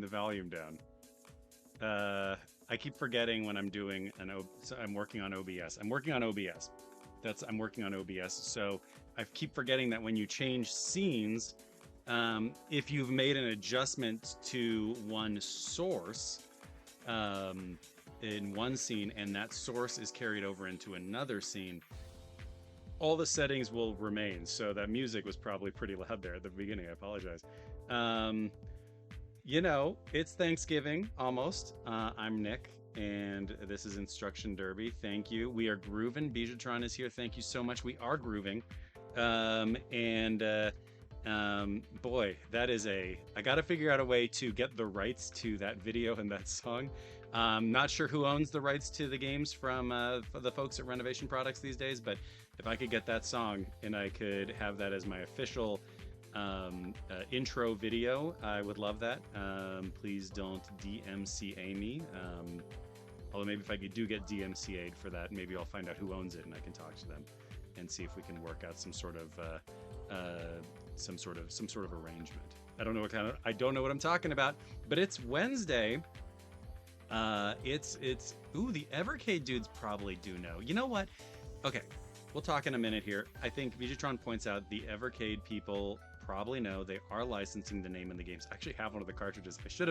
turn the volume down. I keep forgetting when I'm doing so I'm working on OBS. I'm working on OBS. I'm working on OBS. So I keep forgetting that when you change scenes, if you've made an adjustment to one source um, in one scene and that source is carried over into another scene, all the settings will remain. So that music was probably pretty loud there at the beginning. I apologize. Um, it's Thanksgiving almost. I'm Nick, and this is Instruction Derby. Thank you. We are grooving. Bijatron is here. Thank you so much. We are grooving. And boy, I got to figure out a way to get the rights to that video and that song. Not sure who owns the rights to the games from the folks at Renovation Products these days, but if I could get that song and I could have that as my official intro video, I would love that. Please don't DMCA me. Although maybe if I do get DMCA'd for that, maybe I'll find out who owns it and I can talk to them and see if we can work out some sort of arrangement. I don't know what I'm talking about, but it's Wednesday. The Evercade dudes probably do know. You know what? Okay, we'll talk in a minute here. I think Vijatron points out the Evercade people probably know. They are licensing the name in the games. I actually have one of the cartridges. I should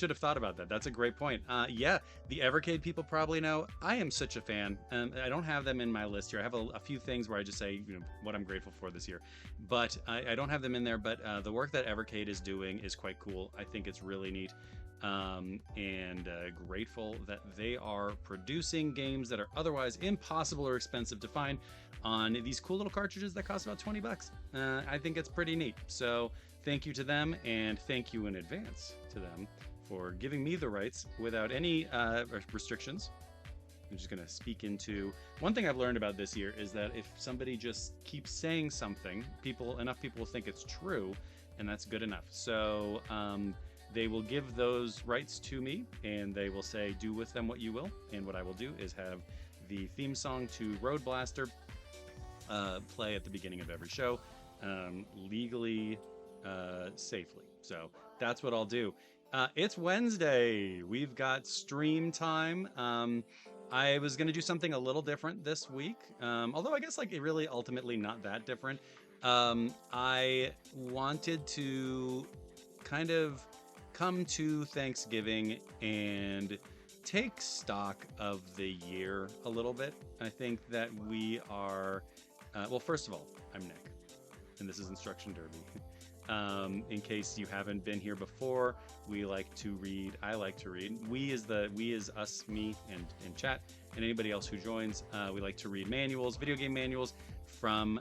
have thought about that. That's a great point. Yeah, the Evercade people probably know. I am such a fan. I don't have them in my list here. I have a few things where I just say, what I'm grateful for this year, but I don't have them in there. But the work that Evercade is doing is quite cool. I think it's really neat. And grateful that they are producing games that are otherwise impossible or expensive to find on these cool little cartridges that cost about $20. I think it's pretty neat. So thank you to them, and thank you in advance to them for giving me the rights without any restrictions. I'm just going to speak into one thing I've learned about this year is that if somebody just keeps saying something, enough people will think it's true, and that's good enough. So they will give those rights to me, and they will say, do with them what you will. And what I will do is have the theme song to Road Blaster play at the beginning of every show, legally, safely. So that's what I'll do. It's Wednesday. We've got stream time. I was going to do something a little different this week, although I guess it really ultimately not that different. I wanted to kind of come to Thanksgiving and take stock of the year a little bit. I think that we are, well, first of all, I'm Nick, and this is Instruction Derby. In case you haven't been here before, we like to read. I like to read. We is us, me, and chat, and anybody else who joins. We like to read manuals, video game manuals from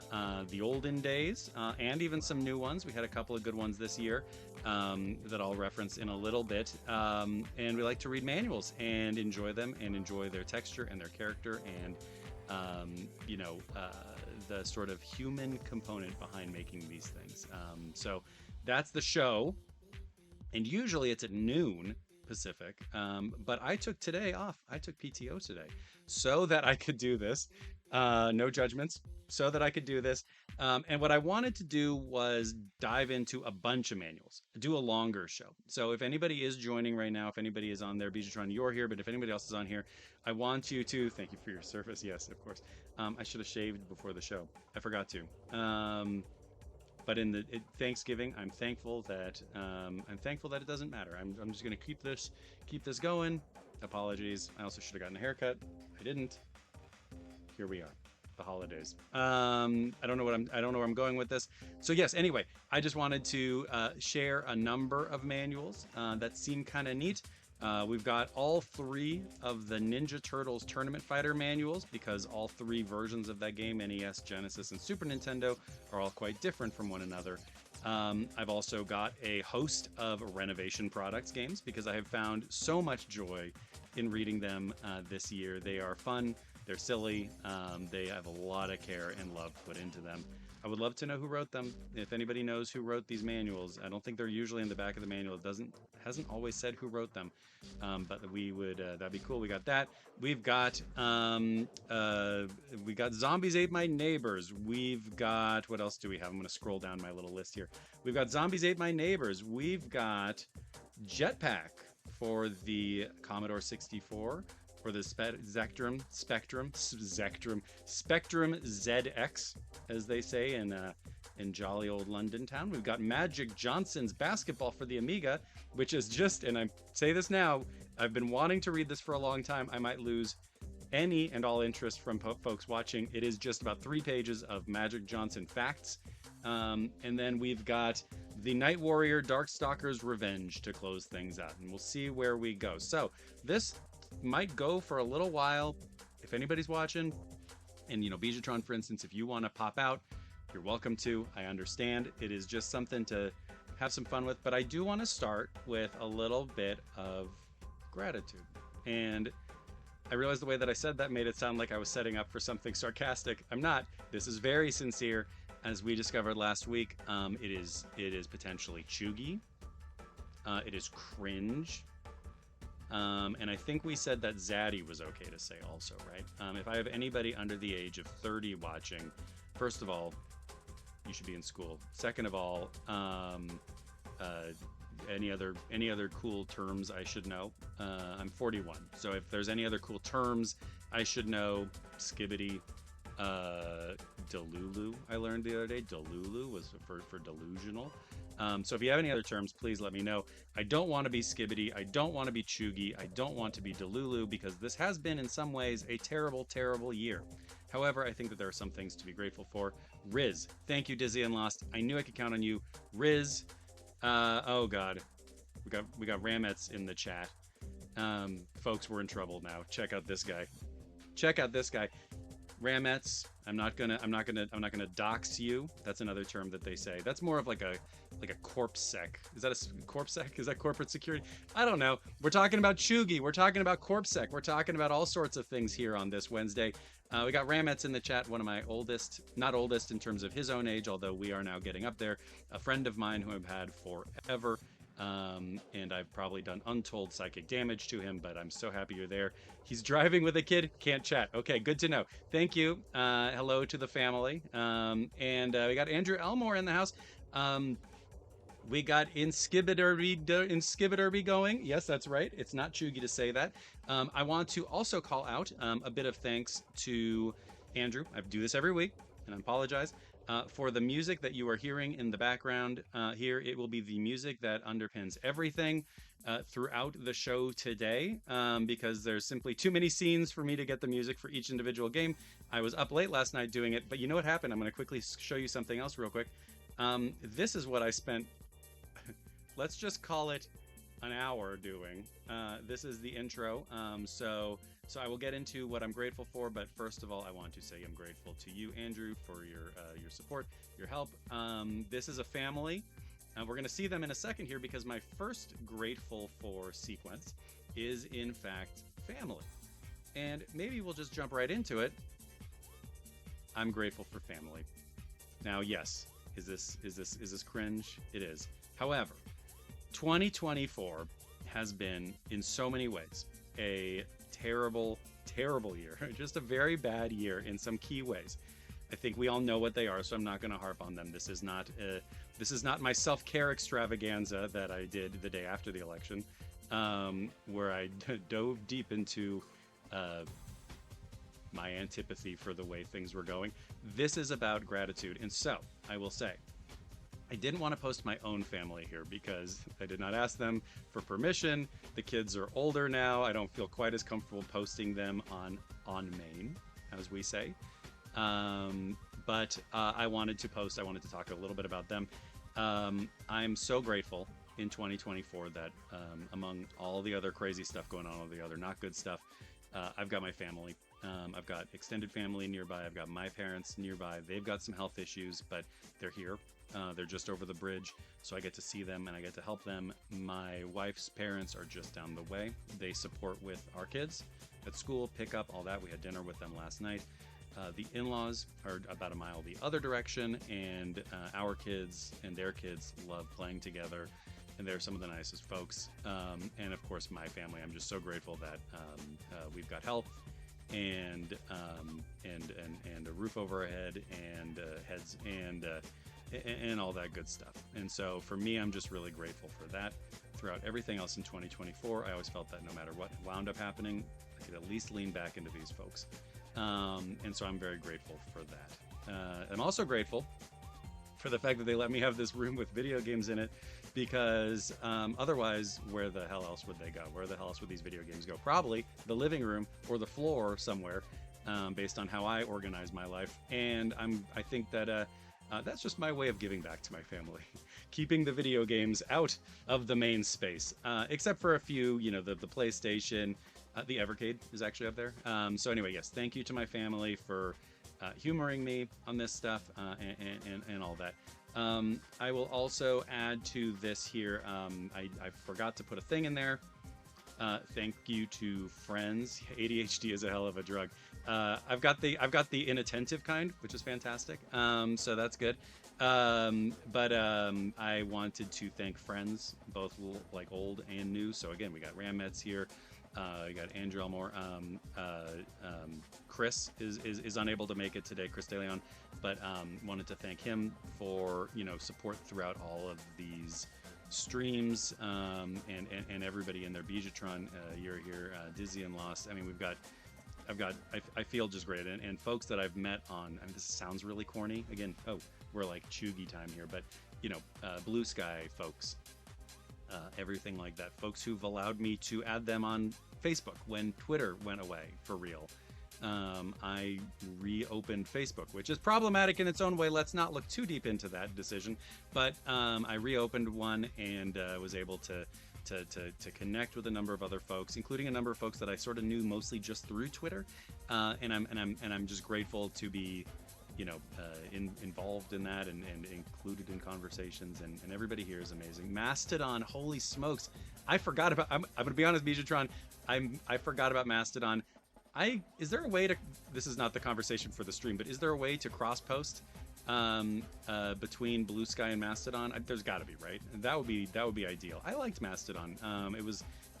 the olden days, and even some new ones. We had a couple of good ones this year that I'll reference in a little bit. And we like to read manuals and enjoy them and enjoy their texture and their character and the sort of human component behind making these things. So that's the show. And usually it's at noon Pacific. But I took today off. I took PTO today so that I could do this. No judgments. So that I could do this. And what I wanted to do was dive into a bunch of manuals, do a longer show. So if anybody is joining right now, if anybody is on there, Bijatron, you're here, but if anybody else is on here, I want you to, thank you for your service. Yes, of course. I should have shaved before the show. I forgot to. But in Thanksgiving, I'm thankful that it doesn't matter. I'm just going to keep this going. Apologies. I also should have gotten a haircut. I didn't. Here we are. The holidays. I don't know where I'm going with this. So yes, anyway, I just wanted to share a number of manuals that seem kind of neat. We've got all three of the Ninja Turtles Tournament Fighter manuals because all three versions of that game, NES, Genesis, and Super Nintendo, are all quite different from one another. I've also got a host of Renovation Products games because I have found so much joy in reading them this year. They are fun. They're silly. They have a lot of care and love put into them. I would love to know who wrote them. If anybody knows who wrote these manuals, I don't think they're usually in the back of the manual. It hasn't always said who wrote them, but we would that'd be cool. We got that. We've got Zombies Ate My Neighbors. We've got, what else do we have? I'm going to scroll down my little list here. We've got Zombies Ate My Neighbors. We've got Jetpack for the Commodore 64, for the Spectrum ZX, as they say in jolly old London town. We've got Magic Johnson's basketball for the Amiga, which is just, and I say this now, I've been wanting to read this for a long time. I might lose any and all interest from folks watching. It is just about 3 pages of Magic Johnson facts. And then we've got the Night Warrior Darkstalker's Revenge to close things out, and we'll see where we go. So this might go for a little while. If anybody's watching, and Bijatron, for instance, if you want to pop out, you're welcome to. I understand. It is just something to have some fun with, but I do want to start with a little bit of gratitude. And I realized the way that I said that made it sound like I was setting up for something sarcastic. I'm not. This is very sincere. As we discovered last week, it is potentially chuggy. It is cringe. And I think we said that zaddy was okay to say also, right? If I have anybody under the age of 30 watching, first of all, you should be in school. Second of all, any other cool terms I should know? I'm 41, so if there's any other cool terms I should know, skibbity, delulu, I learned the other day. Delulu was for delusional. So if you have any other terms, please let me know. I don't want to be skibbity. I don't want to be chuggy. I don't want to be delulu, because this has been in some ways a terrible, terrible year. However, I think that there are some things to be grateful for. Riz, thank you, Dizzy and Lost. I knew I could count on you. Riz, oh God, we got Ramets in the chat. Folks, we're in trouble now. Check out this guy. Check out this guy. Ramets, I'm not gonna dox you. That's another term that they say. That's more of like a corpse sec. Is that a corpse sec? Is that corporate security? I don't know. We're talking about chuggy. We're talking about corpse sec. We're talking about all sorts of things here on this Wednesday. We got Ramets in the chat, one of my oldest, not oldest in terms of his own age, although we are now getting up there. A friend of mine who I've had forever. And I've probably done untold psychic damage to him, but I'm so happy you're there. He's driving with a kid, can't chat. Okay, good to know. Thank you. Hello to the family. And we got Andrew Elmore in the house. We got in Skibberby going. Yes, that's right. It's not chuggy to say that. I want to also call out a bit of thanks to Andrew. I do this every week, and I apologize. For the music that you are hearing in the background here, it will be the music that underpins everything throughout the show today, because there's simply too many scenes for me to get the music for each individual game. I was up late last night doing it, but you know what happened? I'm going to quickly show you something else real quick. This is what I spent, let's just call it an hour doing. This is the intro. So I will get into what I'm grateful for, but first of all, I want to say I'm grateful to you, Andrew, for your support, your help. This is a family. We're going to see them in a second here, because my first grateful for sequence is in fact family. And maybe we'll just jump right into it. I'm grateful for family. Now, yes, is this cringe? It is. However, 2024 has been in so many ways a terrible, terrible year. Just a very bad year in some key ways. I think we all know what they are, so I'm not going to harp on them. This is not my self-care extravaganza that I did the day after the election, where I dove deep into my antipathy for the way things were going. This is about gratitude. And so I will say, I didn't want to post my own family here because I did not ask them for permission. The kids are older now. I don't feel quite as comfortable posting them on main, as we say. But I wanted to talk a little bit about them. I'm so grateful in 2024 that among all the other crazy stuff going on, all the other not good stuff, I've got my family. I've got extended family nearby. I've got my parents nearby. They've got some health issues, but they're here. They're just over the bridge, so I get to see them and I get to help them. My wife's parents are just down the way. They support with our kids at school, pick up, all that. We had dinner with them last night. The in-laws are about a mile the other direction, and our kids and their kids love playing together, and they're some of the nicest folks. And of course, my family. I'm just so grateful that we've got health and a roof over our head and heads and all that good stuff. And so for me, I'm just really grateful for that. Throughout everything else in 2024, I always felt that no matter what wound up happening, I could at least lean back into these folks. And so I'm very grateful for that. I'm also grateful for the fact that they let me have this room with video games in it, because otherwise, where the hell else would they go? Where the hell else would these video games go? Probably the living room or the floor somewhere, based on how I organize my life. And I think that that's just my way of giving back to my family, keeping the video games out of the main space, except for a few, the PlayStation, the Evercade is actually up there. So anyway, yes, thank you to my family for humoring me on this stuff, and all that. I will also add to this here. I forgot to put a thing in there. Thank you to friends. ADHD is a hell of a drug. I've got the inattentive kind, which is fantastic. So that's good. But I wanted to thank friends, both like old and new. So again, we got Ramets here. We got Andrew Elmore. Chris is unable to make it today, Chris DeLeon, but wanted to thank him for support throughout all of these streams, and everybody in their Bijatron. You're here, Dizzy and Lost. I mean, I feel just great, and folks that I've met on. I mean, this sounds really corny. Again, we're like chuggy time here, but Blue Sky folks. Everything like that. Folks who've allowed me to add them on Facebook when Twitter went away for real. I reopened Facebook, which is problematic in its own way. Let's not look too deep into that decision. But I reopened one and was able to connect with a number of other folks, including a number of folks that I sort of knew mostly just through Twitter. And I'm just grateful to be involved in that and included in conversations, and everybody here is amazing. Mastodon, holy smokes! I forgot about. I'm gonna be honest, Bijatron. I forgot about Mastodon. Is there a way to? This is not the conversation for the stream, but is there a way to cross post between Blue Sky and Mastodon? There's got to be, right? That would be ideal. I liked Mastodon.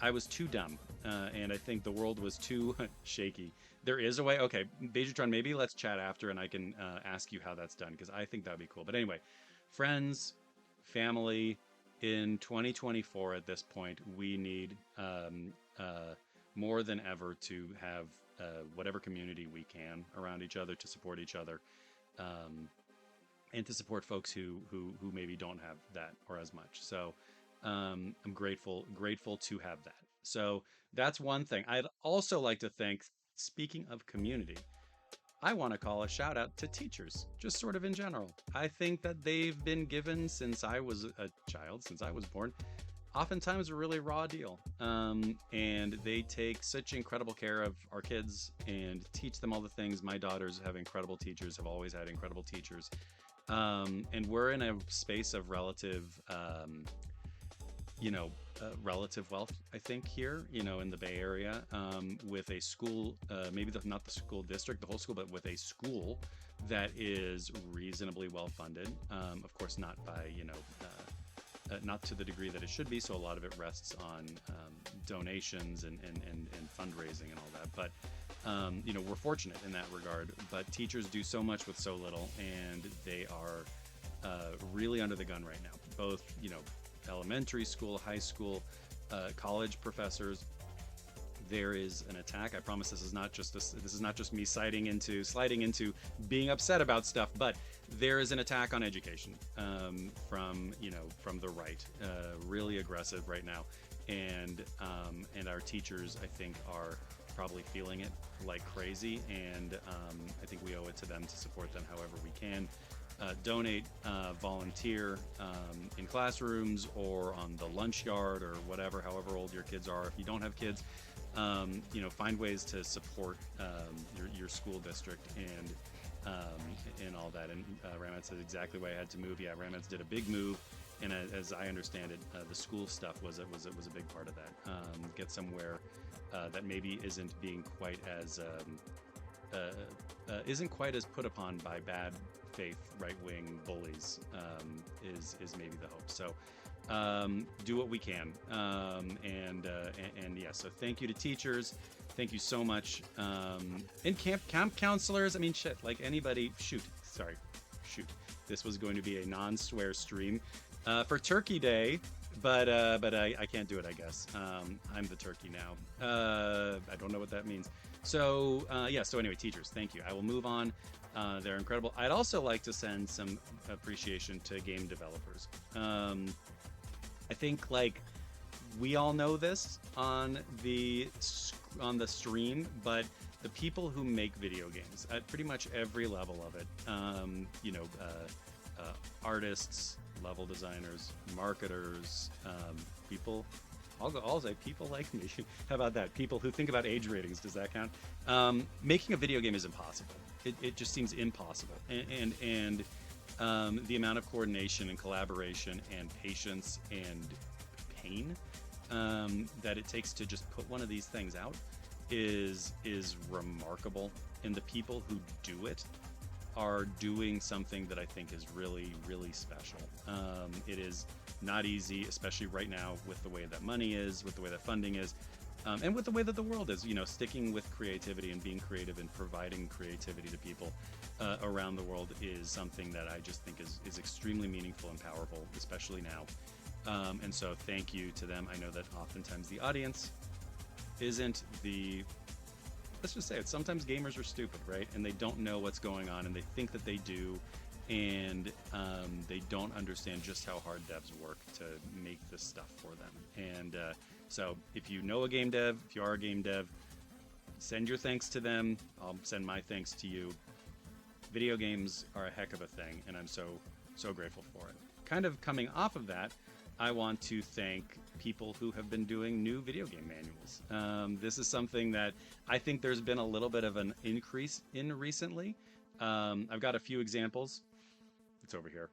I was too dumb, and I think the world was too shaky. There is a way. Okay, Bijatron, maybe let's chat after, and I can ask you how that's done, because I think that would be cool. But anyway, friends, family, in 2024 at this point, we need more than ever to have whatever community we can around each other, to support each other, and to support folks who maybe don't have that or as much. So I'm grateful to have that. So that's one thing. I'd also like to thank, speaking of community, I want to call a shout out to teachers, just sort of in general. I think that they've been given, since I was a child, since I was born, oftentimes a really raw deal. And they take such incredible care of our kids and teach them all the things. My daughters have incredible teachers, have always had incredible teachers. And we're in a space of relative relative wealth, I think, here, in the Bay Area, with a school, maybe not the school district, the whole school, but with a school that is reasonably well funded. Of course, not by, not to the degree that it should be. So a lot of it rests on donations and fundraising and all that. But, we're fortunate in that regard. But teachers do so much with so little, and they are really under the gun right now. Both, elementary school, high school, college professors. There is an attack. I promise this is not just me sliding into being upset about stuff, but there is an attack on education from the right, really aggressive right now, and our teachers, I think, are probably feeling it like crazy, and I think we owe it to them to support them however we can. Donate, volunteer in classrooms or on the lunch yard or whatever, however old your kids are. If you don't have kids, find ways to support your school district and all that. And Ramets said exactly why I had to move. Yeah, Ramets did a big move, and as I understand it, the school stuff was a big part of that. Get somewhere that maybe isn't being quite as put upon by bad faith right-wing bullies, is maybe the hope. So do what we can, and yeah, so thank you to teachers, thank you so much, and camp counselors. I mean, shit, like anybody. Shoot, this was going to be a non-swear stream for Turkey Day, but I can't do it, I guess. I'm the turkey now. I don't know what that means. So yeah, so anyway, teachers, thank you. I will move on. They're incredible. I'd also like to send some appreciation to game developers. I think like we all know this on the stream, but the people who make video games at pretty much every level of it, artists, level designers, marketers, people. I'll say people like me. How about that? People who think about age ratings. Does that count? Making a video game is impossible. It just seems impossible. And the amount of coordination and collaboration and patience and pain that it takes to just put one of these things out is remarkable. And the people who do it are doing something that I think is really, really special. It is not easy, especially right now with the way that money is, with the way that funding is, and with the way that the world is. Sticking with creativity and being creative and providing creativity to people around the world is something that I just think is extremely meaningful and powerful, especially now. And so thank you to them. I know that oftentimes the audience isn't let's just say it, sometimes gamers are stupid, right? And they don't know what's going on, and they think that they do, and they don't understand just how hard devs work to make this stuff for them. And so if you know a game dev, if you are a game dev, send your thanks to them. I'll send my thanks to you. Video games are a heck of a thing, and I'm so grateful for it. Kind of coming off of that, I want to thank people who have been doing new video game manuals. This is something that I think there's been a little bit of an increase in recently. I've got a few examples. It's over here.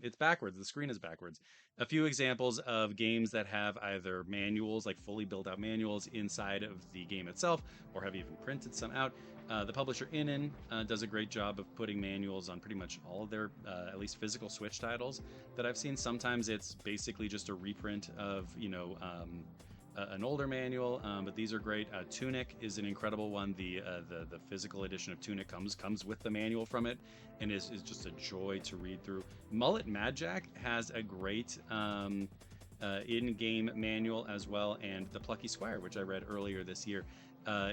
It's backwards. The screen is backwards. A few examples of games that have either manuals, like fully built out manuals inside of the game itself, or have even printed some out. The publisher Inin does a great job of putting manuals on pretty much all of their, at least physical Switch titles that I've seen. Sometimes it's basically just a reprint of, an older manual, but these are great. Tunic is an incredible one. The physical edition of Tunic comes with the manual from it, and is just a joy to read through. Mullet Mad Jack has a great in-game manual as well, and The Plucky Squire, which I read earlier this year,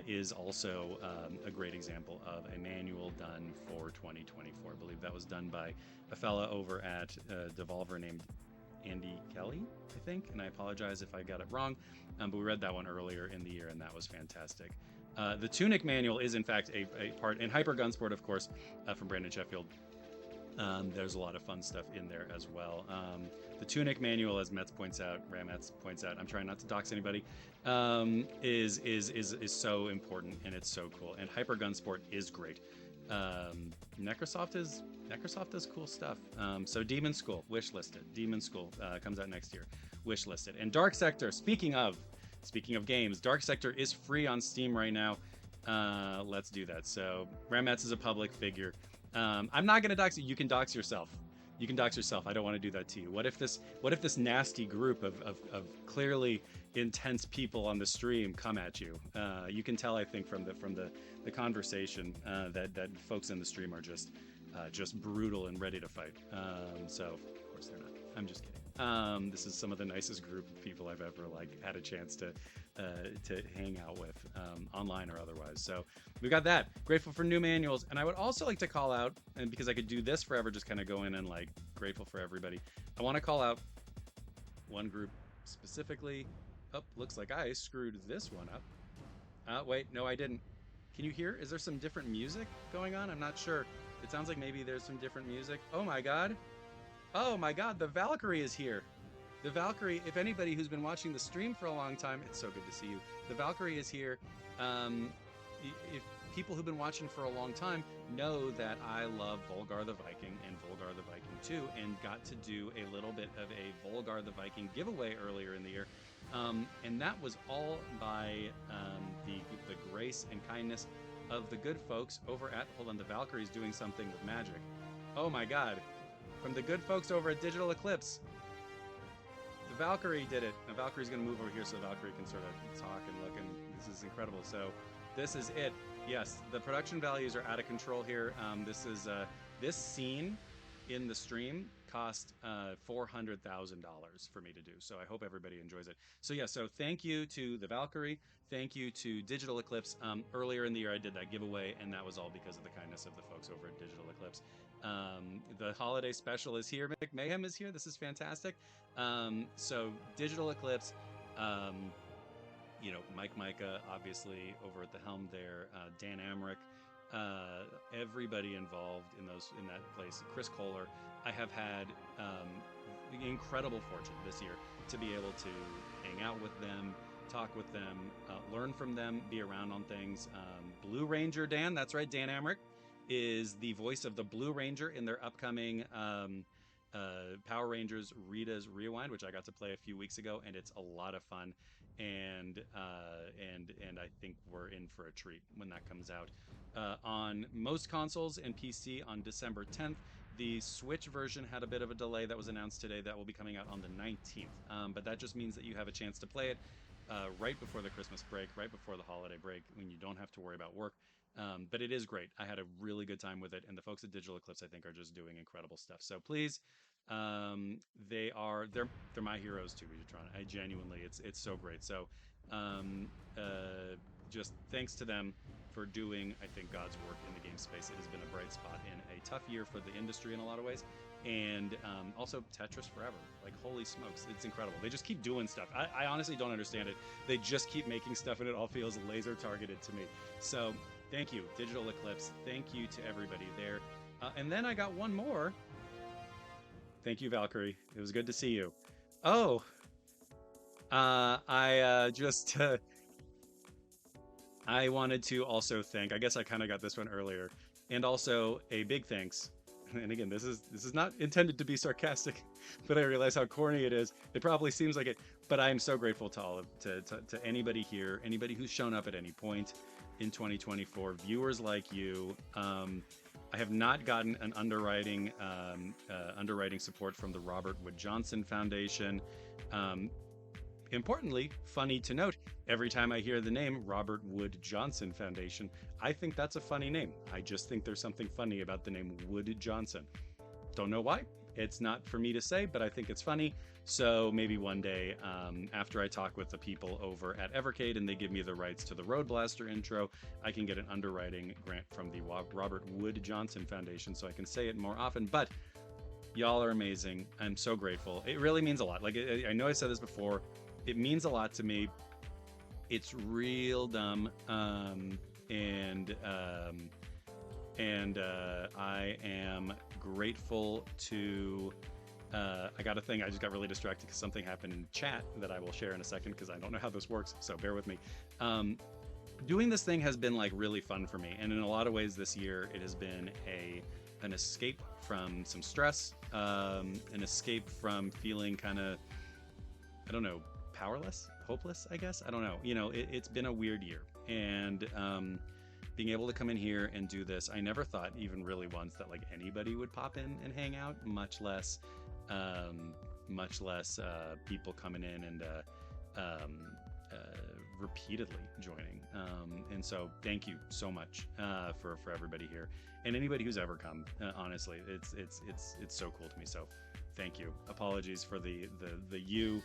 is also a great example of a manual done for 2024. I believe that was done by a fella over at Devolver named Andy Kelly, I think, and I apologize if I got it wrong, but we read that one earlier in the year, and that was fantastic. The Tunic manual is, in fact, a part, and Hyper Gunsport, of course, from Brandon Sheffield. There's a lot of fun stuff in there as well. The Tunic manual, as Metz points out, I'm trying not to dox anybody, is so important, and it's so cool. And Hyper Gunsport is great. Necrosoft does cool stuff. So Demon School, wish listed. Demon School comes out next year, wish listed. And Dark Sector, speaking of games, Dark Sector is free on Steam right now. Let's do that. So Rametz is a public figure. I'm not gonna dox you. You can dox yourself. I don't want to do that to you. What if this nasty group of clearly intense people on the stream come at you? You can tell, I think, from the conversation that folks in the stream are just brutal and ready to fight. So of course they're not. I'm just kidding. This is some of the nicest group of people I've ever had a chance to hang out with, online or otherwise. So we got that. Grateful for new manuals, and I would also like to call out, and because I could do this forever, just kind of go in and grateful for everybody. I want to call out one group specifically. Oh, looks like I screwed this one up. Wait, no, I didn't. Can you hear? Is there some different music going on? I'm not sure. It sounds like maybe there's some different music. Oh my god. Oh my god, the Valkyrie is here. The Valkyrie, if anybody who's been watching the stream for a long time, it's so good to see you. The Valkyrie is here. If people who've been watching for a long time know that I love Volgar the Viking and Volgar the Viking 2, and got to do a little bit of a Volgar the Viking giveaway earlier in the year. And that was all by the grace and kindness of the good folks over at, hold on, the Valkyrie's doing something with magic. Oh my god. From the good folks over at Digital Eclipse. The Valkyrie did it. The Valkyrie's going to move over here so the Valkyrie can sort of talk and look, and this is incredible. So this is it. Yes, the production values are out of control here. This scene in the stream cost $400,000 for me to do. So I hope everybody enjoys it. So yeah, so thank you to the Valkyrie. Thank you to Digital Eclipse. Earlier in the year, I did that giveaway, and that was all because of the kindness of the folks over at Digital Eclipse. The holiday special is here. Mick Mayhem is here. This is fantastic. So Digital Eclipse, um, Mike Micah, obviously over at the helm there, Dan Amrick, everybody involved in that place, Chris Kohler. I have had the incredible fortune this year to be able to hang out with them, talk with them, learn from them, be around on things. Blue Ranger Dan, that's right, Dan Amrick is the voice of the Blue Ranger in their upcoming Power Rangers Rita's Rewind, which I got to play a few weeks ago, and it's a lot of fun. And I think we're in for a treat when that comes out on most consoles and PC on December 10th. The Switch version had a bit of a delay that was announced today that will be coming out on the 19th. But that just means that you have a chance to play it right before the Christmas break, right before the holiday break, when you don't have to worry about work. But it is great. I had a really good time with it, and the folks at Digital Eclipse, I think, are just doing incredible stuff. So please, they're my heroes too, Vidutron. I genuinely, it's so great. So just thanks to them for doing, I think, God's work in the game space. It has been a bright spot in a tough year for the industry in a lot of ways. And also Tetris Forever. Like, holy smokes, it's incredible. They just keep doing stuff. I honestly don't understand it. They just keep making stuff, and it all feels laser targeted to me. So thank you, Digital Eclipse. Thank you to everybody there. And then I got one more. Thank you, Valkyrie. It was good to see you. Oh, I just I wanted to also thank. I guess I kind of got this one earlier, and also a big thanks. And again, this is not intended to be sarcastic, but I realize how corny it is. It probably seems like it, but I am so grateful to all of to anybody here, anybody who's shown up at any point in 2024, viewers like you. I have not gotten an underwriting support from the Robert Wood Johnson Foundation. Importantly, funny to note, every time I hear the name Robert Wood Johnson Foundation, I think that's a funny name. I just think there's something funny about the name Wood Johnson. Don't know why. It's not for me to say, but I think it's funny. So maybe one day, after I talk with the people over at Evercade and they give me the rights to the Road Blaster intro, I can get an underwriting grant from the Robert Wood Johnson Foundation so I can say it more often. But y'all are amazing. I'm so grateful. It really means a lot. Like, I know I said this before. It means a lot to me. It's real dumb. And I am grateful to I got a thing. I just got really distracted because something happened in chat that I will share in a second because I don't know how this works, so bear with me. Doing this thing has been like really fun for me, and in a lot of ways this year it has been an escape from some stress, an escape from feeling kind of, I don't know, powerless, hopeless, I guess. I don't know. It's been a weird year, and being able to come in here and do this, I never thought even really once that like anybody would pop in and hang out, much less people coming in and repeatedly joining. And so thank you so much for everybody here and anybody who's ever come. Honestly, it's so cool to me. So thank you. Apologies for the you.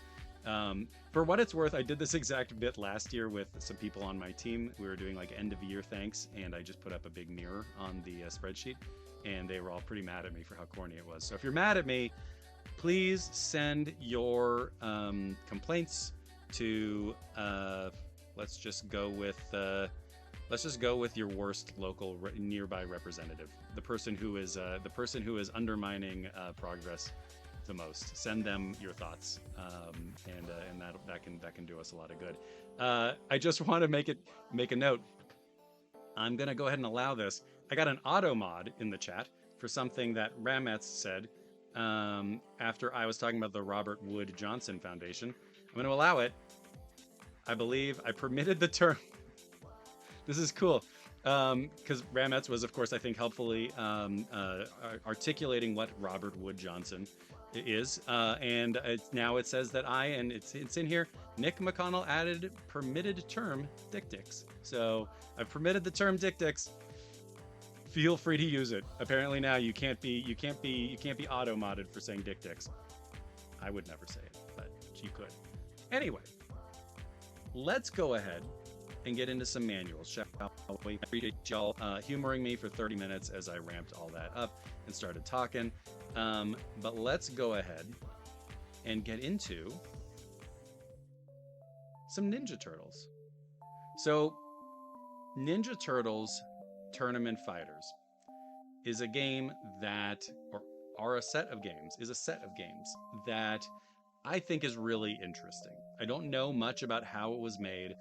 For what it's worth, I did this exact bit last year with some people on my team. We were doing like end of year thanks, and I just put up a big mirror on the spreadsheet, and they were all pretty mad at me for how corny it was. So if you're mad at me, please send your complaints to let's just go with your worst local nearby representative, the person who is undermining progress the most. Send them your thoughts, and that can do us a lot of good. I just want to make a note. I'm gonna go ahead and allow this. I got an auto mod in the chat for something that Ramets said after I was talking about the Robert Wood Johnson Foundation. I'm going to allow it. I believe I permitted the term. This is cool. Because Ramets was, of course, I think helpfully articulating what Robert Wood Johnson is. And now it says that it's in here, Nick McConnell added permitted term dick dicks. So I've permitted the term dick dicks. Feel free to use it. Apparently now you can't be auto modded for saying dick. I would never say it, but you could. Anyway, let's go ahead and get into some manuals, shall we? I appreciate y'all humoring me for 30 minutes as I ramped all that up and started talking. But let's go ahead and get into some Ninja Turtles. So, Ninja Turtles Tournament Fighters is a game that, or are a set of games, is a set of games that I think is really interesting. I don't know much about how it was made,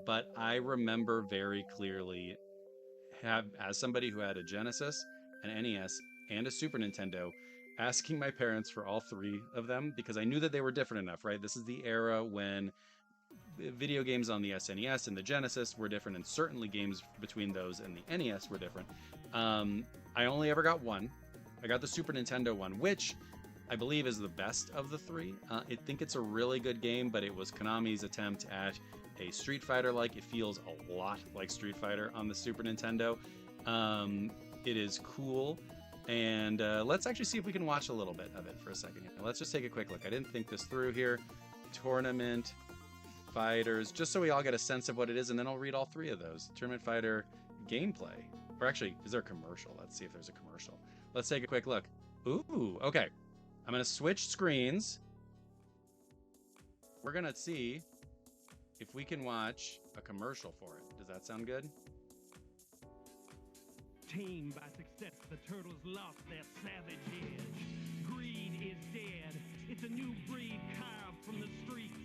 but I remember very clearly, as somebody who had a Genesis, an NES, and a Super Nintendo, asking my parents for all three of them because I knew that they were different enough, right? This is the era when video games on the SNES and the Genesis were different, and certainly games between those and the NES were different. I only ever got one. I got the Super Nintendo one, which I believe is the best of the three. I think it's a really good game, but it was Konami's attempt at a Street Fighter-like. It feels a lot like Street Fighter on the Super Nintendo. It is cool, and let's actually see if we can watch a little bit of it for a second. Let's just take a quick look. I didn't think this through here. Tournament Fighters, just so we all get a sense of what it is, and then I'll read all three of those. Tournament Fighter gameplay. Or actually, is there a commercial? Let's see if there's a commercial. Let's take a quick look. Ooh, okay. I'm going to switch screens. We're going to see if we can watch a commercial for it. Does that sound good? Tamed by success, the turtles lost their savage edge. Greed is dead. It's a new breed carved from the streets.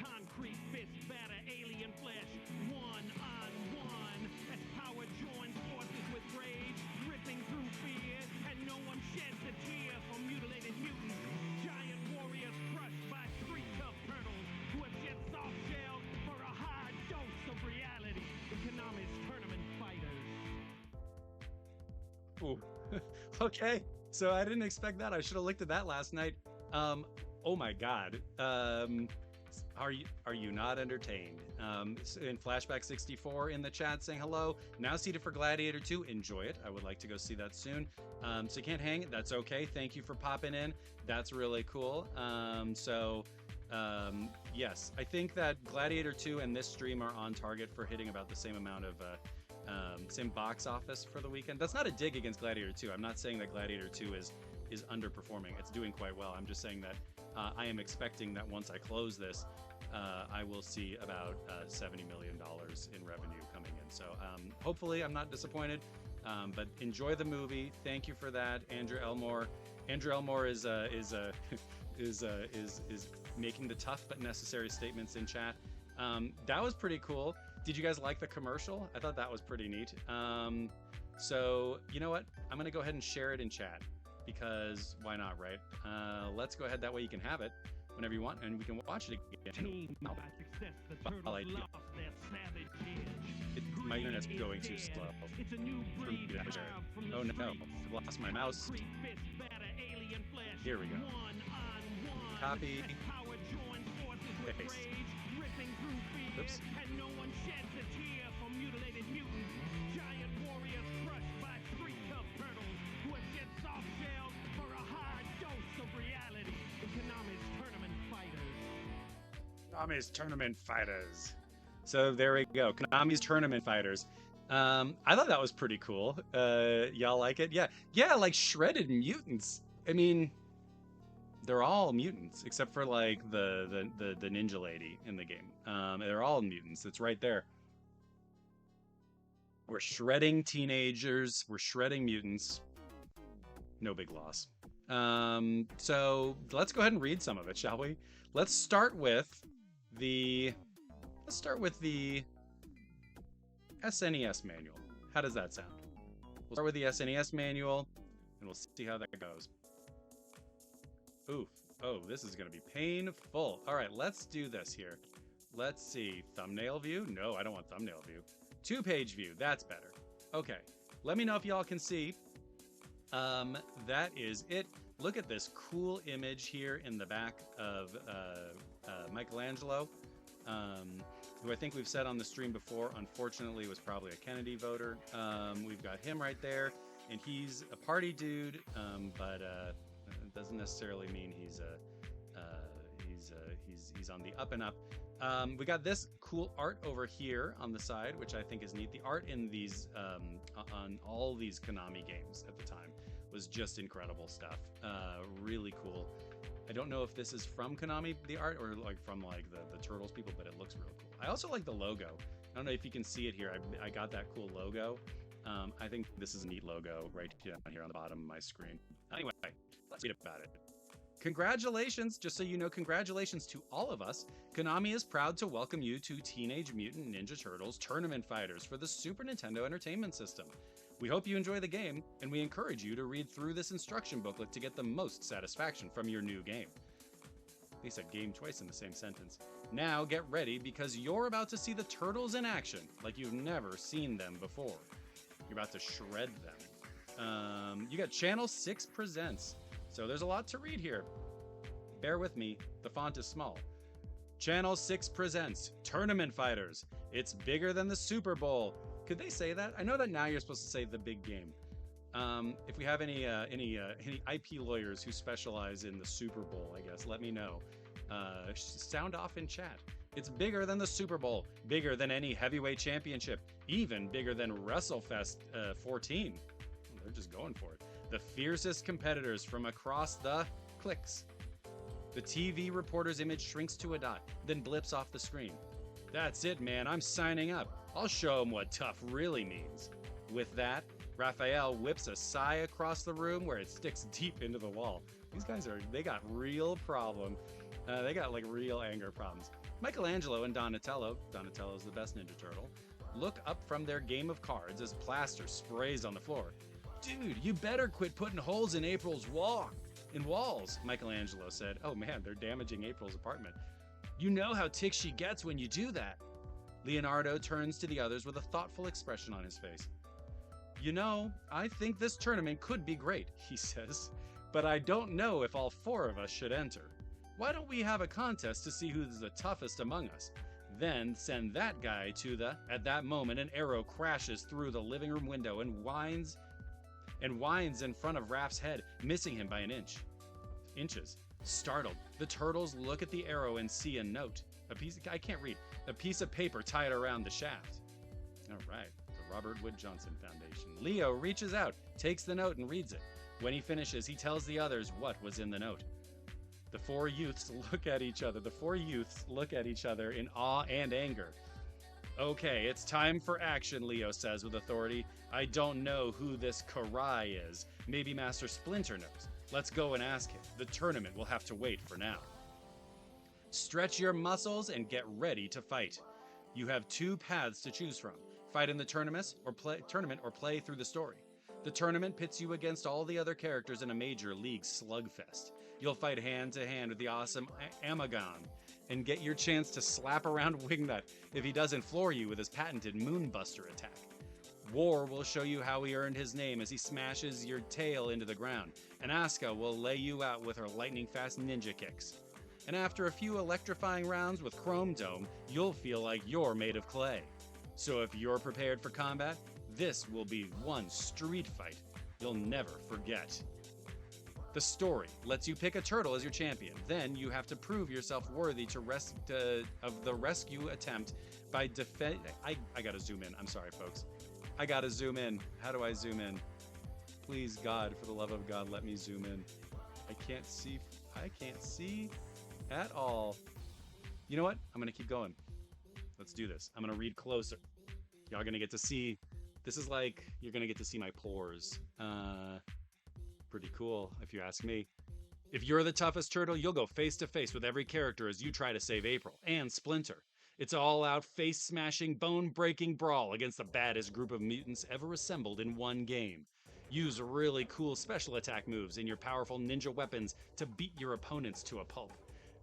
Concrete fists batter alien flesh, one on one. As power joins forces with rage, ripping through fear, and no one sheds a tear for mutilated mutants. Giant warriors crushed by street tough turtles who have shed soft shells for a hard dose of reality. The Konami's Tournament Fighters. Ooh. Okay, so I didn't expect that. I should have looked at that last night. Oh my God. Are you not entertained? In Flashback 64 in the chat saying hello. Now seated for Gladiator 2. Enjoy it. I would like to go see that soon. So you can't hang. That's okay. Thank you for popping in. That's really cool. Yes, I think that Gladiator 2 and this stream are on target for hitting about the same amount of same box office for the weekend. That's not a dig against Gladiator 2. I'm not saying that Gladiator 2 is underperforming. It's doing quite well. I'm just saying that I am expecting that once I close this, I will see about $70 million in revenue coming in. So hopefully I'm not disappointed, but enjoy the movie. Thank you for that, Andrew Elmore. Andrew Elmore is making the tough but necessary statements in chat. That was pretty cool. Did you guys like the commercial? I thought that was pretty neat. So you know what? I'm gonna go ahead and share it in chat because why not, right? Let's go ahead. That way you can have it whenever you want, and we can watch it again. My internet's going too slow. Oh no, I've lost my mouse. Here we go. Copy. Paste. Oops. Konami's Tournament Fighters. So there we go. Konami's Tournament Fighters. I thought that was pretty cool. Y'all like it? Yeah, like shredded mutants. I mean, they're all mutants except for like the ninja lady in the game. They're all mutants. It's right there. We're shredding teenagers. We're shredding mutants. No big loss. So let's go ahead and read some of it, shall we? Let's start with the SNES manual. How does that sound? We'll start with the SNES manual, and we'll see how that goes. Ooh, oh, this is going to be painful. All right, let's do this here. Let's see. Thumbnail view? No, I don't want thumbnail view. 2-page view. That's better. Okay, let me know if y'all can see. That is it. Look at this cool image here in the back of Michelangelo. who I think we've said on the stream before, unfortunately was probably a Kennedy voter. We've got him right there, and he's a party dude, but it doesn't necessarily mean he's on the up and up. We got this cool art over here on the side, which I think is neat. The art in these on all these Konami games at the time was just incredible stuff. Really cool. I don't know if this is from Konami, the art, or like from like the Turtles people, but it looks real cool. I also like the logo. I don't know if you can see it here. I got that cool logo. I think this is a neat logo right here on the bottom of my screen. Anyway, let's read about it. Congratulations, just so you know, congratulations to all of us. Konami is proud to welcome you to Teenage Mutant Ninja Turtles Tournament Fighters for the Super Nintendo Entertainment System. We hope you enjoy the game, and we encourage you to read through this instruction booklet to get the most satisfaction from your new game. They said game twice in the same sentence. Now get ready, because you're about to see the Turtles in action like you've never seen them before. You're about to shred them. You got Channel 6 Presents. So there's a lot to read here. Bear with me, the font is small. Channel 6 Presents Tournament Fighters. It's bigger than the Super Bowl. Could they say that? I know that now you're supposed to say the big game. If we have any IP lawyers who specialize in the Super Bowl, I guess, let me know. Sound off in chat. It's bigger than the Super Bowl, bigger than any heavyweight championship, even bigger than WrestleFest 14. They're just going for it. The fiercest competitors from across the clicks. The TV reporter's image shrinks to a dot, then blips off the screen. That's it, man. I'm signing up. I'll show him what tough really means. With that, Raphael whips a sigh across the room where it sticks deep into the wall. These guys they got real problem. They got like real anger problems. Michelangelo and Donatello's the best Ninja Turtle, look up from their game of cards as plaster sprays on the floor. Dude, you better quit putting holes in April's walls, Michelangelo said. Oh man, they're damaging April's apartment. You know how ticked she gets when you do that. Leonardo turns to the others with a thoughtful expression on his face. You know, I think this tournament could be great, he says, but I don't know if all 4 of us should enter. Why don't we have a contest to see who's the toughest among us? Then send that guy to the... At that moment, an arrow crashes through the living room window and winds in front of Raph's head, missing him by an inches. Startled, the turtles look at the arrow and see a note. I can't read. A piece of paper tied around the shaft. All right, the Robert Wood Johnson Foundation. Leo reaches out, takes the note and reads it. When he finishes, he tells the others what was in the note. The 4 youths look at each other in awe and anger. Okay, it's time for action, Leo says with authority. I don't know who this Karai is. Maybe Master Splinter knows. Let's go and ask him. The tournament will have to wait for now. Stretch your muscles and get ready to fight. You have 2 paths to choose from. Fight in the tournament or play through the story. The tournament pits you against all the other characters in a major league slugfest. You'll fight hand to hand with the awesome Amagon and get your chance to slap around Wingnut if he doesn't floor you with his patented Moonbuster attack. War will show you how he earned his name as he smashes your tail into the ground, and Asuka will lay you out with her lightning-fast ninja kicks. And after a few electrifying rounds with Chrome Dome, you'll feel like you're made of clay. So if you're prepared for combat, this will be one street fight you'll never forget. The story lets you pick a turtle as your champion. Then you have to prove yourself worthy of the rescue attempt by defend. I gotta zoom in. I'm sorry, folks. I gotta zoom in. How do I zoom in? Please, God, for the love of God, let me zoom in. I can't see at all. You know what? I'm gonna keep going. Let's do this. I'm gonna read closer. Y'all gonna get to see. This is like you're gonna get to see my pores. Pretty cool, if you ask me. If you're the toughest turtle, you'll go face to face with every character as you try to save April and Splinter. It's an all-out, face-smashing, bone-breaking brawl against the baddest group of mutants ever assembled in one game. Use really cool special attack moves and your powerful ninja weapons to beat your opponents to a pulp.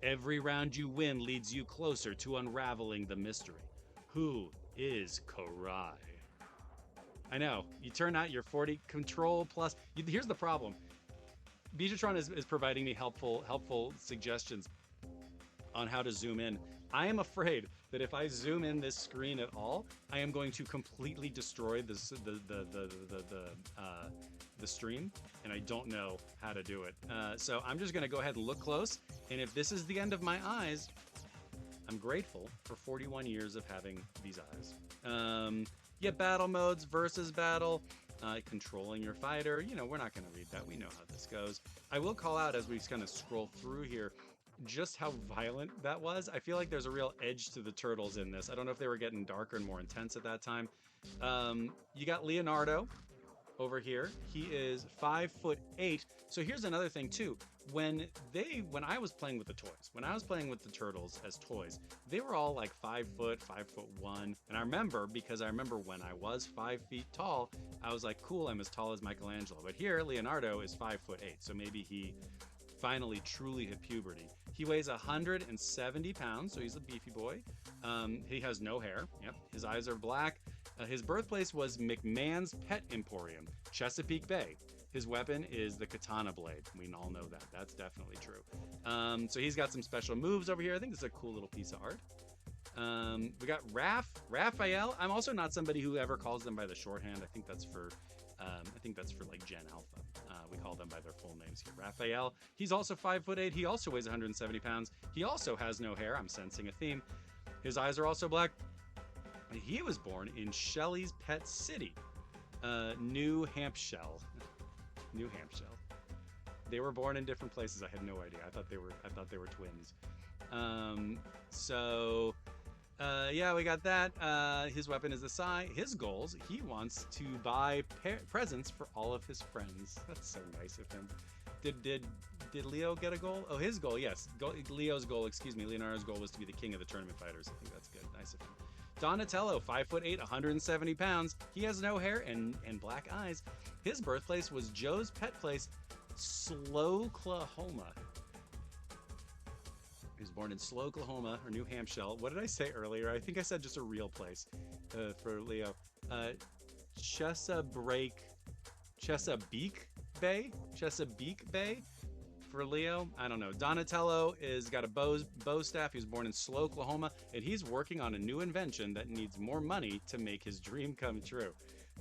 Every round you win leads you closer to unraveling the mystery. Who is Karai? I know, you turn out your 40 control plus. Here's the problem. Bijatron is providing me helpful suggestions on how to zoom in. I am afraid that if I zoom in this screen at all, I am going to completely destroy the stream, and I don't know how to do it. So I'm just going to go ahead and look close. And if this is the end of my eyes, I'm grateful for 41 years of having these eyes. Yeah, battle modes, versus battle, controlling your fighter. You know, we're not going to read that. We know how this goes. I will call out as we kind of scroll through here just how violent that was. I feel like there's a real edge to the turtles in this. I don't know if they were getting darker and more intense at that time. You got Leonardo over here. He is 5'8". So here's another thing too. When I was playing with the toys, when I was playing with the turtles as toys, they were all like 5 foot, 5'1". And I remember, because I remember when I was 5 feet tall, I was like, cool, I'm as tall as Michelangelo. But here, Leonardo is 5'8". So maybe he finally truly hit puberty. He weighs 170 pounds, so he's a beefy boy. He has no hair. Yep. His eyes are black. His birthplace was McMahon's Pet Emporium, Chesapeake Bay. His weapon is the katana blade. We all know that. That's definitely true. So he's got some special moves over here. I think this is a cool little piece of art. We got Raphael. I'm also not somebody who ever calls them by the shorthand. I think that's for like Gen Alpha. We call them by their full names here. Raphael. He's also 5'8". He also weighs 170 pounds. He also has no hair. I'm sensing a theme. His eyes are also black. He was born in Shelley's Pet City, New Hampshire. New Hampshire. They were born in different places. I had no idea. I thought they were twins. Yeah, we got that. His weapon is the sai. His goals: he wants to buy presents for all of his friends. That's so nice of him. Did Leo get a goal? Oh, his goal, yes. Leo's goal, excuse me. Leonardo's goal was to be the king of the tournament fighters. I think that's good. Nice of him. Donatello, 5'8", 170 pounds. He has no hair and black eyes. His birthplace was Joe's pet place, Sloclahoma. He was born in Sloclahoma, or New Hampshire. What did I say earlier? I think I said just a real place for Leo. Chesapeake Bay for Leo. I don't know. Donatello is got a bow staff. He was born in Sloclahoma, and he's working on a new invention that needs more money to make his dream come true.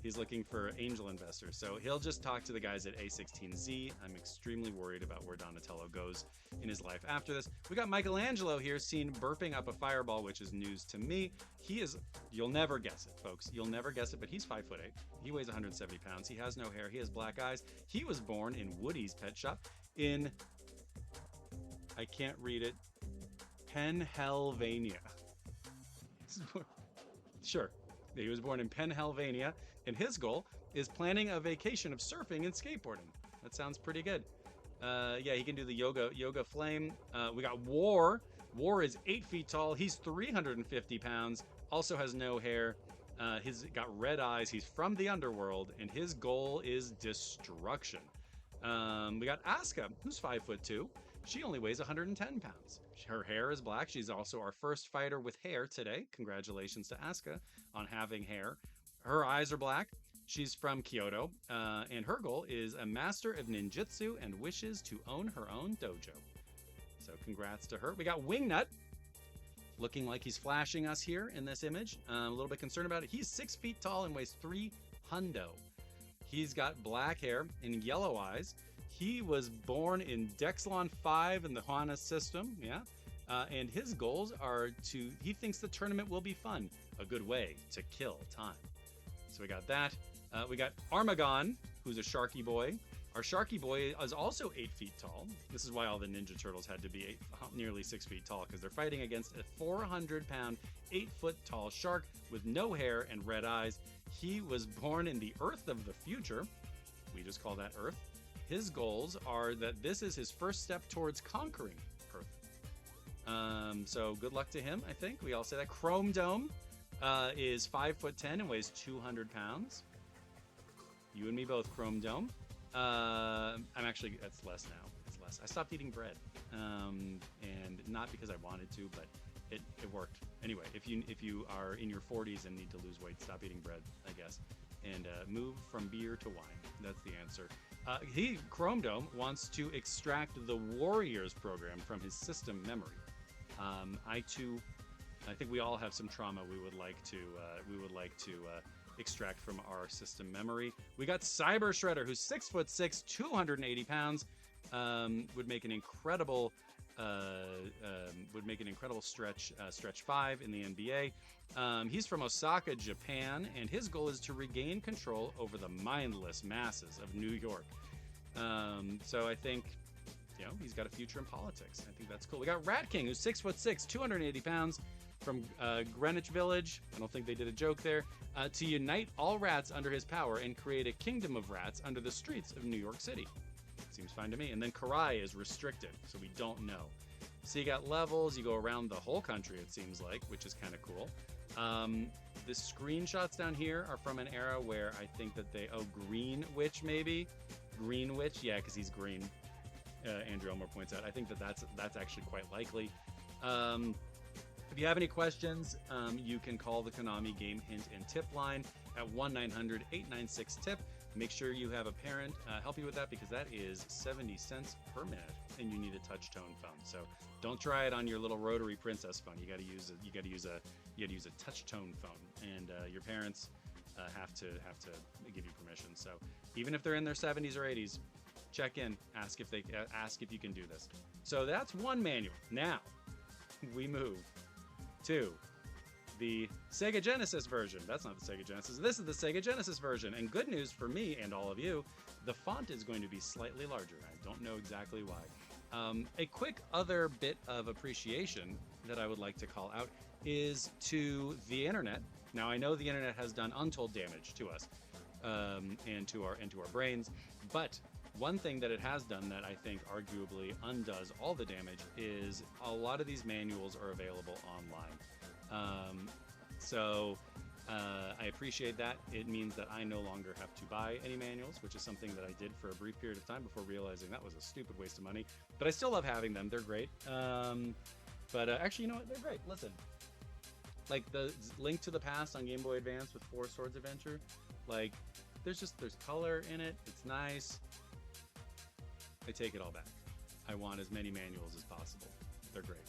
He's looking for angel investors, so he'll just talk to the guys at A16Z. I'm extremely worried about where Donatello goes in his life after this. We got Michelangelo here, seen burping up a fireball, which is news to me. He is, you'll never guess it, folks. You'll never guess it, but he's 5'8". He weighs 170 pounds. He has no hair. He has black eyes. He was born in Woody's Pet Shop in, I can't read it, Pennsylvania. Sure. He was born in Pennsylvania, and his goal is planning a vacation of surfing and skateboarding. That sounds pretty good. Yeah, he can do the yoga flame. We got War. War is 8 feet tall. He's 350 pounds. Also has no hair. He's got red eyes. He's from the underworld, and his goal is destruction. We got Asuka, who's 5'2". She only weighs 110 pounds. Her hair is black. She's also our first fighter with hair today. Congratulations to Asuka on having hair. Her eyes are black. She's from Kyoto, and her goal is a master of ninjutsu and wishes to own her own dojo. So congrats to her. We got Wingnut, looking like he's flashing us here in this image. A little bit concerned about it. He's 6 feet tall and weighs 3 hundo. He's got black hair and yellow eyes. He was born in Dexlon 5 in the Hana system, yeah. And his goals are he thinks the tournament will be fun, a good way to kill time. So we got that. We got Armagon, who's a Sharky Boy. Our Sharky Boy is also 8 feet tall. This is why all the Ninja Turtles had to be nearly 6 feet tall, because they're fighting against a 400-pound, 8-foot-tall shark with no hair and red eyes. He was born in the Earth of the future. We just call that Earth. His goals are that this is his first step towards conquering Earth. So good luck to him, I think. We all say that. Chrome Dome is 5'10" and weighs 200 pounds. You and me both, Chrome Dome. That's less now. It's less. I stopped eating bread. And not because I wanted to, but it worked. Anyway, if you are in your 40s and need to lose weight, stop eating bread, I guess. And move from beer to wine. That's the answer. Chrome Dome wants to extract the Warriors program from his system memory. I too I think we all have some trauma we would like to extract from our system memory. We got Cyber Shredder, who's 6'6", 280 pounds, would make an incredible stretch five in the NBA. He's from Osaka, Japan, and his goal is to regain control over the mindless masses of New York. So I think, he's got a future in politics. I think that's cool. We got Rat King, who's 6'6", 280 pounds, from Greenwich Village. I don't think they did a joke there. To unite all rats under his power and create a kingdom of rats under the streets of New York City. Seems fine to me. And then Karai is restricted, so we don't know. So you got levels. You go around the whole country, it seems like, which is kind of cool. The screenshots down here are from an era where I think that Green Witch maybe? Green Witch? Yeah, because he's green. Andrew Elmore points out. I think that's actually quite likely. If you have any questions, you can call the Konami Game Hint and Tip line at 1-900-896-TIP. Make sure you have a parent help you with that, because that is 70 cents per minute, and you need a touch tone phone. So don't try it on your little rotary princess phone. You got to use a touch tone phone, and your parents have to give you permission. So even if they're in their 70s or 80s, check in, ask if you can do this. So that's one manual. Now we move to the Sega Genesis version. That's not the Sega Genesis. This is the Sega Genesis version. And good news for me and all of you, the font is going to be slightly larger. I don't know exactly why. A quick other bit of appreciation that I would like to call out is to the internet. Now, I know the internet has done untold damage to us and to our brains, but one thing that it has done that I think arguably undoes all the damage is a lot of these manuals are available online. So I appreciate that. It means that I no longer have to buy any manuals, which is something that I did for a brief period of time before realizing that was a stupid waste of money. But I still love having them. They're great. But actually, you know what? They're great. Listen, like the Link to the Past on Game Boy Advance with Four Swords Adventure, like there's color in it. It's nice. I take it all back. I want as many manuals as possible. They're great.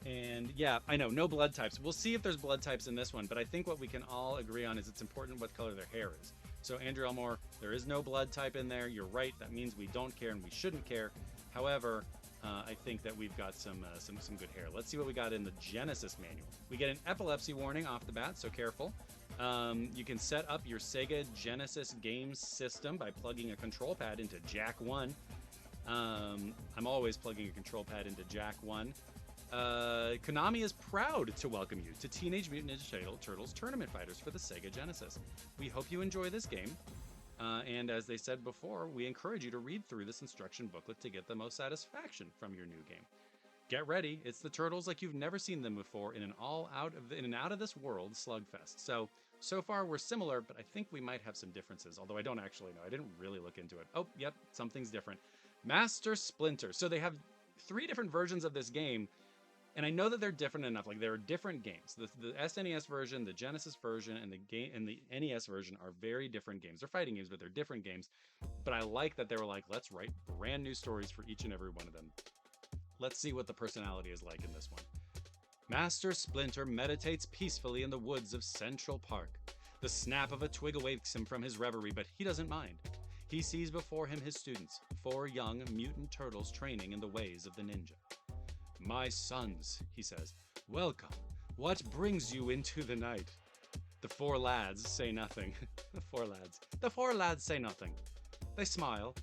And yeah, I know, no blood types. We'll see if there's blood types in this one, but I think what we can all agree on is it's important what color their hair is. So Andrew Elmore, there is no blood type in there. You're right. That means we don't care and we shouldn't care. However, I think that we've got some good hair. Let's see what we got in the Genesis manual. We get an epilepsy warning off the bat, so careful. You can set up your Sega Genesis game system by plugging a control pad into Jack 1. I'm always plugging a control pad into Jack 1. Konami is proud to welcome you to Teenage Mutant Ninja Turtles Tournament Fighters for the Sega Genesis. We hope you enjoy this game. And as they said before, we encourage you to read through this instruction booklet to get the most satisfaction from your new game. Get ready, it's the Turtles like you've never seen them before in an out of this world slugfest. So far we're similar, but I think we might have some differences, although I don't actually know. I didn't really look into it. Oh, yep, something's different. Master Splinter. So they have 3 different versions of this game, and I know that they're different enough. Like, there are different games. The SNES version, the Genesis version, and the NES version are very different games. They're fighting games, but they're different games. But I like that they were like, let's write brand new stories for each and every one of them. Let's see what the personality is like in this one. Master Splinter meditates peacefully in the woods of Central Park. The snap of a twig awakes him from his reverie, but he doesn't mind. He sees before him his students, 4 young mutant turtles training in the ways of the ninja. My sons, he says, welcome. What brings you into the night? The 4 lads say nothing. The four lads say nothing. They smile,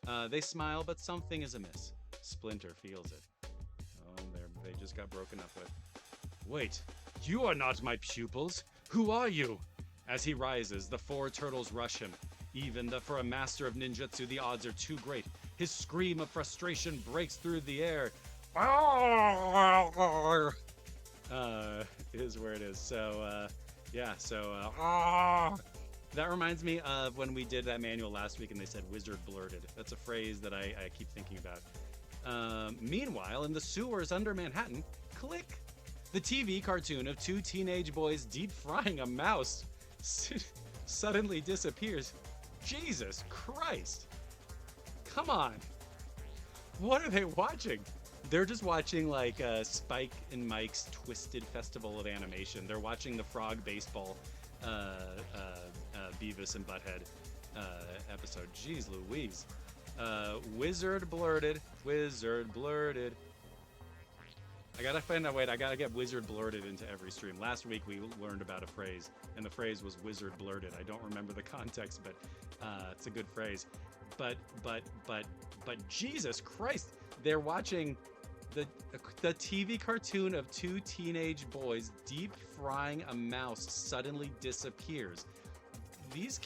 but something is amiss. Splinter feels it. Oh, they just got broken up with. Wait, you are not my pupils. Who are you? As he rises, the 4 turtles rush him. Even for a master of ninjutsu, the odds are too great. His scream of frustration breaks through the air. Is where it is. So, that reminds me of when we did that manual last week and they said wizard blurted. That's a phrase that I keep thinking about. Meanwhile, in the sewers under Manhattan, click! The TV cartoon of 2 teenage boys deep frying a mouse suddenly disappears. Jesus Christ! Come on! What are they watching? They're just watching like Spike and Mike's Twisted Festival of Animation. They're watching the Frog Baseball Beavis and Butthead episode. Jeez Louise. Wizard blurted. I gotta find out. Wait, I gotta get Wizard blurted into every stream. Last week we learned about a phrase, and the phrase was Wizard blurted. I don't remember the context, but it's a good phrase. But Jesus Christ, they're watching the TV cartoon of two teenage boys deep frying a mouse suddenly disappears. These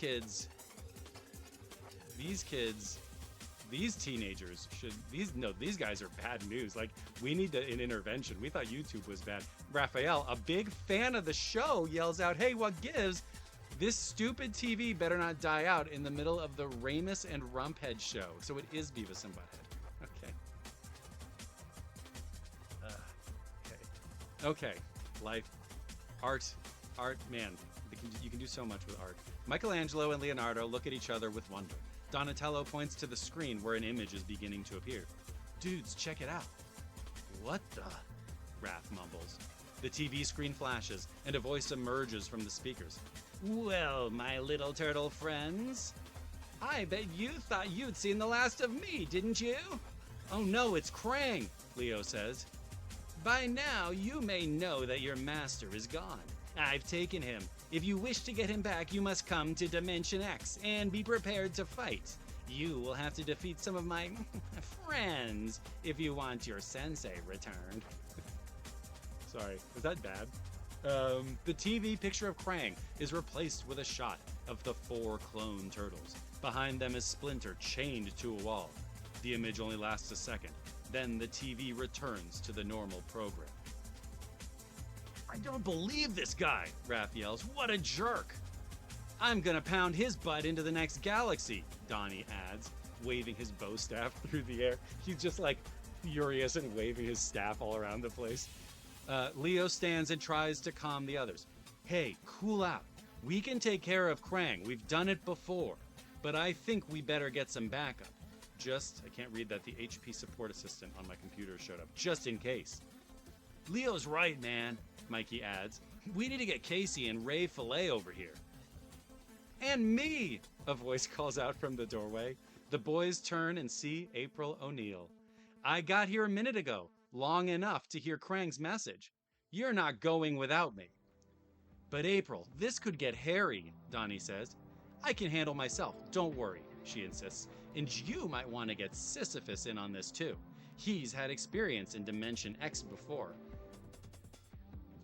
teenagers these guys are bad news. Like, we need an intervention. We thought YouTube was bad. Raphael, a big fan of the show, yells out, "Hey, what gives? This stupid TV better not die out in the middle of the Ramus and Rumphead show." So it is Beavis and Butthead. Okay. Life, art, man. You can do so much with art. Michelangelo and Leonardo look at each other with wonder. Donatello points to the screen where an image is beginning to appear. "Dudes, check it out." "What the?" Raph mumbles. The TV screen flashes, and a voice emerges from the speakers. "Well, my little turtle friends, I bet you thought you'd seen the last of me, didn't you?" "Oh no, it's Krang," Leo says. "By now, you may know that your master is gone. I've taken him. If you wish to get him back, you must come to Dimension X and be prepared to fight. You will have to defeat some of my friends if you want your sensei returned." Sorry, was that bad? The TV picture of Krang is replaced with a shot of the 4 clone turtles. Behind them is Splinter chained to a wall. The image only lasts a second. Then the TV returns to the normal program. "I don't believe this guy," Raph yells. "What a jerk." "I'm gonna pound his butt into the next galaxy," Donnie adds, waving his bow staff through the air. He's just like furious and waving his staff all around the place. Leo stands and tries to calm the others. "Hey, cool out. We can take care of Krang. We've done it before. But I think we better get some backup. I can't read that. The HP support assistant on my computer showed up. Just in case." "Leo's right, man," Mikey adds. "We need to get Casey and Ray Fillet over here." "And me," a voice calls out from the doorway. The boys turn and see April O'Neil. "I got here a minute ago, long enough to hear Krang's message. You're not going without me." "But April, this could get hairy," Donnie says. "I can handle myself, don't worry," she insists. "And you might want to get Sisyphus in on this too. He's had experience in Dimension X before."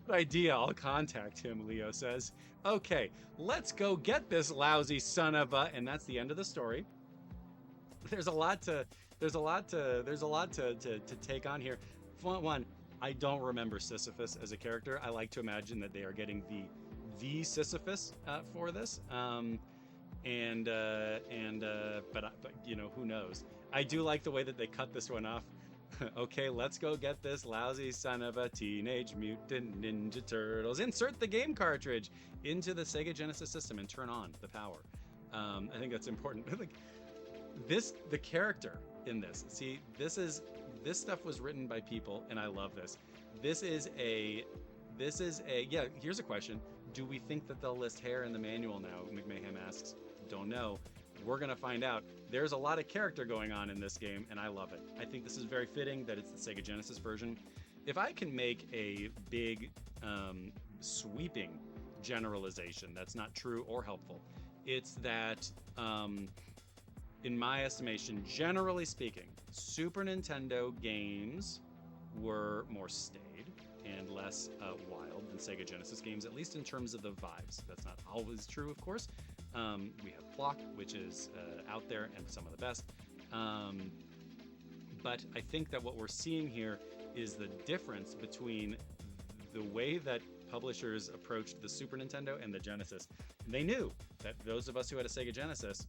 "Good idea, I'll contact him," Leo says. "Okay, let's go get this lousy son of a..." And that's the end of the story. There's a lot to take on here. One, I don't remember Sisyphus as a character. I like to imagine that they are getting the Sisyphus for this. But you know, who knows? I do like the way that they cut this one off. "Okay, let's go get this lousy son of a Teenage Mutant Ninja Turtles. Insert the game cartridge into the Sega Genesis system and turn on the power." I think that's important. Like the character in this. See, this stuff was written by people, and I love this. This is a yeah. Here's a question: do we think that they'll list hair in the manual now? McMahon asks. Don't know. We're gonna find out. There's a lot of character going on in this game, and I love it. I think this is very fitting that it's the Sega Genesis version. If I can make a big, sweeping generalization that's not true or helpful, it's that, in my estimation, generally speaking, Super Nintendo games were more staid and less wild than Sega Genesis games, at least in terms of the vibes. That's not always true, of course. We have Flock, which is out there and some of the best. But I think that what we're seeing here is the difference between the way that publishers approached the Super Nintendo and the Genesis. They knew that those of us who had a Sega Genesis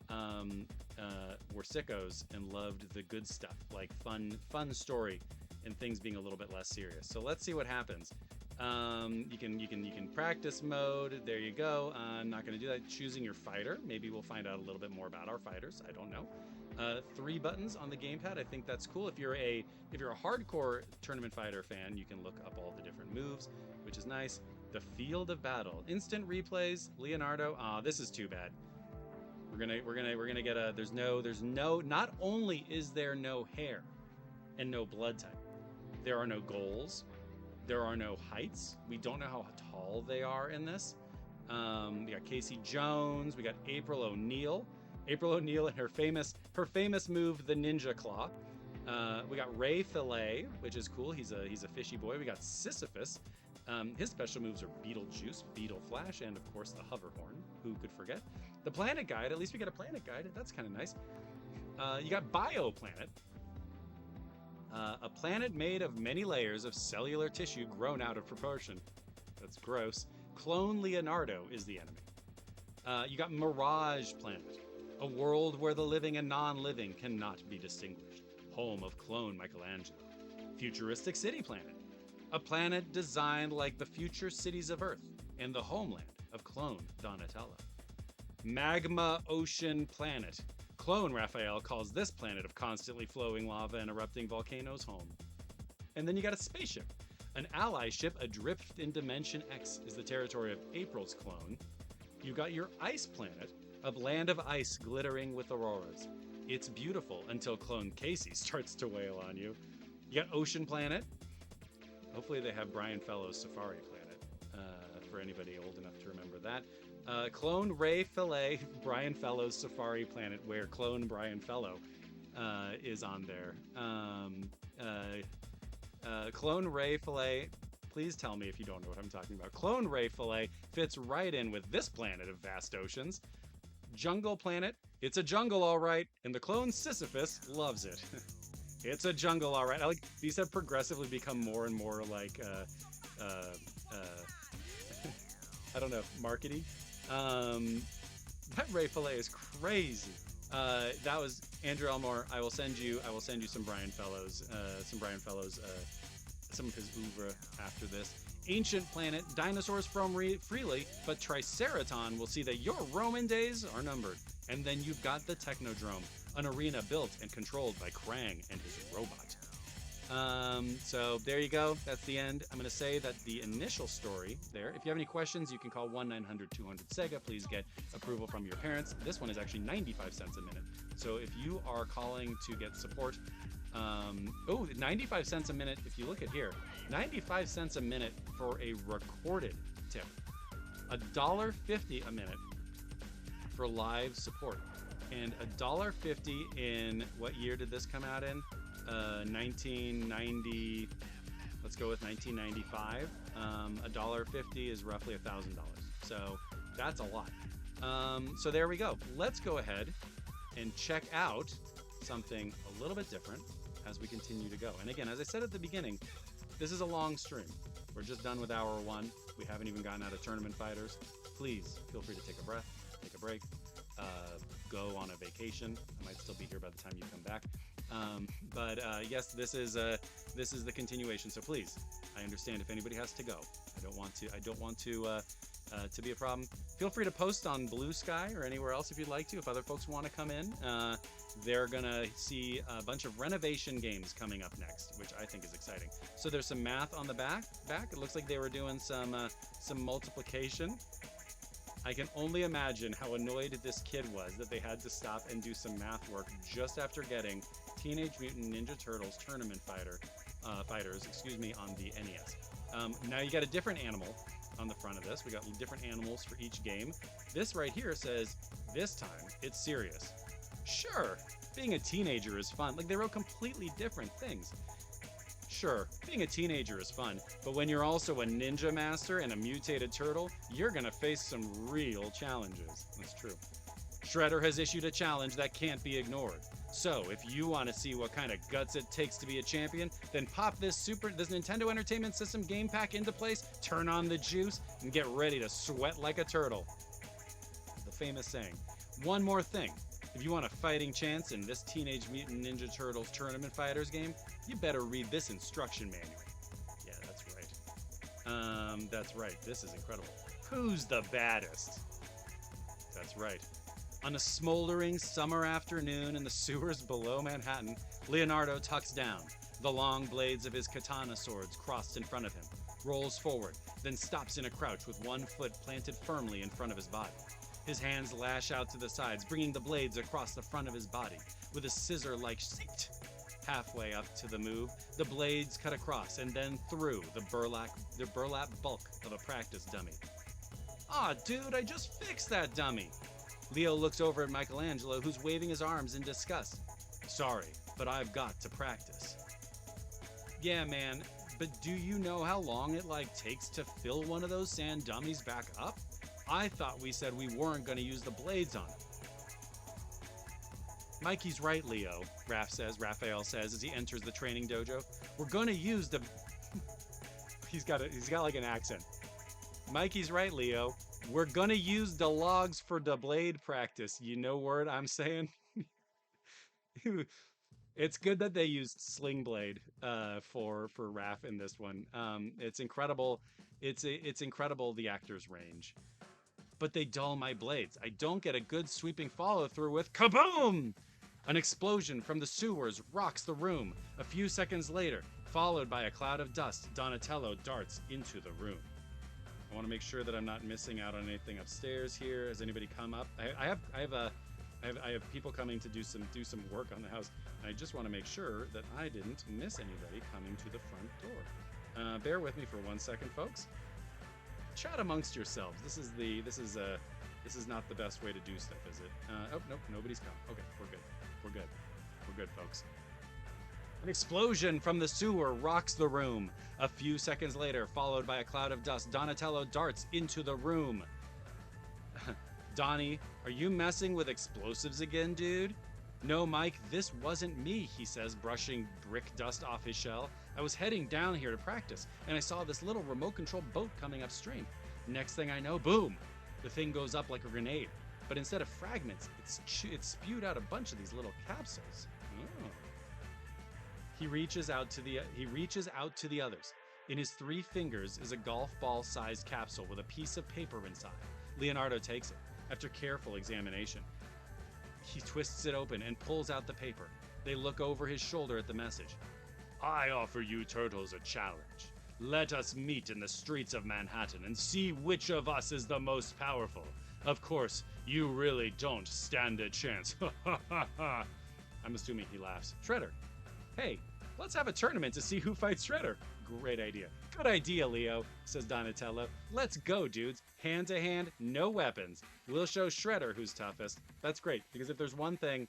were sickos and loved the good stuff, like fun story and things being a little bit less serious. So let's see what happens. You can practice mode. There you go. I'm not going to do that. Choosing your fighter. Maybe we'll find out a little bit more about our fighters. I don't know. 3 buttons on the gamepad. I think that's cool. If you're a hardcore Tournament Fighter fan, you can look up all the different moves, which is nice. The field of battle, instant replays. Leonardo. This is too bad. We're gonna get a. There's no. Not only is there no hair, and no blood type, there are no goals. There are no heights. We don't know how tall they are in this. We got Casey Jones. We got April O'Neil. April O'Neil and her famous move, the Ninja Claw. We got Ray Fillet, which is cool. He's a fishy boy. We got Sisyphus. His special moves are Beetlejuice, Beetle Flash, and of course the Hoverhorn. Who could forget? The Planet Guide. At least we get a Planet Guide. That's kind of nice. You got Bioplanet. A planet made of many layers of cellular tissue grown out of proportion. That's gross. Clone Leonardo is the enemy. You got Mirage Planet. A world where the living and non-living cannot be distinguished. Home of clone Michelangelo. Futuristic City Planet. A planet designed like the future cities of Earth and the homeland of clone Donatello. Magma Ocean Planet. Clone Raphael calls this planet of constantly flowing lava and erupting volcanoes home. And then you got a spaceship. An ally ship adrift in Dimension X is the territory of April's clone. You got your ice planet, a land of ice glittering with auroras. It's beautiful until clone Casey starts to wail on you. You got Ocean Planet. Hopefully they have Brian Fellows' Safari Planet, for anybody old enough to remember that. Clone Ray Fillet, Brian Fellows' Safari Planet, where clone Brian Fellow is on there. Clone Ray Fillet, please tell me if you don't know what I'm talking about. Clone Ray Fillet fits right in with this planet of vast oceans. Jungle Planet, it's a jungle all right, and the clone Sisyphus loves it. It's a jungle all right. I like these have progressively become more and more like I don't know, markety. That Ray Fillet is crazy. That was Andrew Elmore. I will send you some Brian Fellows, some of his oeuvre after this. Ancient Planet, dinosaurs roam freely, but Triceraton will see that your Roman days are numbered. And then you've got the Technodrome, an arena built and controlled by Krang and his robot. So there you go. That's the end. I'm going to say that the initial story there, if you have any questions, you can call 1-900-200-SEGA. Please get approval from your parents. This one is actually 95 cents a minute. So if you are calling to get support, 95 cents a minute. If you look at here, 95 cents a minute for a recorded tip, $1.50 a minute for live support, and $1.50 in what year did this come out in? 1990. Let's go with 1995. $1.50 is roughly $1,000. So that's a lot. So there we go. Let's go ahead and check out something a little bit different as we continue to go. And again, as I said at the beginning, this is a long stream. We're just done with hour 1. We haven't even gotten out of Tournament Fighters. Please feel free to take a breath, take a break, go on a vacation. I might still be here by the time you come back. But yes, this is the continuation. So please, I understand if anybody has to go. I don't want to be a problem. Feel free to post on Blue Sky or anywhere else if you'd like to. If other folks want to come in, they're gonna see a bunch of renovation games coming up next, which I think is exciting. So there's some math on the back. It looks like they were doing some multiplication. I can only imagine how annoyed this kid was that they had to stop and do some math work just after getting Teenage Mutant Ninja Turtles Tournament Fighters, on the NES. Now you got a different animal on the front of this. We got different animals for each game. This right here says, this time it's serious. Sure, being a teenager is fun. Like, they wrote completely different things. Sure, being a teenager is fun, but when you're also a ninja master and a mutated turtle, you're gonna face some real challenges. That's true. Shredder has issued a challenge that can't be ignored. So, if you want to see what kind of guts it takes to be a champion, then pop this Nintendo Entertainment System game pack into place, turn on the juice, and get ready to sweat like a turtle. The famous saying. One more thing. If you want a fighting chance in this Teenage Mutant Ninja Turtles Tournament Fighters game, you better read this instruction manual. Yeah, that's right. That's right. This is incredible. Who's the baddest? That's right. On a smoldering summer afternoon in the sewers below Manhattan, Leonardo tucks down, the long blades of his katana swords crossed in front of him, rolls forward, then stops in a crouch with one foot planted firmly in front of his body. His hands lash out to the sides, bringing the blades across the front of his body, with a scissor-like sheet. Halfway up to the move, the blades cut across and then through the burlap bulk of a practice dummy. Aw, dude, I just fixed that dummy. Leo looks over at Michelangelo, who's waving his arms in disgust. Sorry, but I've got to practice. Yeah, man, but do you know how long it takes to fill one of those sand dummies back up? I thought we said we weren't going to use the blades on it. Mikey's right, Leo, Raphael says as he enters the training dojo. We're going to use the... He's got like an accent. Mikey's right, Leo. We're gonna use the logs for the blade practice. You know what I'm saying? It's good that they used Sling Blade for Raph in this one. It's incredible. It's incredible the actor's range. But they dull my blades. I don't get a good sweeping follow through with kaboom! An explosion from the sewers rocks the room. A few seconds later, followed by a cloud of dust, Donatello darts into the room. I want to make sure that I'm not missing out on anything upstairs here. Has anybody come up? I have people coming to do some work on the house, and I just want to make sure that I didn't miss anybody coming to the front door. Bear with me for 1 second, folks. Chat amongst yourselves. This is not the best way to do stuff, is it? Oh nope, nobody's come. Okay, we're good, folks. An explosion from the sewer rocks the room. A few seconds later, followed by a cloud of dust, Donatello darts into the room. Donnie, are you messing with explosives again, dude? No, Mike, this wasn't me, he says, brushing brick dust off his shell. I was heading down here to practice, and I saw this little remote-controlled boat coming upstream. Next thing I know, boom! The thing goes up like a grenade. But instead of fragments, it's spewed out a bunch of these little capsules. Oh. He reaches out to the others. In his 3 fingers is a golf ball-sized capsule with a piece of paper inside. Leonardo takes it. After careful examination, he twists it open and pulls out the paper. They look over his shoulder at the message. I offer you turtles a challenge. Let us meet in the streets of Manhattan and see which of us is the most powerful. Of course, you really don't stand a chance. I'm assuming he laughs. Shredder. Hey, let's have a tournament to see who fights Shredder. Great idea. Good idea, Leo, says Donatello. Let's go, dudes. Hand to hand, no weapons. We'll show Shredder who's toughest. That's great, because if there's one thing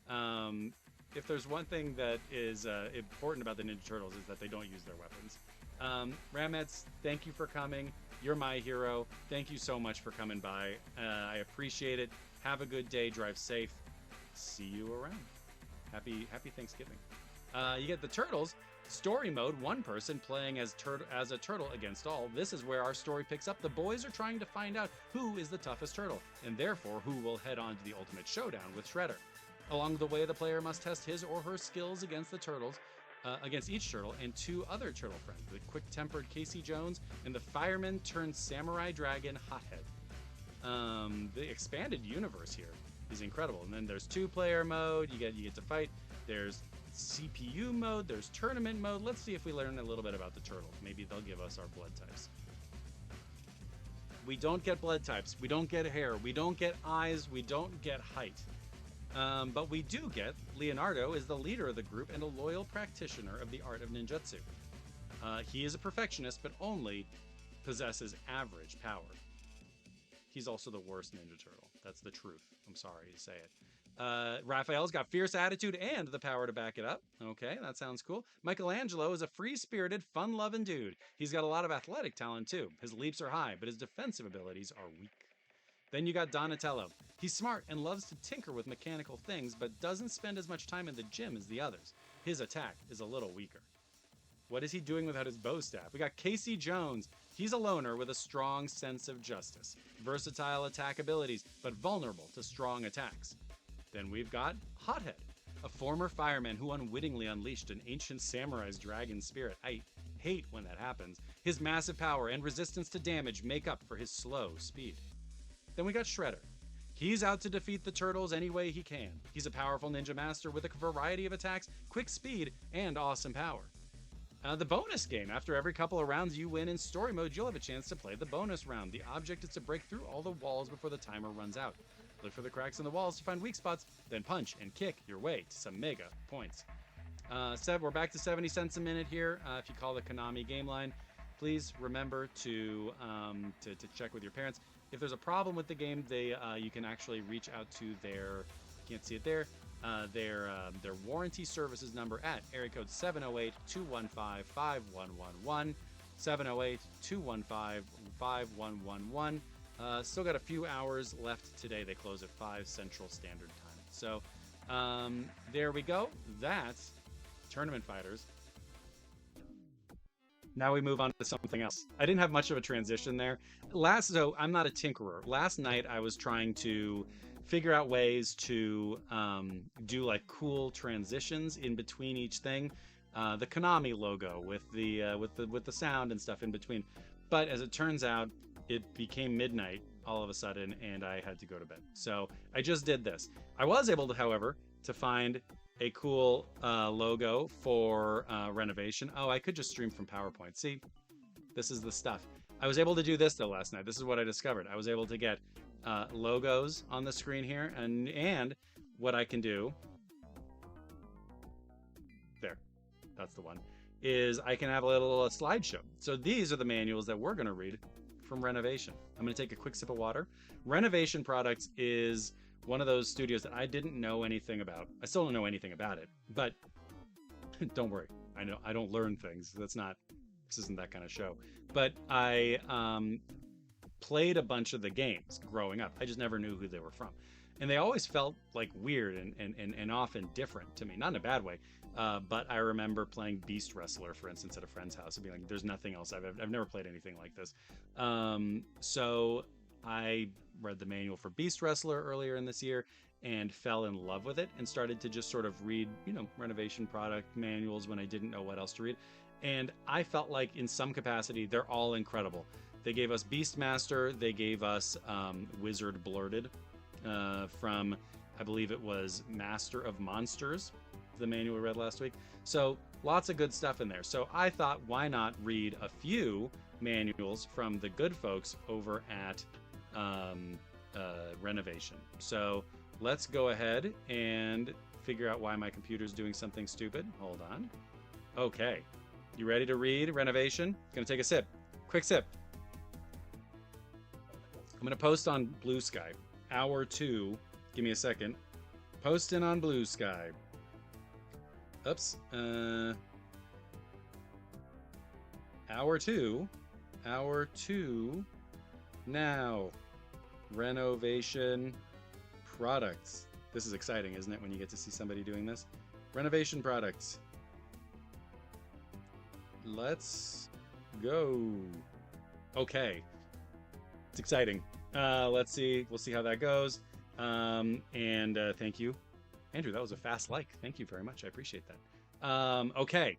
that is important about the Ninja Turtles is that they don't use their weapons. Ramets, thank you for coming. You're my hero. Thank you so much for coming by. I appreciate it. Have a good day. Drive safe. See you around. Happy Thanksgiving. You get the Turtles. Story mode, one person playing as a turtle against all. This is where our story picks up. The boys are trying to find out who is the toughest turtle, and therefore who will head on to the ultimate showdown with Shredder. Along the way, the player must test his or her skills against the turtles, against each turtle and 2 other turtle friends, the quick-tempered Casey Jones and the fireman-turned-samurai dragon Hothead. The expanded universe here is incredible. And then there's 2-player mode. You get to fight. There's CPU mode. There's tournament mode. Let's see if we learn a little bit about the turtles. Maybe they'll give us our blood types. We don't get blood types. We don't get hair. We don't get eyes. We don't get height. But we do get Leonardo is the leader of the group and a loyal practitioner of the art of ninjutsu. He is a perfectionist, but only possesses average power. He's also the worst Ninja Turtle. That's the truth. I'm sorry to say it. Raphael's got fierce attitude and the power to back it up. Okay, that sounds cool. Michelangelo is a free-spirited, fun-loving dude. He's got a lot of athletic talent, too. His leaps are high, but his defensive abilities are weak. Then you got Donatello. He's smart and loves to tinker with mechanical things, but doesn't spend as much time in the gym as the others. His attack is a little weaker. What is he doing without his bow staff? We got Casey Jones. He's a loner with a strong sense of justice. Versatile attack abilities, but vulnerable to strong attacks. Then we've got Hothead, a former fireman who unwittingly unleashed an ancient samurai's dragon spirit. I hate when that happens. His massive power and resistance to damage make up for his slow speed. Then we got Shredder. He's out to defeat the turtles any way he can. He's a powerful ninja master with a variety of attacks, quick speed, and awesome power. The bonus game. After every couple of rounds you win in story mode, you'll have a chance to play the bonus round. The object is to break through all the walls before the timer runs out. Look for the cracks in the walls to find weak spots, then punch and kick your way to some mega points. We're back to 70 cents a minute here. If you call the Konami game line, please remember to check with your parents. If there's a problem with the game, you can actually reach out to their, I can't see it there, their warranty services number at area code 708-215-5111, 708-215-5111. Still got a few hours left today. They close at 5 Central Standard Time. So there we go. That's Tournament Fighters. Now we move on to something else. I didn't have much of a transition there. So I'm not a tinkerer. Last night I was trying to figure out ways to do like cool transitions in between each thing. The Konami logo with the sound and stuff in between. But as it turns out, it became midnight all of a sudden, and I had to go to bed. So I just did this. I was able to, however, to find a cool logo for renovation. Oh, I could just stream from PowerPoint. See, this is the stuff. I was able to do this though last night. This is what I discovered. I was able to get logos on the screen here, and what I can do, there, that's the one, is I can have a little slideshow. So these are the manuals that we're going to read from Renovation. I'm going to take a quick sip of water. Renovation Products is one of those studios that I didn't know anything about. I still don't know anything about it, but don't worry. I know I don't learn things. This isn't that kind of show. But I played a bunch of the games growing up. I just never knew who they were from. And they always felt like weird and often different to me. Not in a bad way. But I remember playing Beast Wrestler, for instance, at a friend's house and being like, there's nothing else. I've never played anything like this. So I read the manual for Beast Wrestler earlier in this year and fell in love with it and started to just sort of read, renovation product manuals when I didn't know what else to read. And I felt like in some capacity, they're all incredible. They gave us Beastmaster. They gave us Wizard Blurted from, I believe it was Master of Monsters, the manual we read last week. So lots of good stuff in there. So I thought, why not read a few manuals from the good folks over at Renovation. So let's go ahead and figure out why my computer's doing something stupid. Hold on. Okay. You ready to read Renovation? Gonna take a sip. Quick sip. I'm gonna post on Blue Sky. Hour 2. Give me a second. Posting on Blue Sky. Oops. Hour 2. Hour 2. Now. Renovation Products. This is exciting, isn't it, when you get to see somebody doing this? Renovation Products. Let's go. Okay. It's exciting. Let's see. We'll see how that goes. Thank you. Andrew, that was a fast like. Thank you very much. I appreciate that. Okay.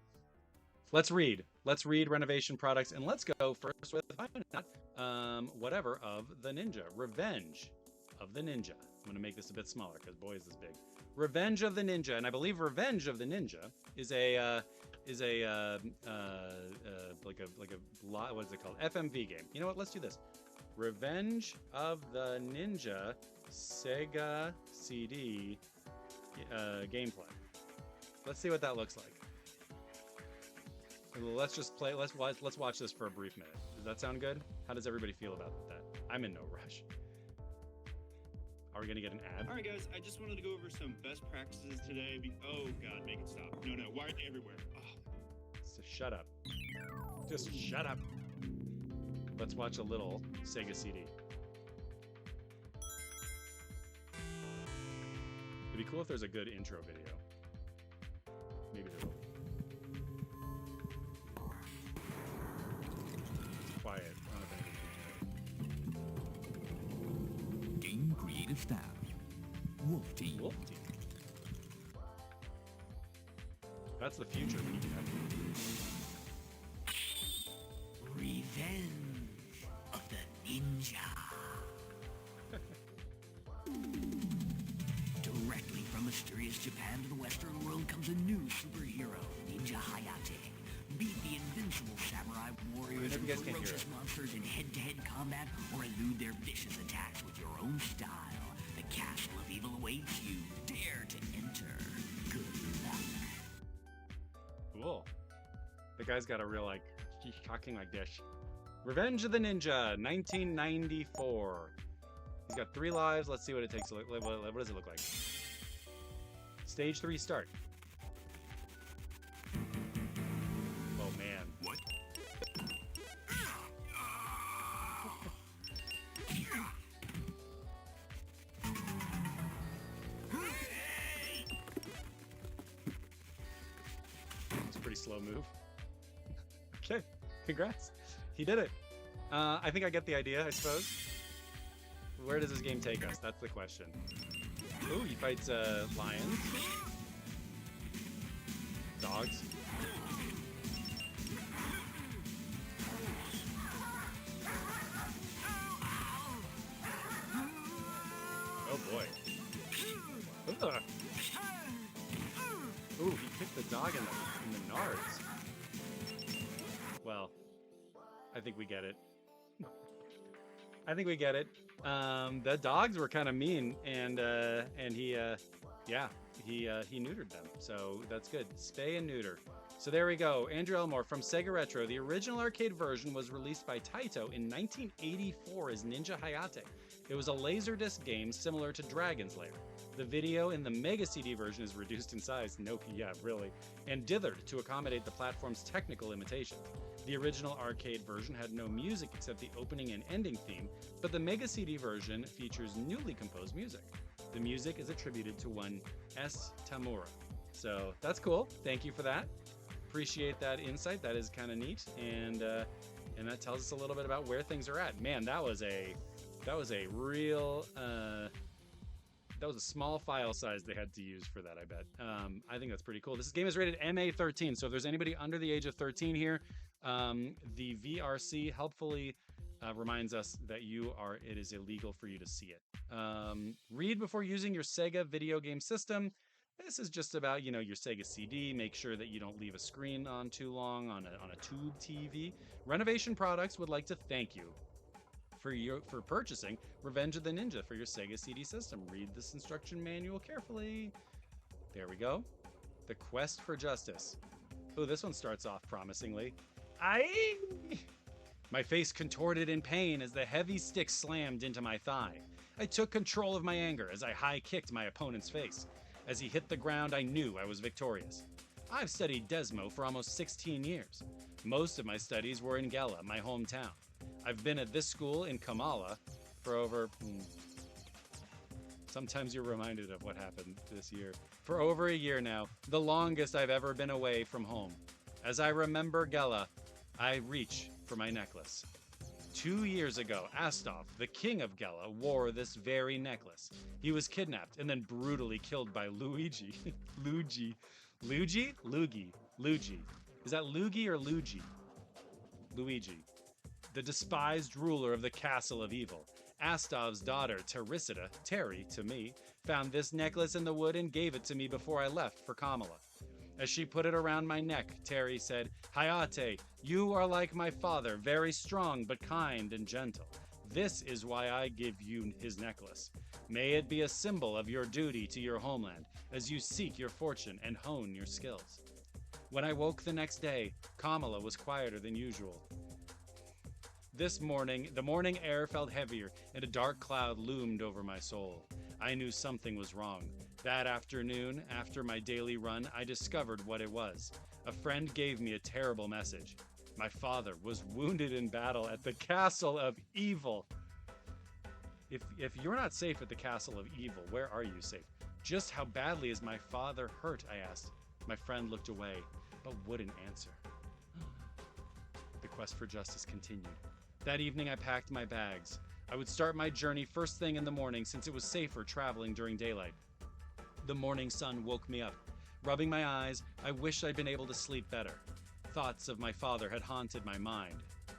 Let's read. Let's read Renovation Products, and let's go first with whatever of the Ninja. Revenge of the Ninja. I'm going to make this a bit smaller because boy is this big. Revenge of the Ninja, and I believe Revenge of the Ninja is a what is it called? FMV game. You know what? Let's do this. Revenge of the Ninja Sega CD gameplay. Let's see what that looks like. Let's just play. Let's watch this for a brief minute. Does that sound good? How does everybody feel about that? I'm in no rush. Are we gonna get an ad? All right, guys. I just wanted to go over some best practices today. Oh God, make it stop! No, why are they everywhere? Oh. So shut up. Just shut up. Let's watch a little Sega CD. It'd be cool if there's a good intro video. Maybe there will be. It's quiet. I don't know if anything can hear it. Game creative staff. Wolf Team. Wolf Team. That's the future. Revenge of the Ninja. mysterious Japan to the western world comes a new superhero, Ninja Hayate. Beat the invincible samurai warriors and ferocious monsters in head-to-head combat, or elude their vicious attacks with your own style. The castle of evil awaits you. Dare to enter. Good luck. Cool. The guy's got a real, like, he's talking like this. Revenge of the Ninja, 1994. He's got 3 lives. Let's see what it takes to look. What does it look like? Stage 3 start. Oh man. What? It's a pretty slow move. Okay, congrats. He did it. I think I get the idea, I suppose. Where does this game take us? That's the question. Ooh, he fights lions. Dogs. Oh boy. Ugh. Ooh, he kicked the dog in the nards. Well, I think we get it. I think we get it. The dogs were kind of mean, and he neutered them. So that's good. Spay and neuter. So there we go. Andrew Elmore from Sega Retro. The original arcade version was released by Taito in 1984 as Ninja Hayate. It was a Laserdisc game similar to Dragon's Lair. The video in the Mega CD version is reduced in size, really, and dithered to accommodate the platform's technical limitations. The original arcade version had no music except the opening and ending theme, but the Mega CD version features newly composed music. The music is attributed to one S. Tamura. So that's cool. Thank you for that. Appreciate that insight. That is kind of neat, and that tells us a little bit about where things are at. Man, that was a real. That was a small file size they had to use for that, I bet. I think that's pretty cool. This game is rated MA13, so if there's anybody under the age of 13 here, the VRC helpfully reminds us that it is illegal for you to see it. Read before using your Sega video game system. This is just about, your Sega CD. Make sure that you don't leave a screen on too long on a tube TV. Renovation Products would like to thank you for purchasing Revenge of the Ninja for your Sega CD system. Read this instruction manual carefully. There we go. The Quest for Justice. Oh, this one starts off promisingly. My face contorted in pain as the heavy stick slammed into my thigh. I took control of my anger as I high-kicked my opponent's face. As he hit the ground, I knew I was victorious. I've studied Desmo for almost 16 years. Most of my studies were in Gela, my hometown. I've been at this school in Kamala for over... Sometimes you're reminded of what happened this year. For over a year now, the longest I've ever been away from home. As I remember Gela, I reach for my necklace. 2 years ago, Astov, the king of Gela, wore this very necklace. He was kidnapped and then brutally killed by Luigi. Luigi. Is that Luigi or Luigi? Luigi. The despised ruler of the Castle of Evil. Astov's daughter, Teresita, Terry to me, found this necklace in the wood and gave it to me before I left for Kamala. As she put it around my neck, Terry said, Hayate, you are like my father, very strong but kind and gentle. This is why I give you his necklace. May it be a symbol of your duty to your homeland as you seek your fortune and hone your skills. When I woke the next day, Kamala was quieter than usual. This morning, the morning air felt heavier and a dark cloud loomed over my soul. I knew something was wrong. That afternoon, after my daily run, I discovered what it was. A friend gave me a terrible message. My father was wounded in battle at the Castle of Evil. If you're not safe at the Castle of Evil, where are you safe? Just how badly is my father hurt, I asked. My friend looked away, but wouldn't answer. The quest for justice continued. That evening, I packed my bags. I would start my journey first thing in the morning since it was safer traveling during daylight. The morning sun woke me up. Rubbing my eyes, I wished I'd been able to sleep better. Thoughts of my father had haunted my mind.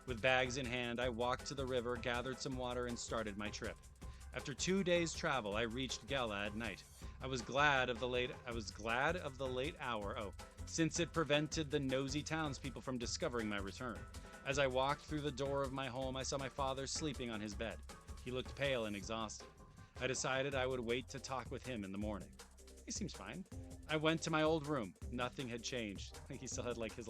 With bags in hand, I walked to the river, gathered some water, and started my trip. After 2 days' travel, I reached Gela at night. I was glad of the late hour, since it prevented the nosy townspeople from discovering my return. As I walked through the door of my home, I saw my father sleeping on his bed. He looked pale and exhausted. I decided I would wait to talk with him in the morning. He seems fine. I went to my old room. Nothing had changed. He still had his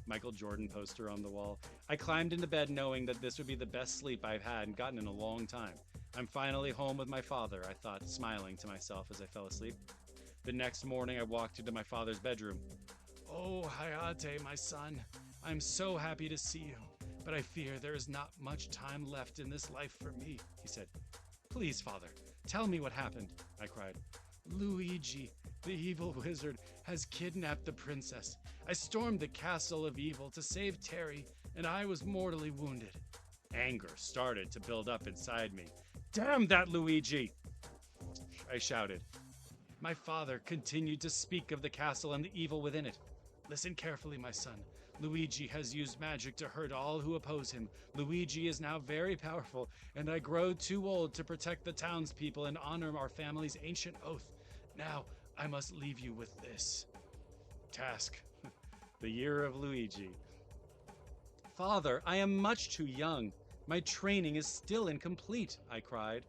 Michael Jordan poster on the wall. I climbed into bed knowing that this would be the best sleep I've had and gotten in a long time. I'm finally home with my father, I thought, smiling to myself as I fell asleep. The next morning, I walked into my father's bedroom. "Oh, Hayate, my son, I'm so happy to see you, but I fear there is not much time left in this life for me," he said. "Please, father, tell me what happened," I cried. "Luigi, the evil wizard, has kidnapped the princess. I stormed the castle of evil to save Terry, and I was mortally wounded." Anger started to build up inside me. "Damn that Luigi!" I shouted. My father continued to speak of the castle and the evil within it. "Listen carefully, my son. Luigi has used magic to hurt all who oppose him. Luigi is now very powerful, and I grow too old to protect the townspeople and honor our family's ancient oath. Now, I must leave you with this task." The year of Luigi. "Father, I am much too young. My training is still incomplete," I cried.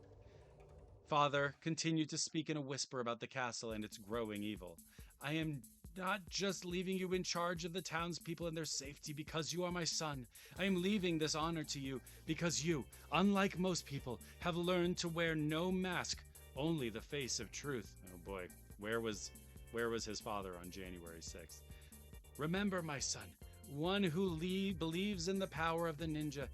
Father continued to speak in a whisper about the castle and its growing evil. "I am not just leaving you in charge of the townspeople and their safety because you are my son. I am leaving this honor to you because you, unlike most people, have learned to wear no mask, only the face of truth." Oh boy, where was his father on January 6th? "Remember, my son, one who believes in the power of the ninja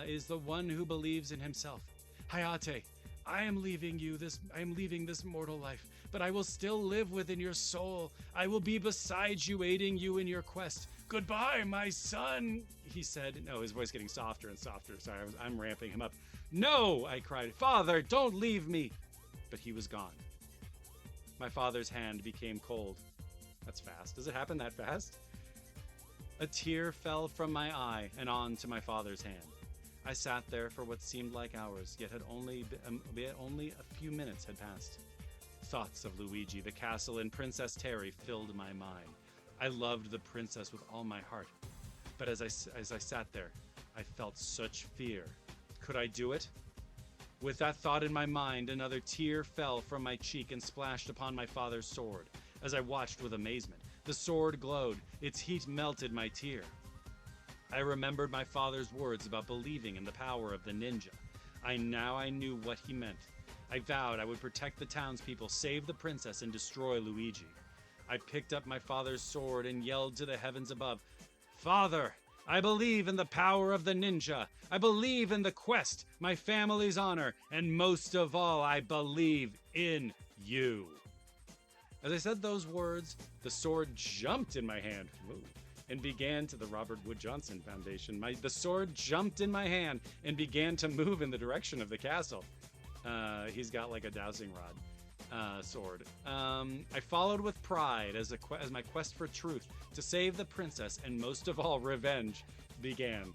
is the one who believes in himself. Hayate, I am leaving this mortal life, but I will still live within your soul. I will be beside you, aiding you in your quest. Goodbye, my son," he said. No, his voice getting softer and softer. Sorry, I'm ramping him up. "No," I cried. "Father, don't leave me." But he was gone. My father's hand became cold. That's fast. Does it happen that fast? A tear fell from my eye and on to my father's hand. I sat there for what seemed like hours, yet only a few minutes had passed. Thoughts of Luigi, the castle, and Princess Terry filled my mind. I loved the princess with all my heart, but as I sat there, I felt such fear. Could I do it? With that thought in my mind, another tear fell from my cheek and splashed upon my father's sword. As I watched with amazement, the sword glowed. Its heat melted my tear. I remembered my father's words about believing in the power of the ninja. I knew what he meant. I vowed I would protect the townspeople, save the princess, and destroy Luigi. I picked up my father's sword and yelled to the heavens above, "Father, I believe in the power of the ninja. I believe in the quest, my family's honor, and most of all, I believe in you." As I said those words, the sword jumped in my hand. Whoa. And began to the Robert Wood Johnson Foundation. The sword jumped in my hand and began to move in the direction of the castle. He's got like a dowsing rod sword. I followed with pride as my quest for truth to save the princess and most of all revenge began.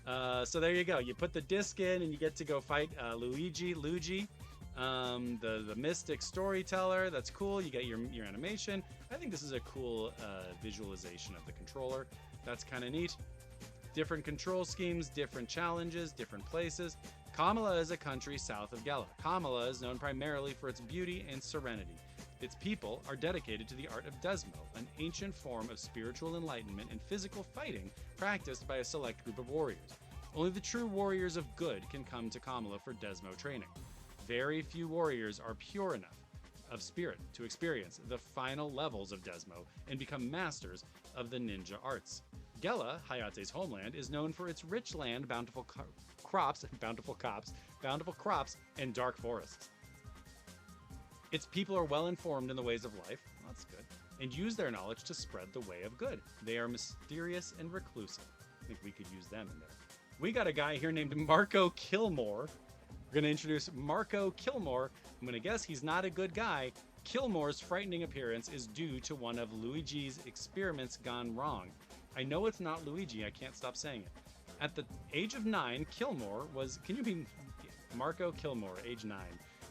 So there you go. You put the disc in and you get to go fight Luigi, the mystic storyteller. That's cool. You get your animation. I think this is a cool visualization of the controller. That's kind of neat. Different control schemes, different challenges, different places. Kamala is a country south of Gela. Kamala is known primarily for its beauty and serenity. Its people are dedicated to the art of Desmo, an ancient form of spiritual enlightenment and physical fighting practiced by a select group of warriors. Only the true warriors of good can come to Kamala for Desmo training. Very few warriors are pure enough of spirit to experience the final levels of Desmo and become masters of the ninja arts. Gela, Hayate's homeland, is known for its rich land, bountiful crops, and dark forests. Its people are well informed in the ways of life, that's good, and use their knowledge to spread the way of good. They are mysterious and reclusive. I think we could use them in there. We got a guy here named Marco Kilmore. We're going to introduce Marco Kilmore. I'm going to guess he's not a good guy. Kilmore's frightening appearance is due to one of Luigi's experiments gone wrong. I know it's not Luigi, I can't stop saying it. At the age of 9, Kilmore was, Marco Kilmore, age 9.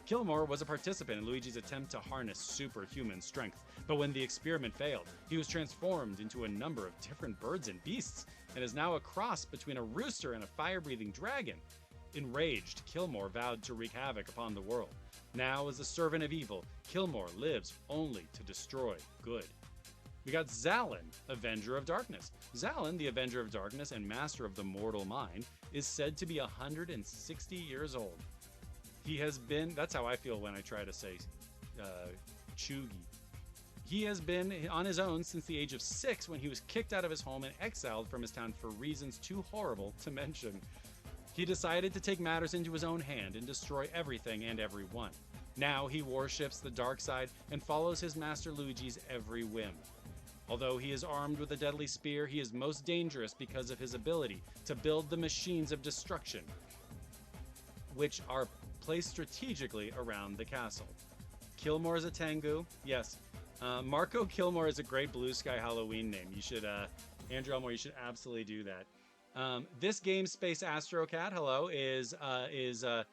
Kilmore was a participant in Luigi's attempt to harness superhuman strength, but when the experiment failed, he was transformed into a number of different birds and beasts, and is now a cross between a rooster and a fire-breathing dragon. Enraged, Kilmore vowed to wreak havoc upon the world. Now, as a servant of evil, Kilmore lives only to destroy good. We got Zalin, Avenger of Darkness. Zalin, the Avenger of Darkness and Master of the Mortal Mind, is said to be 160 years old. He has been, that's how I feel when I try to say Chugi. He has been on his own since the age of 6 when he was kicked out of his home and exiled from his town for reasons too horrible to mention. He decided to take matters into his own hand and destroy everything and everyone. Now he worships the dark side and follows his master Luigi's every whim. Although he is armed with a deadly spear, he is most dangerous because of his ability to build the machines of destruction, which are placed strategically around the castle. Kilmore is a Tengu. Yes. Marco Kilmore is a great Blue Sky Halloween name. You should, Andrew Elmore, you should absolutely do that. This game, Space Astro Cat, hello, is I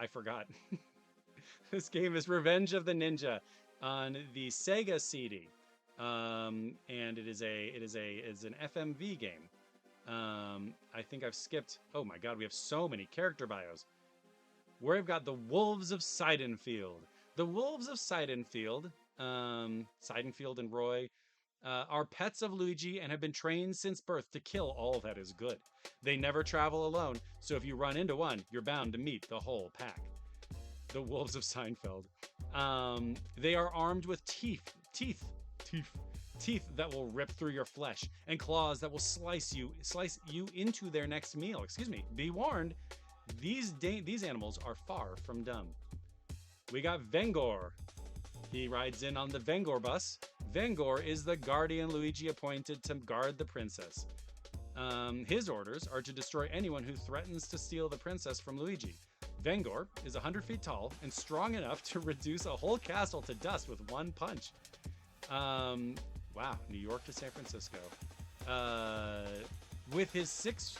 forgot. This game is Revenge of the Ninja on the Sega CD. And it is an FMV game. I think I've skipped, oh my god, we have so many character bios. We've got the Wolves of Seidenfield. The Wolves of Seidenfield, Seidenfield and Roy, are pets of Luigi and have been trained since birth to kill all that is good. They never travel alone, so if you run into one, you're bound to meet the whole pack. The Wolves of Seinfeld. They are armed with teeth that will rip through your flesh, and claws that will slice you into their next meal. Excuse me. Be warned, these animals are far from dumb. We got Vengor. He rides in on the Vengor bus. Vengor is the guardian Luigi appointed to guard the princess. His orders are to destroy anyone who threatens to steal the princess from Luigi. Vengor is 100 feet tall and strong enough to reduce a whole castle to dust with one punch. Wow, New York to San Francisco. With his six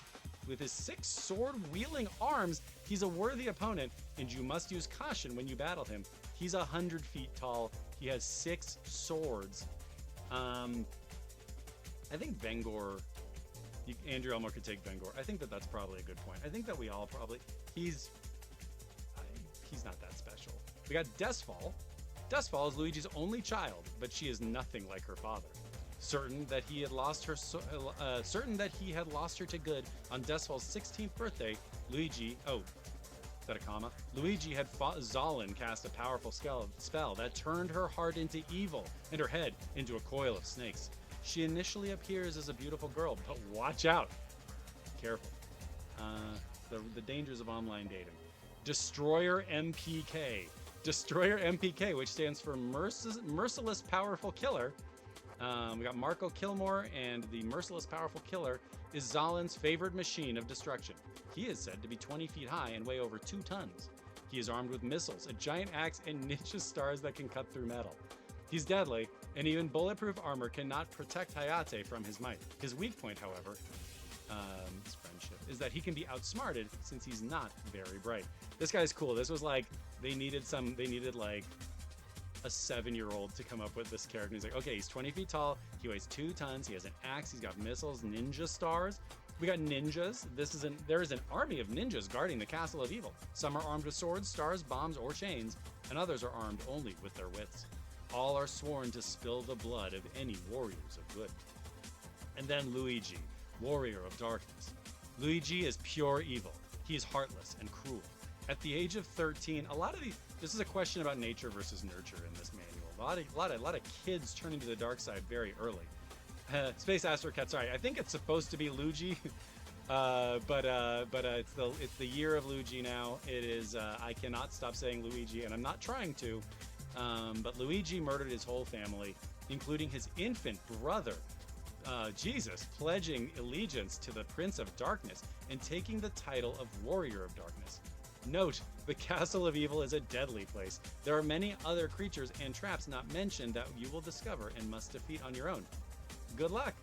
sword-wielding arms, he's a worthy opponent, and you must use caution when you battle him. He's 100 feet tall. He has 6 swords. I think Vengor... Andrew Elmore could take Vengor. I think that's probably a good point. I think that we all probably... He's not that special. We got Deathfall. Deathfall is Luigi's only child, but she is nothing like her father. Certain that he had lost her to good on Deathfall's 16th birthday, Luigi... Oh, is that a comma? Luigi had fought Zalin cast a powerful spell that turned her heart into evil and her head into a coil of snakes. She initially appears as a beautiful girl, but watch out. Careful. The dangers of online dating. Destroyer MPK. Destroyer MPK, which stands for Merciless Powerful Killer. We got Marco Kilmore, and the Merciless Powerful Killer is Zalin's favored machine of destruction. He is said to be 20 feet high and weigh over 2 tons. He is armed with missiles, a giant axe, and ninja stars that can cut through metal. He's deadly, and even bulletproof armor cannot protect Hayate from his might. His weak point, however, his friendship, is that he can be outsmarted since he's not very bright. This guy's cool. This was like, they needed like a 7-year-old to come up with this character. He's like, okay, he's 20 feet tall, he weighs 2 tons, he has an axe, he's got missiles, ninja stars. We got ninjas. There is an army of ninjas guarding the Castle of Evil. Some are armed with swords, stars, bombs, or chains, and others are armed only with their wits. All are sworn to spill the blood of any warriors of good. And then Luigi, warrior of darkness. Luigi is pure evil. He is heartless and cruel. At the age of 13, this is a question about nature versus nurture in this manual. A lot of kids turning to the dark side very early. Space Astro Cat, sorry, I think it's supposed to be Luigi, but it's the year of Luigi now. It is, I cannot stop saying Luigi, and I'm not trying to, but Luigi murdered his whole family, including his infant brother, Jesus, pledging allegiance to the Prince of Darkness and taking the title of Warrior of Darkness. Note, the Castle of Evil is a deadly place. There are many other creatures and traps not mentioned that you will discover and must defeat on your own. Good luck!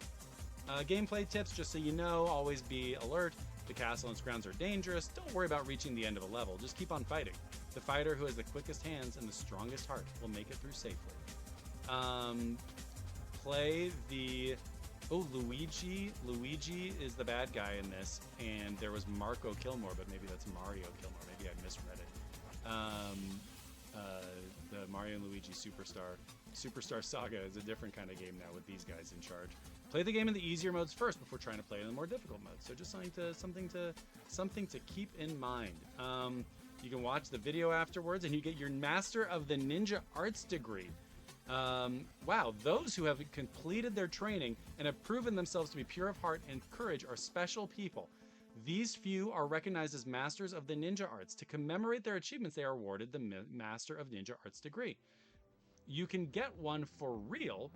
Gameplay tips, just so you know, always be alert. The castle and its grounds are dangerous. Don't worry about reaching the end of a level. Just keep on fighting. The fighter who has the quickest hands and the strongest heart will make it through safely. Play the... Oh, Luigi. Luigi is the bad guy in this, and there was Marco Kilmore, but maybe that's Mario Kilmore. Maybe I misread it. The Mario and Luigi Superstar Saga is a different kind of game now with these guys in charge. Play the game in the easier modes first before trying to play it in the more difficult modes. So just something to keep in mind. You can watch the video afterwards, and you get your Master of the Ninja Arts degree. Wow, those who have completed their training and have proven themselves to be pure of heart and courage are special people. These few are recognized as Masters of the Ninja Arts. To commemorate their achievements, they are awarded the Master of Ninja Arts degree. You can get one for real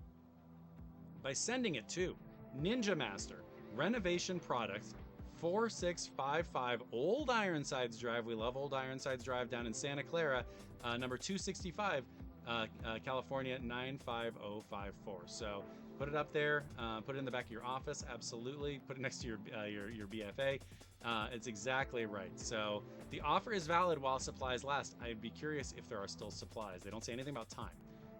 by sending it to Ninja Master, Renovation Products, 4655 Old Ironsides Drive. We love Old Ironsides Drive down in Santa Clara, number 265, California 95054. So put it up there, put it in the back of your office, absolutely. Put it next to your BFA. It's exactly right. So the offer is valid while supplies last. I'd be curious if there are still supplies. They don't say anything about time.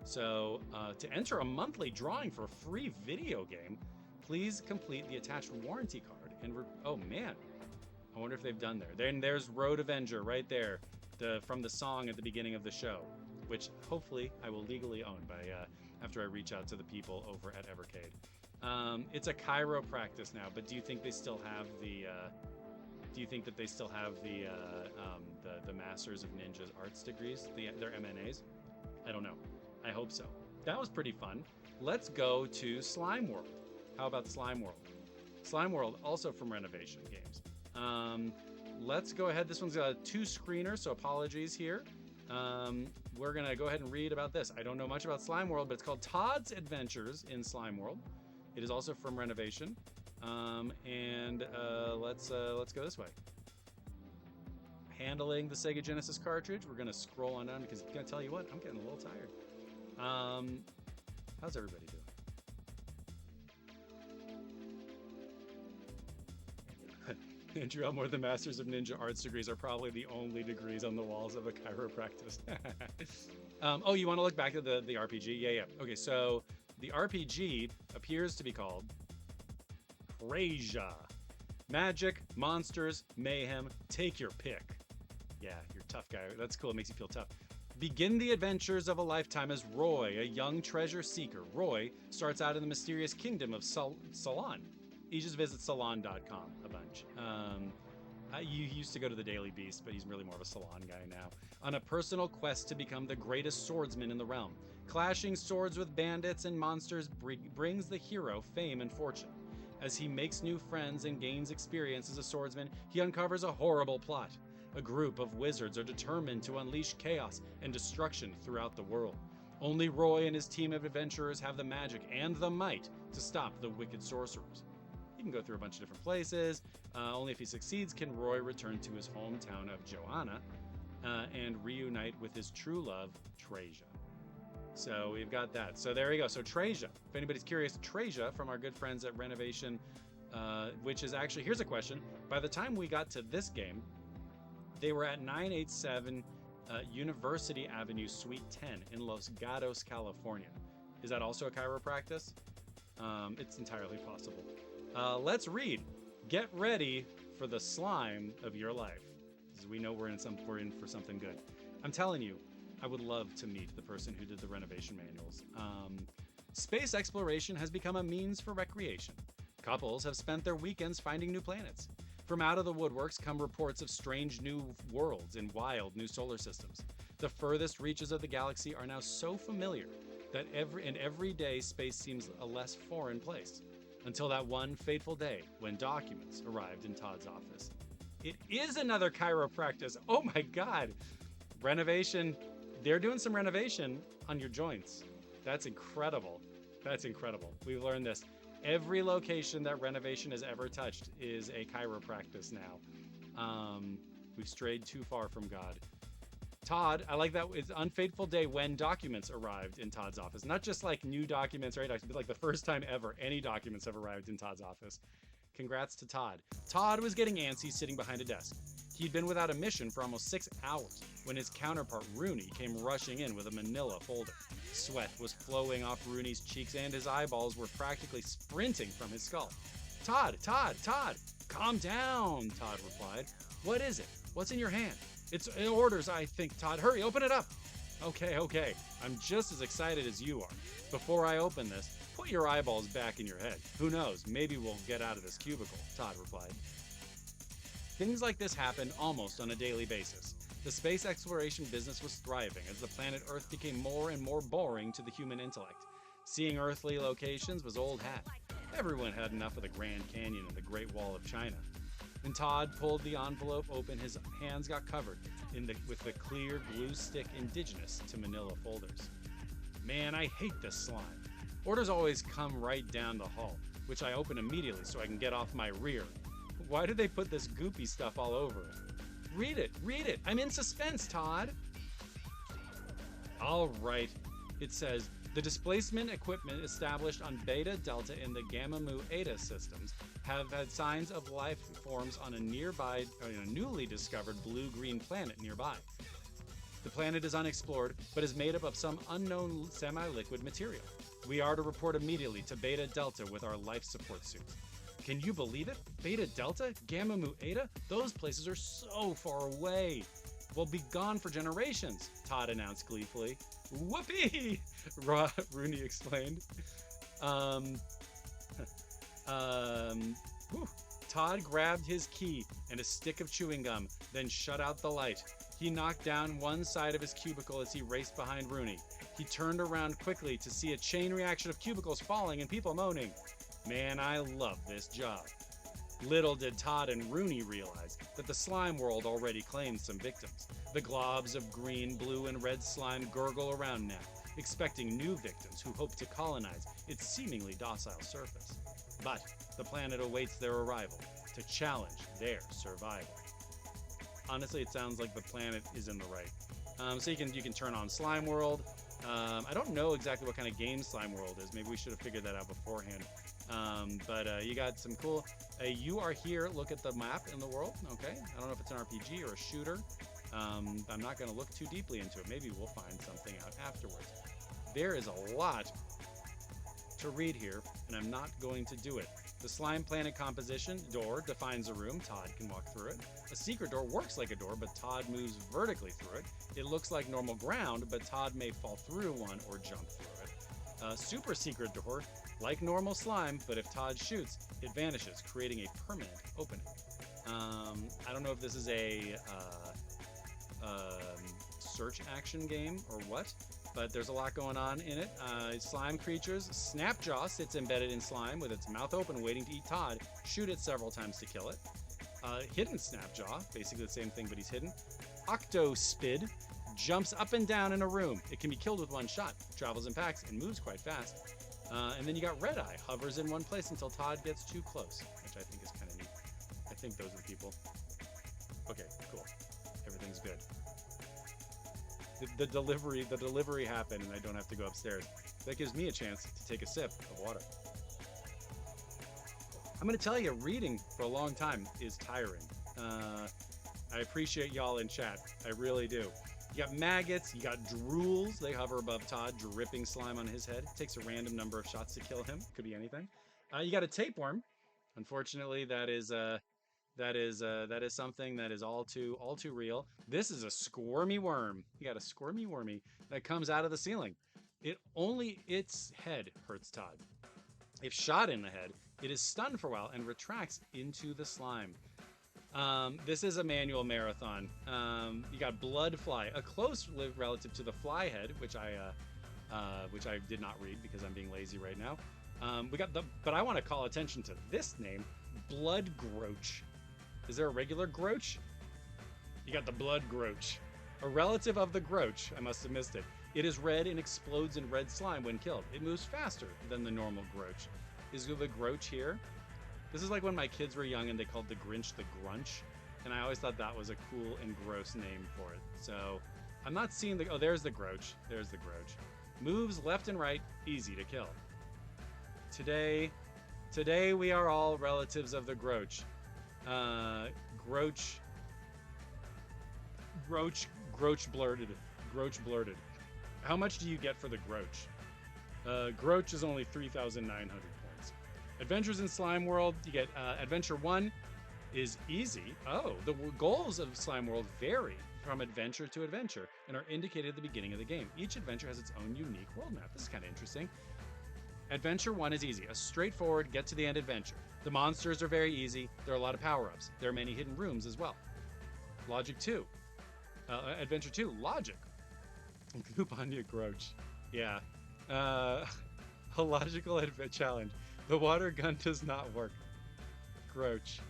So to enter a monthly drawing for a free video game, please complete the attached warranty card. And oh man, I wonder if they've done there. Then there's Road Avenger right there, from the song at the beginning of the show, which hopefully I will legally own by after I reach out to the people over at Evercade. It's a chiropractic now, but do you think they still have the? Do you think that they still have the Masters of Ninja Arts degrees, their MNAs? I don't know. I hope so. That was pretty fun. Let's go to Slime World. How about Slime World? Slime World, also from Renovation Games. Let's go ahead. This one's a 2-screener, so apologies here. We're going to go ahead and read about this. I don't know much about Slime World, but it's called Todd's Adventures in Slime World. It is also from Renovation. Let's go this way. Handling the Sega Genesis cartridge. We're going to scroll on down because I'm going to tell you what, I'm getting a little tired. How's everybody doing? Andrew Elmore, the Masters of Ninja Arts degrees are probably the only degrees on the walls of a chiropractic. Oh, you want to look back at the RPG? Yeah. Okay, so the RPG appears to be called Treasure. Magic, monsters, mayhem, take your pick. Yeah, you're a tough guy. That's cool. It makes you feel tough. Begin the adventures of a lifetime as Roy, a young treasure seeker. Roy starts out in the mysterious kingdom of Salon. He just visits salon.com a bunch. You used to go to the Daily Beast, but he's really more of a Salon guy now. On a personal quest to become the greatest swordsman in the realm. Clashing swords with bandits and monsters brings the hero fame and fortune. As he makes new friends and gains experience as a swordsman, he uncovers a horrible plot. A group of wizards are determined to unleash chaos and destruction throughout the world. Only Roy and his team of adventurers have the magic and the might to stop the wicked sorcerers. He can go through a bunch of different places. Only if he succeeds can Roy return to his hometown of Joanna and reunite with his true love, Treasure. So we've got that. So there you go. So Treasure. If anybody's curious, Treasure from our good friends at Renovation, which is actually, here's a question. By the time we got to this game, they were at 987 University Avenue, Suite 10 in Los Gatos, California. Is that also a chiropractic? It's entirely possible. Let's read. Get ready for the slime of your life. Because we know we're in for something good. I'm telling you, I would love to meet the person who did the renovation manuals. Space exploration has become a means for recreation. Couples have spent their weekends finding new planets. From out of the woodworks come reports of strange new worlds in wild new solar systems. The furthest reaches of the galaxy are now so familiar that every day space seems a less foreign place. Until that one fateful day when documents arrived in Todd's office. It is another chiropractic. Oh my God. Renovation. They're doing some renovation on your joints. That's incredible. That's incredible. We've learned this. Every location that Renovation has ever touched is a chiropractic now. We've strayed too far from God. Todd, I like that. It's unfateful day when documents arrived in Todd's office. Not just like new documents, right? Like the first time ever any documents have arrived in Todd's office. Congrats to Todd. Todd was getting antsy sitting behind a desk. He'd been without a mission for almost 6 hours when his counterpart Rooney came rushing in with a manila folder. Sweat was flowing off Rooney's cheeks and his eyeballs were practically sprinting from his skull. Todd! Calm down, Todd replied. What is it? What's in your hand? It's orders, I think, Todd. Hurry, open it up. Okay. I'm just as excited as you are. Before I open this, put your eyeballs back in your head. Who knows, maybe we'll get out of this cubicle, Todd replied. Things like this happened almost on a daily basis. The space exploration business was thriving as the planet Earth became more and more boring to the human intellect. Seeing earthly locations was old hat. Everyone had enough of the Grand Canyon and the Great Wall of China. When Todd pulled the envelope open, his hands got covered with the clear glue stick indigenous to manila folders. Man, I hate this slime. Orders always come right down the hall, which I open immediately so I can get off my rear. Why do they put this goopy stuff all over it? Read it. I'm in suspense, Todd. All right. It says, the displacement equipment established on Beta, Delta, and the Gamma Mu Eta systems have had signs of life forms on a newly discovered blue-green planet nearby. The planet is unexplored, but is made up of some unknown semi-liquid material. We are to report immediately to Beta Delta with our life support suits. Can you believe it? Beta Delta? Gamma Mu Eta? Those places are so far away. We'll be gone for generations, Todd announced gleefully. Whoopee! Rooney explained. Todd grabbed his key and a stick of chewing gum, then shut out the light. He knocked down one side of his cubicle as he raced behind Rooney. He turned around quickly to see a chain reaction of cubicles falling and people moaning. Man, I love this job. Little did Todd and Rooney realize that the slime world already claimed some victims. The globs of green, blue, and red slime gurgle around now, expecting new victims who hope to colonize its seemingly docile surface. But the planet awaits their arrival to challenge their survival. Honestly, it sounds like the planet is in the right. So you can turn on Slime World. I don't know exactly what kind of game Slime World is. Maybe we should have figured that out beforehand. But you got some cool. You are here. Look at the map in the world. Okay. I don't know if it's an RPG or a shooter. I'm not going to look too deeply into it. Maybe we'll find something out afterwards. There is a lot to read here, and I'm not going to do it. The slime planet composition door defines a room. Todd can walk through it. A secret door works like a door, but Todd moves vertically through it. It looks like normal ground, but Todd may fall through one or jump through it. A super secret door, like normal slime, but if Todd shoots, it vanishes, creating a permanent opening. I don't know if this is a search action game or what, but there's a lot going on in it. Slime creatures. Snapjaw sits embedded in slime with its mouth open waiting to eat Todd. Shoot it several times to kill it. Hidden Snapjaw, basically the same thing, but he's hidden. Octospid jumps up and down in a room. It can be killed with one shot, travels in packs, and moves quite fast. And then you got Red Eye, hovers in one place until Todd gets too close, which I think is kind of neat. I think those are the people. Okay, cool. Everything's good. The delivery happened and I don't have to go upstairs. That gives me a chance to take a sip of water. I'm going to tell you, reading for a long time is tiring. I appreciate y'all in chat. I really do. You got maggots, you got drools. They hover above Todd, dripping slime on his head. It takes a random number of shots to kill him. Could be anything. You got a tapeworm. Unfortunately, that is something that is all too real. This is a squirmy worm. You got a squirmy wormy that comes out of the ceiling. Its head hurts Todd. If shot in the head, it is stunned for a while and retracts into the slime. This is a manual marathon. You got Bloodfly, a close relative to the fly head, which I did not read because I'm being lazy right now. But I want to call attention to this name, Blood Groach. Is there a regular Groach? You got the Blood Groach, a relative of the Groach. I must have missed it. It is red and explodes in red slime when killed. It moves faster than the normal Groach. Is the Groach here? This is like when my kids were young and they called the Grinch the Grunch, and I always thought that was a cool and gross name for it. So I'm not seeing the. Oh, there's the Groach. There's the Groach. Moves left and right, easy to kill. Today Today we are all relatives of the Groach. Groach blurted. How much do you get for the Groach? Groach is only 3,900 points. Adventures in Slime World, you get Adventure 1 is easy. Oh, the goals of Slime World vary from adventure to adventure and are indicated at the beginning of the game. Each adventure has its own unique world map. This is kind of interesting. Adventure 1 is easy, a straightforward get to the end adventure. The monsters are very easy. There are a lot of power-ups. There are many hidden rooms as well. Logic 2. Adventure 2, Logic. Coupania Groach. Yeah. A logical challenge. The water gun does not work. Groach.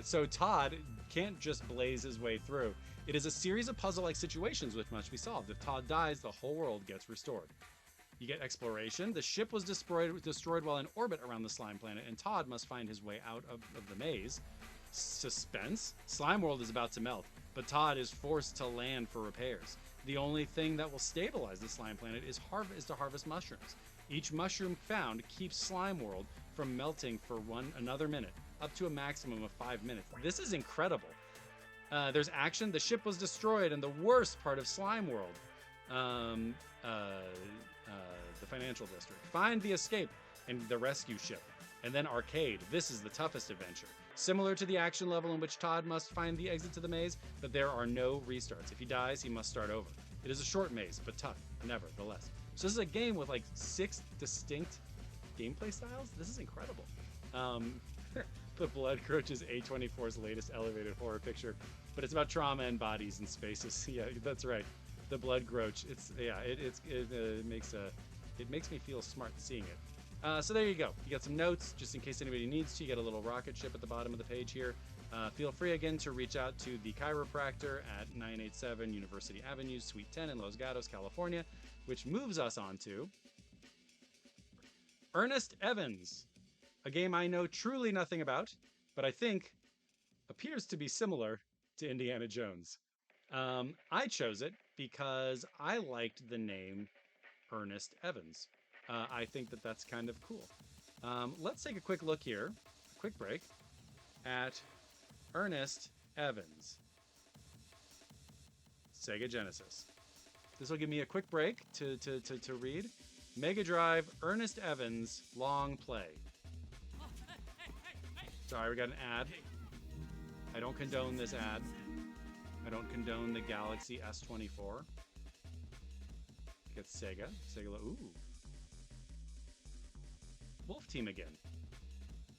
So Todd can't just blaze his way through. It is a series of puzzle-like situations which must be solved. If Todd dies, the whole world gets restored. You get exploration. The ship was destroyed while in orbit around the slime planet, and Todd must find his way out of the maze. Suspense. Slime World is about to melt, but Todd is forced to land for repairs. The only thing that will stabilize the slime planet is to harvest mushrooms. Each mushroom found keeps Slime World from melting for another minute, up to a maximum of 5 minutes. This is incredible. There's action. The ship was destroyed in the worst part of Slime World. The financial district. Find the escape and the rescue ship. And then arcade. This is the toughest adventure. Similar to the action level in which Todd must find the exit to the maze, but there are no restarts. If he dies, he must start over. It is a short maze, but tough, nevertheless. So this is a game with like 6 distinct gameplay styles. This is incredible. The Blood Groach is A24's latest elevated horror picture, but it's about trauma and bodies and spaces. Yeah, that's right. The Blood Groach. It makes me feel smart seeing it. So there you go. You got some notes, just in case anybody needs to. You get a little rocket ship at the bottom of the page here. Feel free again to reach out to the chiropractor at 987 University Avenue, Suite 10 in Los Gatos, California, which moves us on to Ernest Evans, a game I know truly nothing about, but I think appears to be similar to Indiana Jones. I chose it because I liked the name Ernest Evans. I think that that's kind of cool. Let's take a quick look here, a quick break, at Ernest Evans. Sega Genesis. This will give me a quick break to read. Mega Drive, Ernest Evans, long play. Sorry, we got an ad. I don't condone this ad. I don't condone the Galaxy S24. Get Sega. Ooh. Wolf Team again.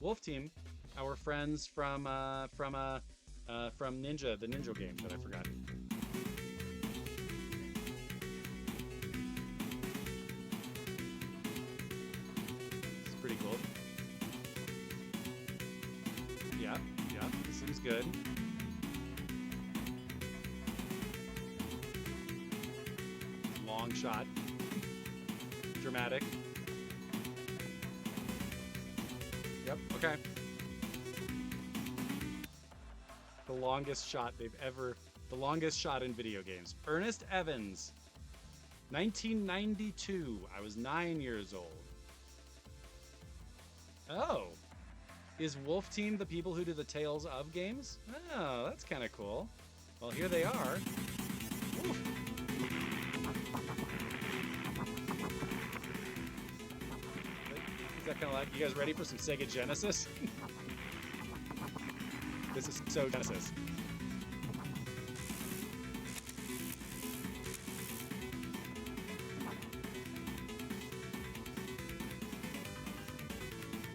Wolf Team, our friends from Ninja, the Ninja game that I forgot. It's pretty cool. Yeah, this seems good. Long shot. Dramatic. Yep, okay. The longest shot in video games. Ernest Evans, 1992. I was 9 years old. Oh, is Wolf Team the people who do the Tales of games? Oh, that's kind of cool. Well, here they are. Oof. Is that kind of like, you guys ready for some Sega Genesis? This is so Genesis.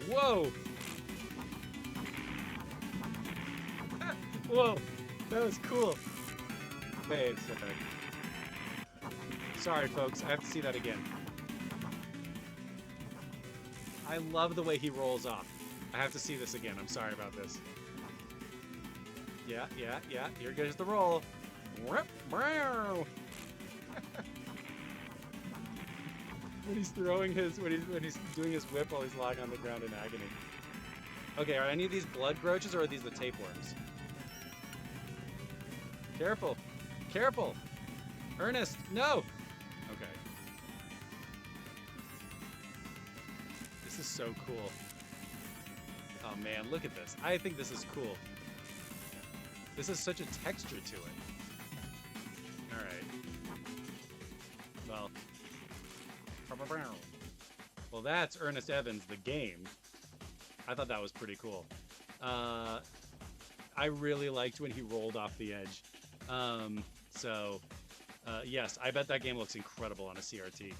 Whoa! Whoa! That was cool. Wait a second. Sorry, folks. I have to see that again. I love the way he rolls off. I have to see this again. I'm sorry about this. Yeah. Here goes the roll. When he's throwing his, when he's doing his whip while he's lying on the ground in agony. Okay, are any of these blood groaches or are these the tapeworms? Careful. Careful. Ernest, no. Okay. This is so cool. Oh man, look at this. I think this is cool. This is such a texture to it. Alright. Well, that's Ernest Evans, the game. I thought that was pretty cool. I really liked when he rolled off the edge. Yes, I bet that game looks incredible on a CRT.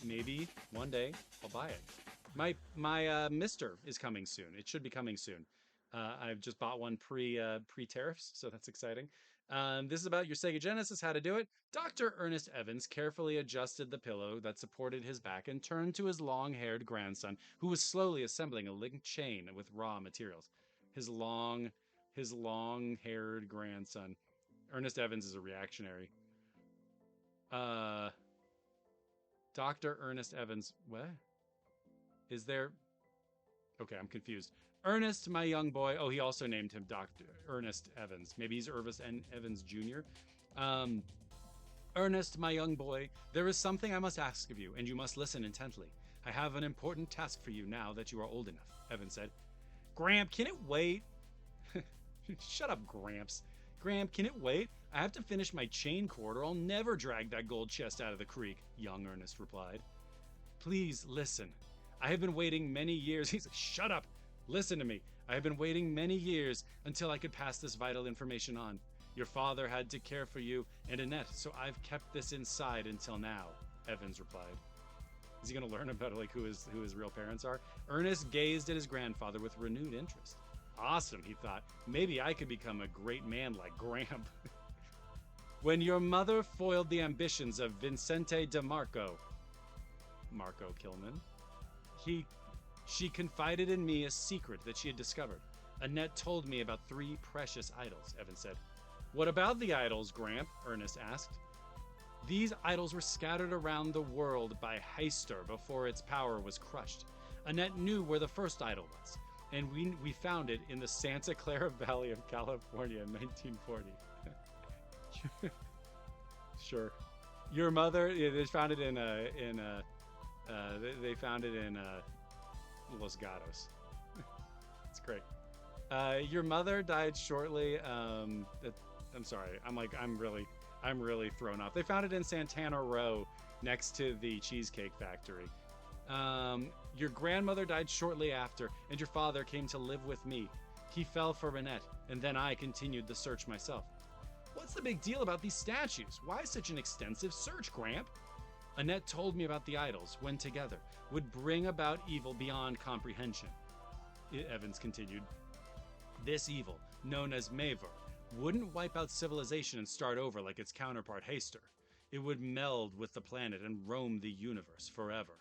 Maybe one day I'll buy it. My Mister is coming soon. It should be coming soon. I've just bought one pre-tariffs, so that's exciting. This is about your Sega Genesis, how to do it. Dr. Ernest Evans carefully adjusted the pillow that supported his back and turned to his long-haired grandson, who was slowly assembling a linked chain with raw materials. His long-haired grandson. Ernest Evans is a reactionary. Dr. Ernest Evans. What? Is there... Okay, I'm confused. Ernest, my young boy. Oh, he also named him Dr. Ernest Evans. Maybe he's Irvis Evans Jr. Ernest, my young boy, there is something I must ask of you, and you must listen intently. I have an important task for you now that you are old enough, Evans said. Gramp, can it wait? Shut up, Gramps. Gramp, can it wait? I have to finish my chain cord or I'll never drag that gold chest out of the creek, young Ernest replied. Please listen. I have been waiting many years. He's like, shut up. Listen to me. I have been waiting many years until I could pass this vital information on. Your father had to care for you and Annette, so I've kept this inside until now, Evans replied. Is he going to learn about who his real parents are? Ernest gazed at his grandfather with renewed interest. Awesome, he thought. Maybe I could become a great man like Gramp. When your mother foiled the ambitions of Vincente de Marco Kilman, she confided in me a secret that she had discovered. Annette told me about 3 precious idols, Evan said. What about the idols, Gramp? Ernest asked. These idols were scattered around the world by Heister before its power was crushed. Annette knew where the first idol was, and we found it in the Santa Clara Valley of California in 1940. Sure. Your mother, they found it in Los Gatos. It's great. Your mother died shortly. I'm sorry. I'm really thrown off. They found it in Santana Row next to the Cheesecake Factory. Your grandmother died shortly after, and your father came to live with me. He fell for Annette, and then I continued the search myself. What's the big deal about these statues? Why such an extensive search, Gramp? Annette told me about the idols, when together, would bring about evil beyond comprehension. Evans continued. This evil, known as Mavor, wouldn't wipe out civilization and start over like its counterpart Heister. It would meld with the planet and roam the universe forever.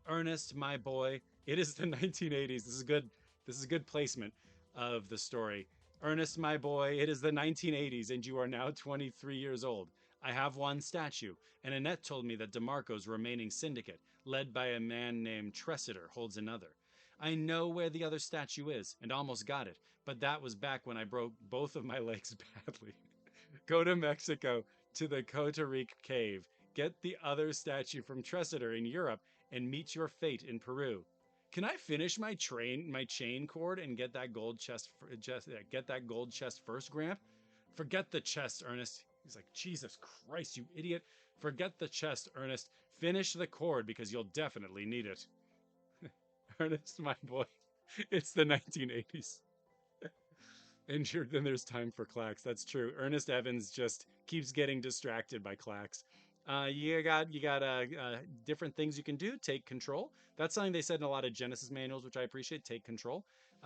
Ernest, my boy, it is the 1980s. This is good placement of the story. Ernest, my boy, it is the 1980s and you are now 23 years old. I have one statue, and Annette told me that DeMarco's remaining syndicate, led by a man named Tressiter, holds another. I know where the other statue is, and almost got it, but that was back when I broke both of my legs badly. Go to Mexico, to the Costa Rica cave, get the other statue from Tressiter in Europe, and meet your fate in Peru. Can I finish my chain cord and get that gold chest first, Gramp? Forget the chest, Ernest. He's like, Jesus Christ, you idiot. Forget the chest, Ernest. Finish the cord because you'll definitely need it. Ernest, my boy, it's the 1980s. And then there's time for clacks. That's true. Ernest Evans just keeps getting distracted by clacks. You got different things you can do. Take control. That's something they said in a lot of Genesis manuals, which I appreciate. Take control.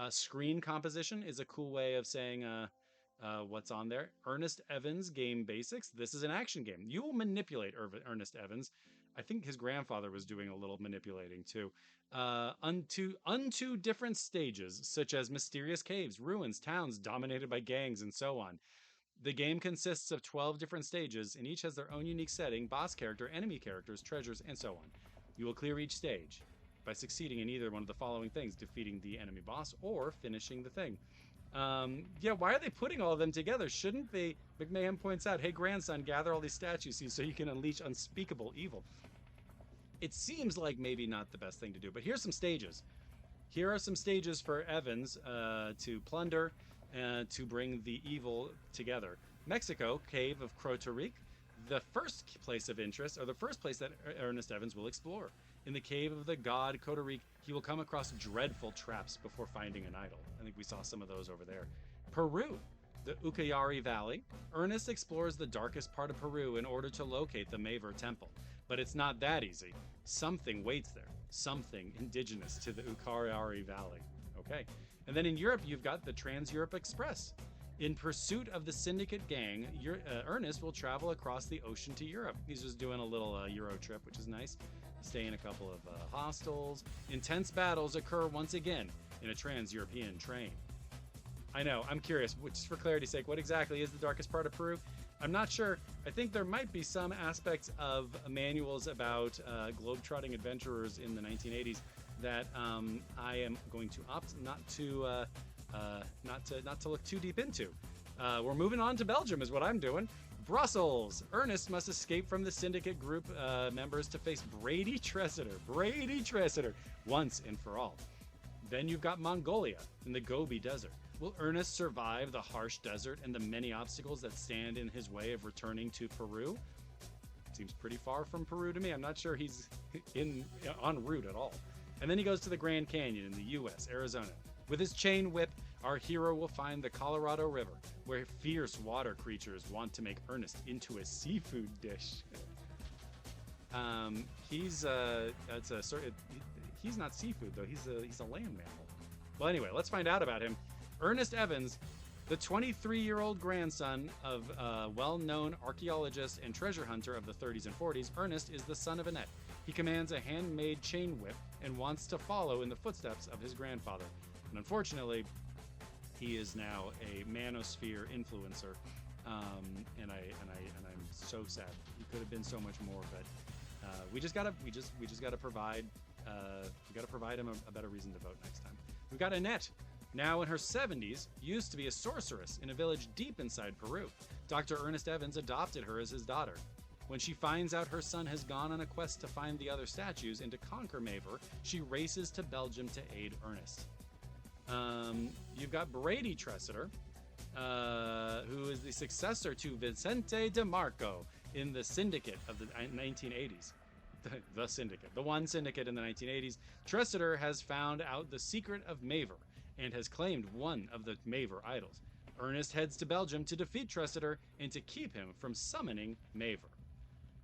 Screen composition is a cool way of saying what's on there. Ernest Evans game basics. This is an action game. You will manipulate Ernest Evans. I think his grandfather was doing a little manipulating too. Unto different stages, such as mysterious caves, ruins, towns dominated by gangs, and so on. The game consists of 12 different stages, and each has their own unique setting, boss character, enemy characters, treasures, and so on. You will clear each stage by succeeding in either one of the following things: defeating the enemy boss or finishing the thing. Why are they putting all of them together? Shouldn't they? McMahon points out, hey, grandson, gather all these statues so you can unleash unspeakable evil. it seems like maybe not the best thing to do. But here's some stages. Here are some stages for Evans to plunder and to bring the evil together. Mexico, Cave of Crotorique, the first place of interest, or the first place that Ernest Evans will explore. In the cave of the god Crotorique, he will come across dreadful traps before finding an idol. I think we saw some of those over there. Peru, the Ucayali Valley. Ernest explores the darkest part of Peru in order to locate the Maver Temple. But it's not that easy. Something waits there. Something indigenous to the Ucayali Valley. Okay. And then in Europe, you've got the Trans-Europe Express. In pursuit of the Syndicate gang, Ernest will travel across the ocean to Europe. He's just doing a little Euro trip, which is nice. Stay in a couple of hostels. Intense battles occur once again in a trans-European train. I know, I'm curious, just for clarity's sake, what exactly is the darkest part of Peru? I'm not sure. I think there might be some aspects of manuals about globetrotting adventurers in the 1980s that I am going to opt not to look too deep into. We're moving on to Belgium is what I'm doing. Brussels. Ernest must escape from the Syndicate group members to face Brady Tressiter, once and for all. Then you've got Mongolia in the Gobi Desert. Will Ernest survive the harsh desert and the many obstacles that stand in his way of returning to Peru? Seems pretty far from Peru to me. I'm not sure he's en route at all. And then he goes to the Grand Canyon in the U.S., Arizona. With his chain whip, our hero will find the Colorado River, where fierce water creatures want to make Ernest into a seafood dish. He's not seafood though. He's a land mammal. Well, anyway, let's find out about him. Ernest Evans, the 23-year-old grandson of a well-known archaeologist and treasure hunter of the 30s and 40s, Ernest is the son of Annette. He commands a handmade chain whip and wants to follow in the footsteps of his grandfather. And unfortunately, he is now a manosphere influencer, and I'm so sad. He could have been so much more, but we just gotta provide him a better reason to vote next time. We've got Annette, now in her 70s, used to be a sorceress in a village deep inside Peru. Dr. Ernest Evans adopted her as his daughter. When she finds out her son has gone on a quest to find the other statues and to conquer Maver, she races to Belgium to aid Ernest. You've got Brady Tressiter, who is the successor to Vicente DeMarco in the Syndicate of the 1980s. The Syndicate. The one Syndicate in the 1980s. Tressiter has found out the secret of Maver and has claimed one of the Maver idols. Ernest heads to Belgium to defeat Tressiter and to keep him from summoning Maver.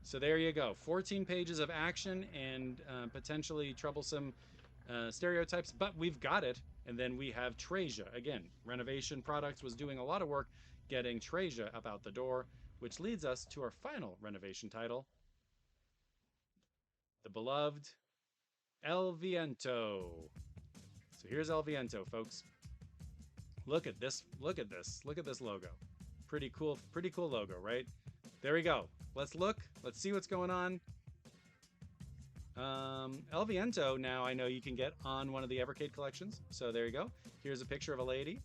So there you go. 14 pages of action and potentially troublesome stereotypes, but we've got it. And then we have Treja. Again, Renovation Products was doing a lot of work getting Treja up out the door, which leads us to our final renovation title, the beloved El Viento. So here's El Viento, folks. Look at this. Look at this. Look at this logo. Pretty cool logo, right? There we go. Let's look. Let's see what's going on. El Viento, now I know you can get on one of the Evercade collections. So there you go. Here's a picture of a lady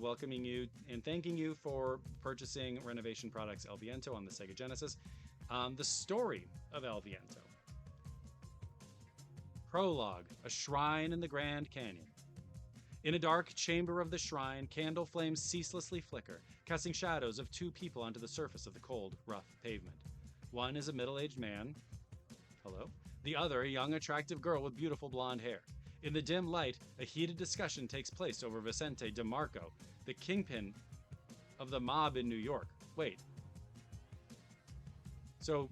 welcoming you and thanking you for purchasing Renovation Products El Viento on the Sega Genesis. The story of El Viento. Prologue, a shrine in the Grand Canyon. In a dark chamber of the shrine, candle flames ceaselessly flicker, casting shadows of two people onto the surface of the cold, rough pavement. One is a middle-aged man. Hello? The other, a young, attractive girl with beautiful blonde hair. In the dim light, a heated discussion takes place over Vicente DeMarco, the kingpin of the mob in New York. Wait. So,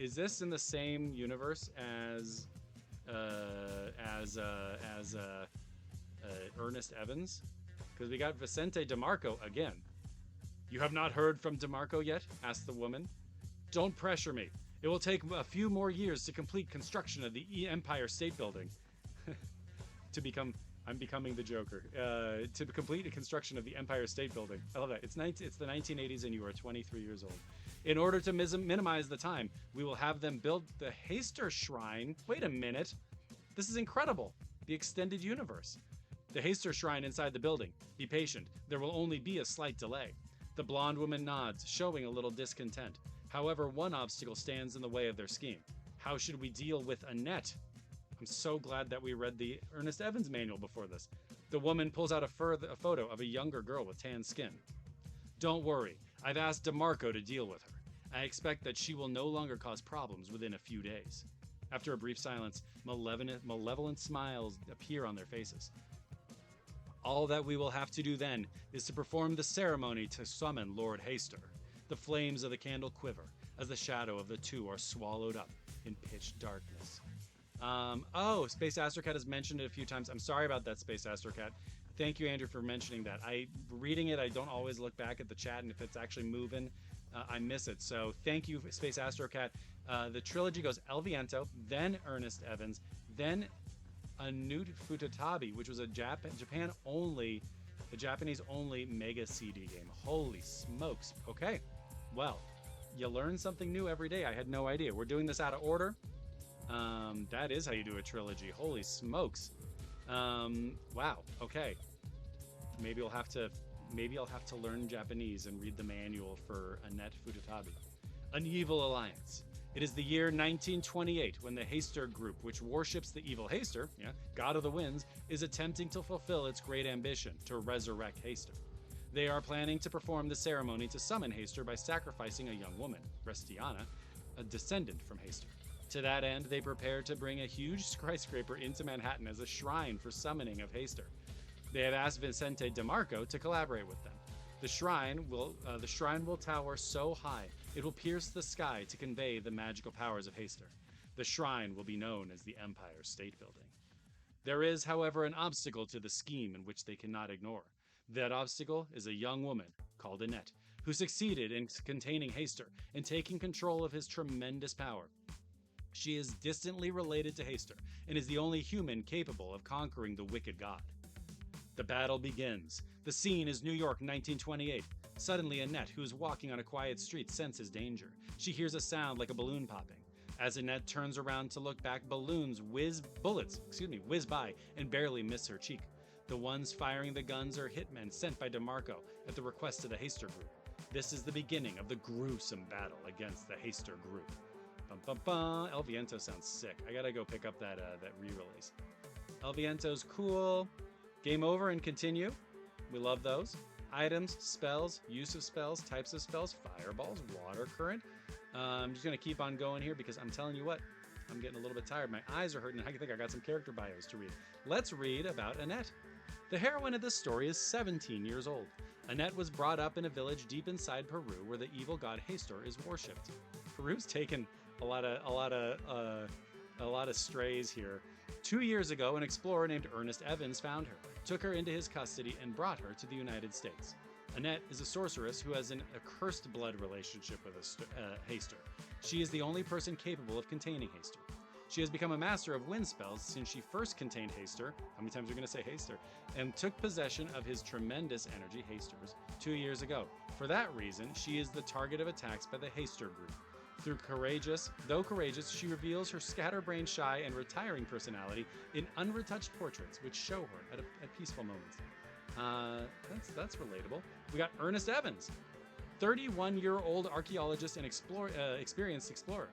is this in the same universe as Ernest Evans? Because we got Vicente DeMarco again. You have not heard from DeMarco yet? Asked the woman. Don't pressure me. It will take a few more years to complete construction of the Empire State Building. I'm becoming the Joker. To complete the construction of the Empire State Building. I love that. It's the 1980s and you are 23 years old. In order to minimize the time, we will have them build the Haster Shrine. Wait a minute. This is incredible. The extended universe. The Haster Shrine inside the building. Be patient. There will only be a slight delay. The blonde woman nods, showing a little discontent. However, one obstacle stands in the way of their scheme. How should we deal with Annette? I'm so glad that we read the Ernest Evans manual before this. The woman pulls out a photo of a younger girl with tan skin. Don't worry, I've asked DeMarco to deal with her. I expect that she will no longer cause problems within a few days. After a brief silence, malevolent smiles appear on their faces. All that we will have to do then is to perform the ceremony to summon Lord Hayster. The flames of the candle quiver as the shadow of the two are swallowed up in pitch darkness. Oh, Space Astrocat has mentioned it a few times. I'm sorry about that, Space Astrocat. Thank you, Andrew, for mentioning that. Reading it, I don't always look back at the chat, and if it's actually moving, I miss it. So thank you, Space Astrocat. The trilogy goes El Viento, then Ernest Evans, then Anut Futatabi, which was a Japanese-only Mega CD game. Holy smokes. Okay, well, you learn something new every day. I had no idea. We're doing this out of order. That is how you do a trilogy. Holy smokes. Wow. Okay. Maybe I'll have to learn Japanese and read the manual for Annette Futatabi. An Evil Alliance. It is the year 1928 when the Hayster Group, which worships the evil Hayster, god of the winds, is attempting to fulfill its great ambition to resurrect Hayster. They are planning to perform the ceremony to summon Hayster by sacrificing a young woman, Restiana, a descendant from Hayster. To that end, they prepare to bring a huge skyscraper into Manhattan as a shrine for summoning of Hayster. They have asked Vicente DeMarco to collaborate with them. The shrine will tower so high it will pierce the sky to convey the magical powers of Hayster. The shrine will be known as the Empire State Building. There is, however, an obstacle to the scheme in which they cannot ignore. That obstacle is a young woman called Annette, who succeeded in containing Hayster and taking control of his tremendous power. She is distantly related to Hayster and is the only human capable of conquering the wicked god. The battle begins. The scene is New York, 1928. Suddenly, Annette, who is walking on a quiet street, senses danger. She hears a sound like a balloon popping. As Annette turns around to look back, bullets whiz by and barely miss her cheek. The ones firing the guns are hitmen sent by DeMarco at the request of the Hayster Group. This is the beginning of the gruesome battle against the Hayster Group. Bum, bum, bum. El Viento sounds sick. I gotta go pick up that re-release. El Viento's cool. Game over and continue. We love those. Items, spells, use of spells, types of spells, fireballs, water current. I'm just going to keep on going here because I'm telling you what, I'm getting a little bit tired. My eyes are hurting. I think I got some character bios to read. Let's read about Annette. The heroine of this story is 17 years old. Annette was brought up in a village deep inside Peru where the evil god Hastor is worshipped. Peru's taken a lot of strays here. 2 years ago, an explorer named Ernest Evans found her, took her into his custody, and brought her to the United States. Annette is a sorceress who has a cursed blood relationship with Hayster. She is the only person capable of containing Hayster. She has become a master of wind spells since she first contained Hayster, how many times are we going to say Hayster, and took possession of his tremendous energy, Hayster's, 2 years ago. For that reason, she is the target of attacks by the Hayster Group. Though courageous, she reveals her scatterbrained, shy, and retiring personality in unretouched portraits, which show her at peaceful moments. That's relatable. We got Ernest Evans, 31-year-old archaeologist and experienced explorer.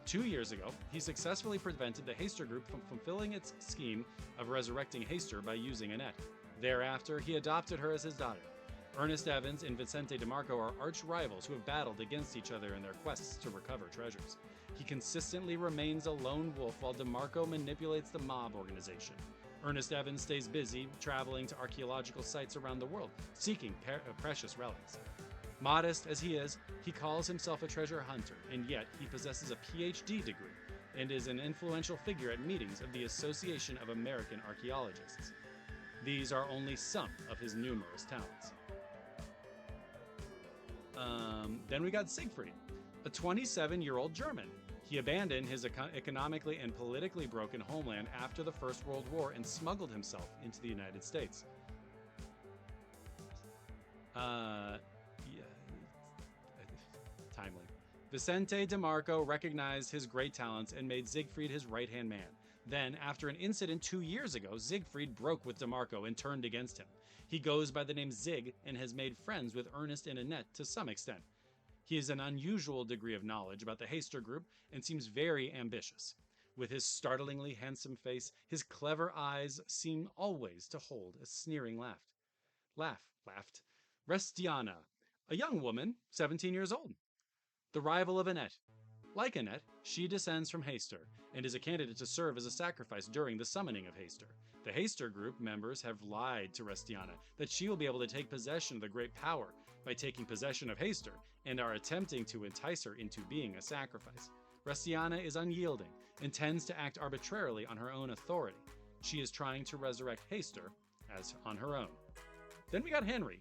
2 years ago, he successfully prevented the Hayster Group from fulfilling its scheme of resurrecting Hayster by using Annette. Thereafter, he adopted her as his daughter. Ernest Evans and Vicente DeMarco are arch rivals who have battled against each other in their quests to recover treasures. He consistently remains a lone wolf while DeMarco manipulates the mob organization. Ernest Evans stays busy traveling to archaeological sites around the world, seeking precious relics. Modest as he is, he calls himself a treasure hunter, and yet he possesses a PhD degree and is an influential figure at meetings of the Association of American Archaeologists. These are only some of his numerous talents. Then we got Siegfried, a 27-year-old German. He abandoned his economically and politically broken homeland after the First World War and smuggled himself into the United States. Timely. Vicente DeMarco recognized his great talents and made Siegfried his right-hand man. Then, after an incident 2 years ago, Siegfried broke with DeMarco and turned against him. He goes by the name Zig and has made friends with Ernest and Annette to some extent. He has an unusual degree of knowledge about the Haster group and seems very ambitious. With his startlingly handsome face, his clever eyes seem always to hold a sneering laughed. Restiana, a young woman, 17 years old, the rival of Annette. Like Annette, she descends from Haster and is a candidate to serve as a sacrifice during the summoning of Haster. The Haster group members have lied to Restiana that she will be able to take possession of the great power by taking possession of Haster and are attempting to entice her into being a sacrifice. Restiana is unyielding and tends to act arbitrarily on her own authority. She is trying to resurrect Haster as on her own. Then we got Henry,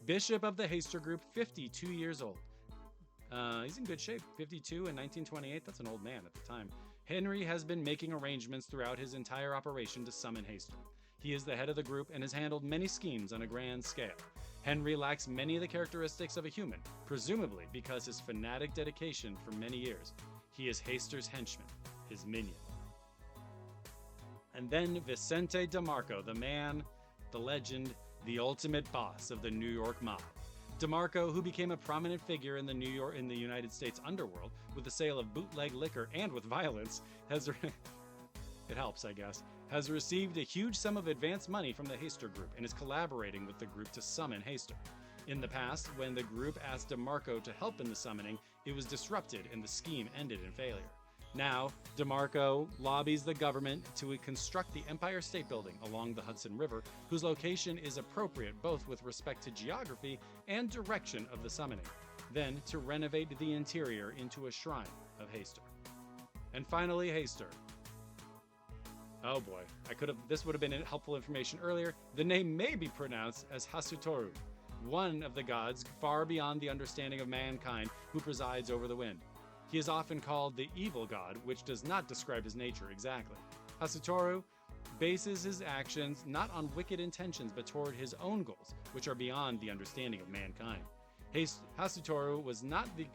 Bishop of the Haster group, 52 years old. He's in good shape, 52 in 1928. That's an old man at the time. Henry has been making arrangements throughout his entire operation to summon Haster. He is the head of the group and has handled many schemes on a grand scale. Henry lacks many of the characteristics of a human, presumably because his fanatic dedication for many years. He is Haster's henchman, his minion. And then Vicente DeMarco, the man, the legend, the ultimate boss of the New York mob. DeMarco, who became a prominent figure in the United States underworld with the sale of bootleg liquor and with violence, it helps, I guess, has received a huge sum of advance money from the Haster group and is collaborating with the group to summon Haster. In the past, when the group asked DeMarco to help in the summoning, it was disrupted and the scheme ended in failure. Now, DeMarco lobbies the government to construct the Empire State Building along the Hudson River, whose location is appropriate both with respect to geography and direction of the summoning, then to renovate the interior into a shrine of Haster. And finally, Haster. Oh boy, this would have been helpful information earlier. The name may be pronounced as Hasutoru, one of the gods far beyond the understanding of mankind who presides over the wind. He is often called the evil god, which does not describe his nature exactly. Hasutoru bases his actions not on wicked intentions but toward his own goals, which are beyond the understanding of mankind. Hasutoru was not the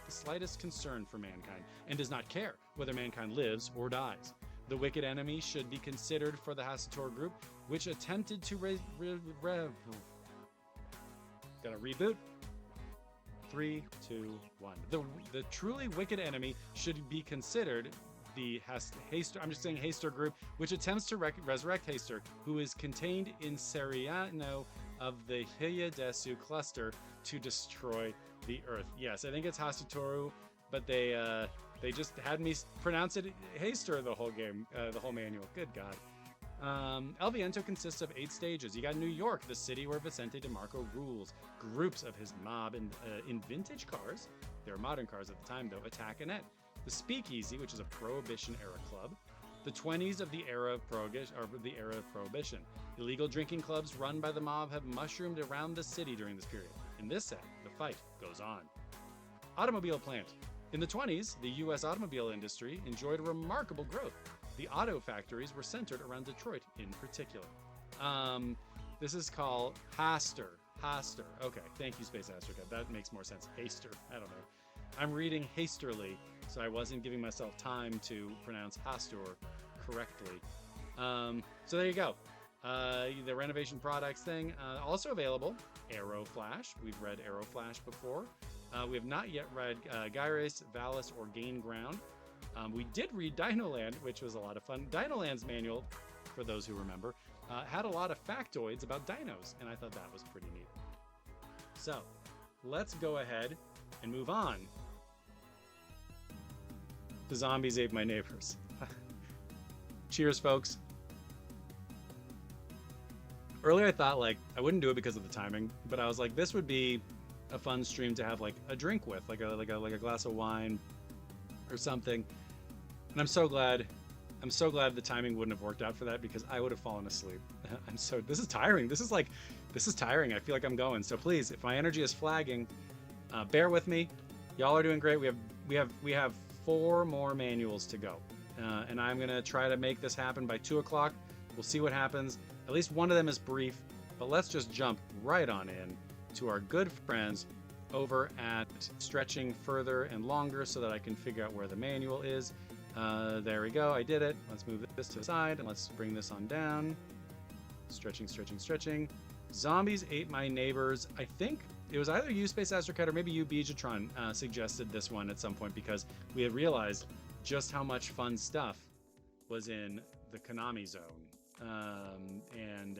slightest concern for mankind and does not care whether mankind lives or dies. The wicked enemy should be considered for the Hasutoru group, which attempted to Gotta reboot. 3, 2, 1. The truly wicked enemy should be considered the Haster. I'm just saying Haster group, which attempts to resurrect Haster, who is contained in Seriano of the Hiyadesu cluster to destroy the Earth. Yes, I think it's Hasutoru, but they just had me pronounce it Haster the whole game, the whole manual. Good God. El Viento consists of 8 stages. You got New York, the city where Vicente DeMarco rules. Groups of his mob in vintage cars, they were modern cars at the time though, attack Annette. The Speakeasy, which is a Prohibition-era club. The 20s of the era of Prohibition. Illegal drinking clubs run by the mob have mushroomed around the city during this period. In this set, the fight goes on. Automobile plant. In the 20s, the U.S. automobile industry enjoyed a remarkable growth. The auto factories were centered around Detroit in particular. This is called Haster. Okay, thank you, Space Astrocat. That makes more sense. Haster. I don't know. I'm reading hastily, so I wasn't giving myself time to pronounce Hastur correctly. So there you go. The renovation products thing. Also available, Aero Flash. We've read Aero Flash before. We have not yet read Gyres, Valis, or Gain Ground. We did read Dinoland, which was a lot of fun. Dinoland's manual, for those who remember, had a lot of factoids about dinos, and I thought that was pretty neat. So, let's go ahead and move on to Zombies Ate My Neighbors. Cheers, folks. Earlier I thought, I wouldn't do it because of the timing, but I was like, this would be a fun stream to have, a drink with, like a glass of wine or something. And I'm so glad the timing wouldn't have worked out for that, because I would have fallen asleep. This is tiring. This is tiring. I feel like I'm going. So please, if my energy is flagging, bear with me. Y'all are doing great. We have 4 more manuals to go. And I'm gonna try to make this happen by 2 o'clock. We'll see what happens. At least one of them is brief, but let's just jump right on in to our good friends over at Stretching Further and Longer so that I can figure out where the manual is. There we go, I did it. Let's move this to the side and let's bring this on down. Stretching. Zombies Ate My Neighbors. I think it was either you, Space Astrocat, or maybe you, Bijatron, suggested this one at some point because we had realized just how much fun stuff was in the Konami zone, and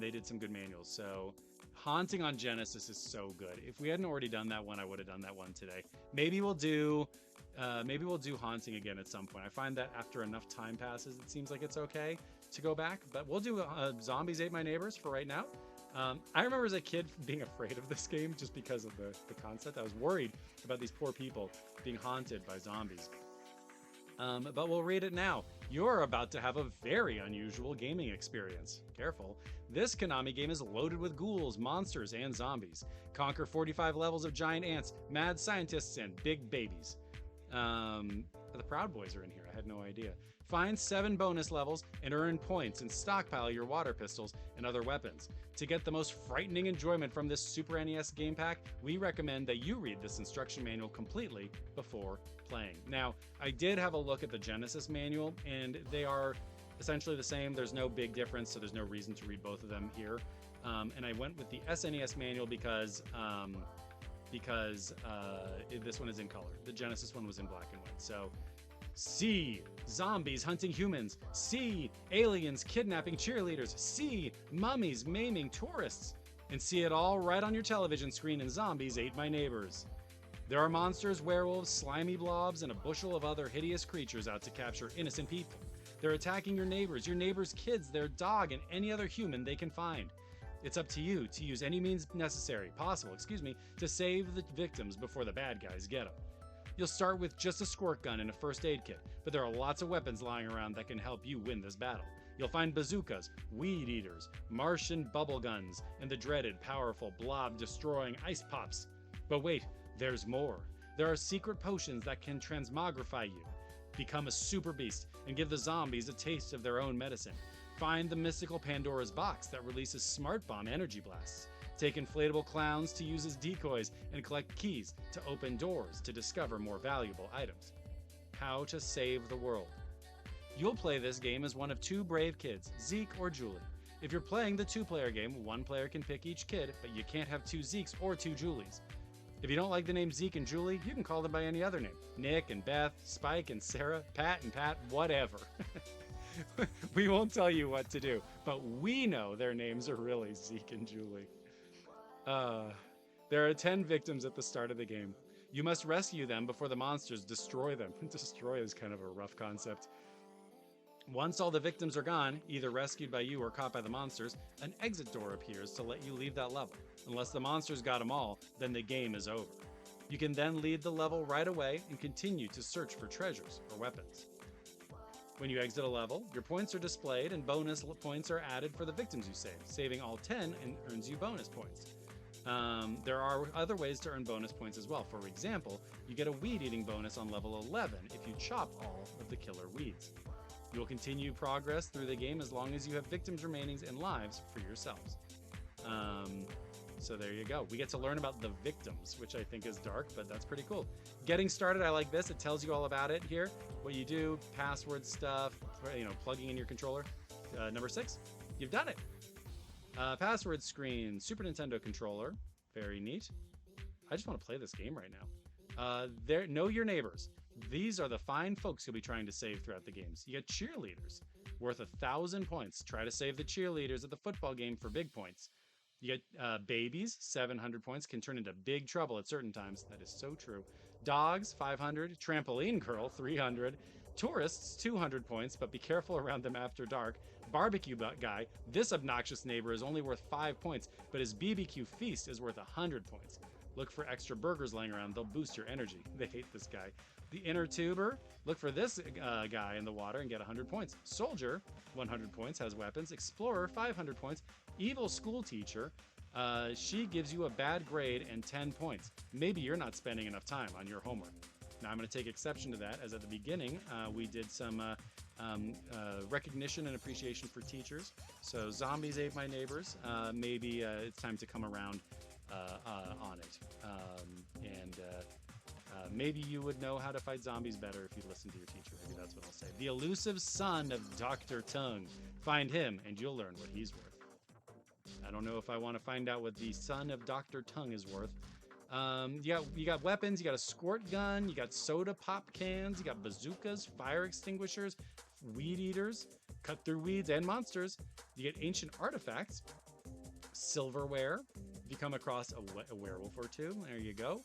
they did some good manuals. So Haunting on Genesis is so good. If we hadn't already done that one, I would have done that one today. Maybe we'll do Haunting again at some point. I find that after enough time passes, it seems like it's okay to go back. But we'll do Zombies Ate My Neighbors for right now. I remember as a kid being afraid of this game just because of the concept. I was worried about these poor people being haunted by zombies. But we'll read it now. You're about to have a very unusual gaming experience. Careful. This Konami game is loaded with ghouls, monsters, and zombies. Conquer 45 levels of giant ants, mad scientists, and big babies. The Proud Boys are in here. I had no idea. Find 7 bonus levels and earn points and stockpile your water pistols and other weapons. To get the most frightening enjoyment from this Super NES game pack, we recommend that you read this instruction manual completely before playing. Now, I did have a look at the Genesis manual, and they are essentially the same. There's no big difference, so there's no reason to read both of them here. And I went with the SNES manual because this one is in color. The Genesis one was in black and white. So, C, zombies hunting humans. C, aliens kidnapping cheerleaders. C, mummies maiming tourists. And see it all right on your television screen in Zombies Ate My Neighbors. There are monsters, werewolves, slimy blobs, and a bushel of other hideous creatures out to capture innocent people. They're attacking your neighbors' kids, their dog, and any other human they can find. It's up to you to use any means possible, to save the victims before the bad guys get them. You'll start with just a squirt gun and a first aid kit, but there are lots of weapons lying around that can help you win this battle. You'll find bazookas, weed eaters, Martian bubble guns, and the dreaded, powerful, blob-destroying ice pops. But wait, there's more. There are secret potions that can transmogrify you, become a super beast, and give the zombies a taste of their own medicine. Find the mystical Pandora's box that releases smart bomb energy blasts. Take inflatable clowns to use as decoys and collect keys to open doors to discover more valuable items. How to save the world. You'll play this game as one of 2 brave kids, Zeke or Julie. If you're playing the 2-player game, 1 player can pick each kid, but you can't have 2 Zekes or 2 Julies. If you don't like the name Zeke and Julie, you can call them by any other name. Nick and Beth, Spike and Sarah, Pat and Pat, whatever. We won't tell you what to do, but we know their names are really Zeke and Julie. There are 10 victims at the start of the game. You must rescue them before the monsters destroy them. Destroy is kind of a rough concept. Once all the victims are gone, either rescued by you or caught by the monsters, an exit door appears to let you leave that level. Unless the monsters got them all, then the game is over. You can then leave the level right away and continue to search for treasures or weapons. When you exit a level, your points are displayed and bonus points are added for the victims you saved. Saving all 10 earns you bonus points. There are other ways to earn bonus points as well. For example, you get a weed eating bonus on level 11 if you chop all of the killer weeds. You will continue progress through the game as long as you have victims' remainings and lives for yourselves. So there you go. We get to learn about the victims, which I think is dark, but that's pretty cool. Getting started, I like this. It tells you all about it here. What you do, password stuff, plugging in your controller. Number 6, you've done it. Password screen, Super Nintendo controller. Very neat. I just want to play this game right now. Know your neighbors. These are the fine folks you'll be trying to save throughout the games. You get cheerleaders, worth 1,000 points. Try to save the cheerleaders at the football game for big points. You get babies, 700 points, can turn into big trouble at certain times. That is so true. Dogs, 500. Trampoline girl, 300. Tourists, 200 points, but be careful around them after dark. Barbecue guy, this obnoxious neighbor is only worth 5 points, but his BBQ feast is worth 100 points. Look for extra burgers laying around. They'll boost your energy. They hate this guy. The inner tuber, look for this guy in the water and get 100 points. Soldier, 100 points, has weapons. Explorer, 500 points. Evil school teacher, she gives you a bad grade and 10 points. Maybe you're not spending enough time on your homework. Now I'm going to take exception to that, as at the beginning we did some recognition and appreciation for teachers. So Zombies Ate My Neighbors. Maybe it's time to come around on it. Maybe you would know how to fight zombies better if you listened to your teacher. Maybe that's what I'll say. The elusive son of Dr. Tongue. Find him and you'll learn what he's worth. I don't know if I want to find out what the son of Dr. Tongue is worth. You got weapons, you got a squirt gun, you got soda pop cans, you got bazookas, fire extinguishers, weed eaters, cut through weeds and monsters. You get ancient artifacts, silverware. If you come across a werewolf or two, there you go.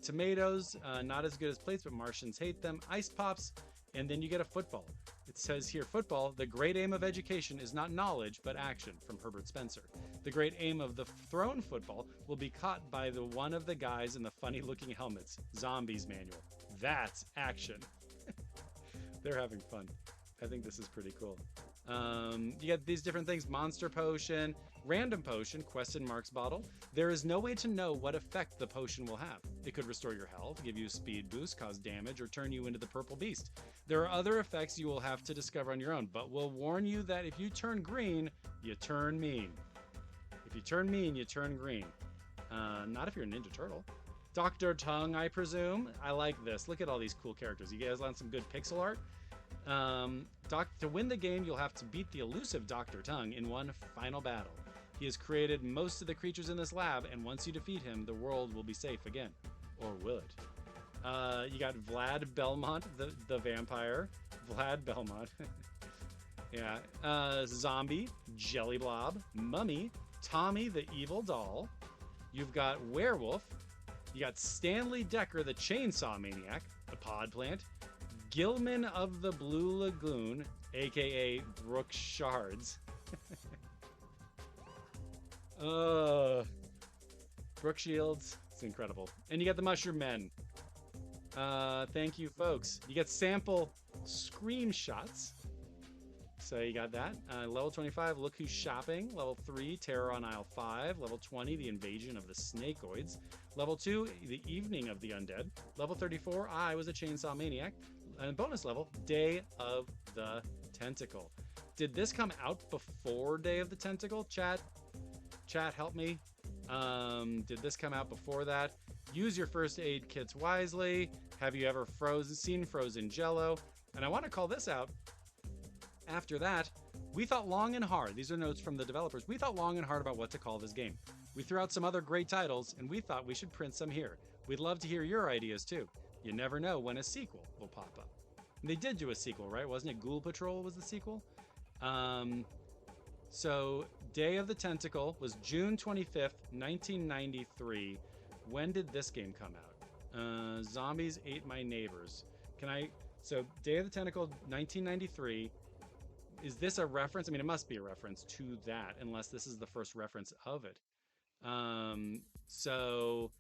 Tomatoes, not as good as plates, but Martians hate them. Ice pops, and then you get a football. It says here, football, the great aim of education is not knowledge, but action, from Herbert Spencer. The great aim of the thrown football will be caught by the one of the guys in the funny-looking helmets. Zombies manual. That's action. They're having fun. I think this is pretty cool. You get these different things: monster potion, random potion, question marks bottle. There is no way to know what effect the potion will have. It could restore your health, give you a speed boost, cause damage, or turn you into the purple beast. There are other effects you will have to discover on your own, but we'll warn you that if you turn green, you turn mean. If you turn mean, you turn green. Not if you're a Ninja Turtle. Dr. Tongue, I presume. I like this. Look at all these cool characters. You guys want some good pixel art? To win the game, you'll have to beat the elusive Dr. Tongue in one final battle. He has created most of the creatures in this lab, and once you defeat him, the world will be safe again. Or will it? You got Vlad Belmont, the vampire. Vlad Belmont. Yeah. Zombie, Jelly Blob, Mummy, Tommy the Evil Doll. You've got Werewolf. You got Stanley Decker, the Chainsaw Maniac, the Pod Plant. Gilman of the Blue Lagoon, aka Brooke Shards. Brooke Shields. It's incredible. And you got the Mushroom Men. Thank you, folks. You get sample screenshots. So you got that. Level 25, Look Who's Shopping. Level 3, Terror on Aisle 5. Level 20, The Invasion of the Snakeoids. Level 2, The Evening of the Undead. Level 34, I Was a Chainsaw Maniac. And bonus level, Day of the Tentacle. Did this come out before Day of the Tentacle? Chat, help me. Did this come out before that? Use your first aid kits wisely. Have you ever seen frozen Jello? And I want to call this out. After that, we thought long and hard. These are notes from the developers. We thought long and hard about what to call this game. We threw out some other great titles, and we thought we should print some here. We'd love to hear your ideas too. You never know when a sequel will pop up. And they did do a sequel, right? Wasn't it Ghoul Patrol was the sequel? So Day of the Tentacle was June 25th, 1993. When did this game come out? Zombies Ate My Neighbors. So Day of the Tentacle, 1993. Is this a reference? I mean, it must be a reference to that, unless this is the first reference of it. So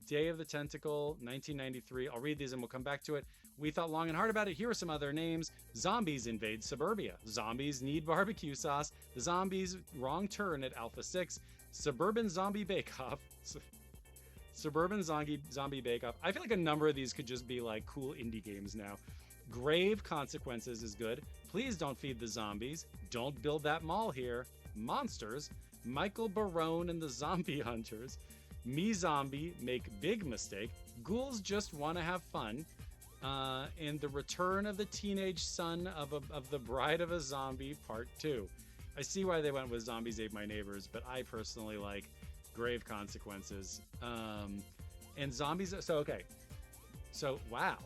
Day of the Tentacle, 1993. I'll read these and we'll come back to it. We thought long and hard about it. Here are some other names. Zombies Invade Suburbia. Zombies Need Barbecue Sauce. The Zombies Wrong Turn at Alpha 6. Suburban Zombie Bake Off. Suburban Zombie Bake Off. I feel like a number of these could just be like cool indie games now. Grave Consequences is good. Please don't feed the zombies. Don't build that mall here. Monsters. Michael Barone and the Zombie Hunters. Me Zombie Make Big Mistake. Ghouls Just Want to Have Fun. And The Return of the Teenage Son of the Bride of a Zombie Part 2. I see why they went with Zombies Ate My Neighbors, but I personally like Grave Consequences. And Zombies... So, wow.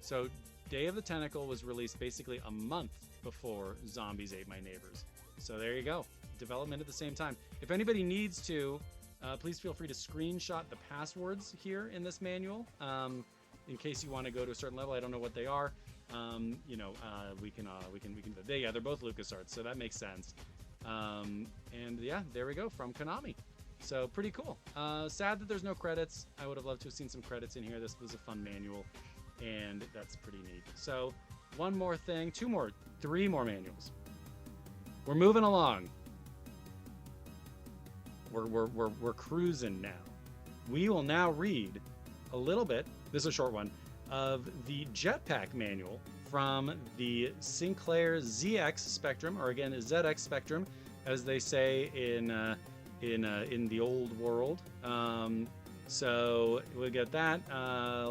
So, Day of the Tentacle was released basically a month before Zombies Ate My Neighbors. So there you go. Development at the same time. If anybody needs to, please feel free to screenshot the passwords here in this manual. In case you want to go to a certain level, I don't know what they are. We can. They're both LucasArts, so that makes sense. And yeah, there we go, from Konami. So pretty cool. Sad that there's no credits. I would have loved to have seen some credits in here. This was a fun manual, and that's pretty neat. So one more thing, three more manuals. We're moving along. We're cruising now. We will now read a little bit, this is a short one, of the Jetpack manual from the Sinclair ZX Spectrum, or again ZX Spectrum, as they say in the old world. So we'll get that.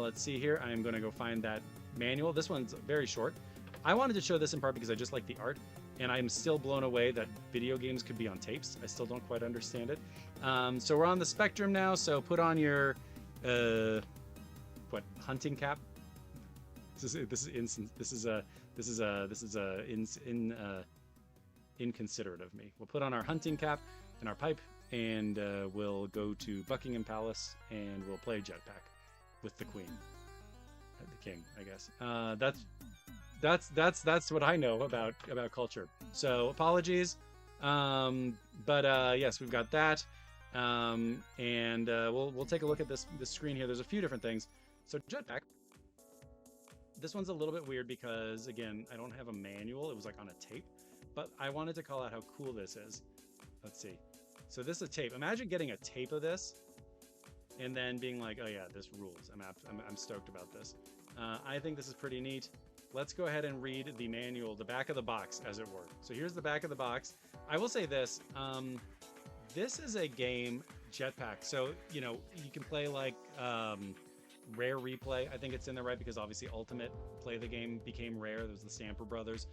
Let's see here. I'm going to go find that manual. This one's very short. I wanted to show this in part because I just like the art, and I'm still blown away that video games could be on tapes. I still don't quite understand it. So we're on the Spectrum now. So put on your hunting cap. This is inconsiderate of me. We'll put on our hunting cap and our pipe, and we'll go to Buckingham Palace, and we'll play Jetpack with the Queen, the King, I guess. That's what I know about culture. So apologies, but yes, we've got that, and we'll take a look at this screen here. There's a few different things. So Jetpack. This one's a little bit weird because, again, I don't have a manual. It was like on a tape, but I wanted to call out how cool this is. Let's see. So this is a tape. Imagine getting a tape of this and then being like, oh yeah, this rules. I'm stoked about this. I think this is pretty neat. Let's go ahead and read the manual, the back of the box, as it were. So here's the back of the box. I will say this. This is a game, Jetpack. So, you know, you can play like Rare Replay. I think it's in there, right? Because obviously Ultimate Play the game became Rare. There's the Stamper Brothers.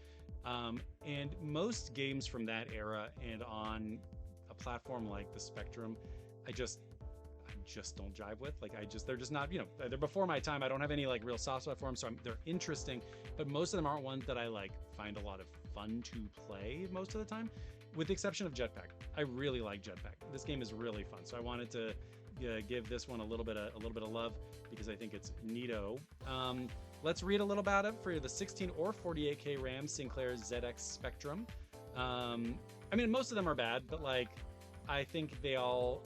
And most games from that era and on a platform like the Spectrum, I just don't jive with. Like, they're just not, you know, they're before my time. I don't have any like real soft spot for them, so they're interesting, but most of them aren't ones that I like find a lot of fun to play most of the time, with the exception of Jetpack. I really like Jetpack. This game is really fun, so I wanted to give this one a little bit of love because I think it's neato. Let's read a little about it for the 16 or 48K RAM Sinclair ZX Spectrum. I mean, most of them are bad, but like, I think they all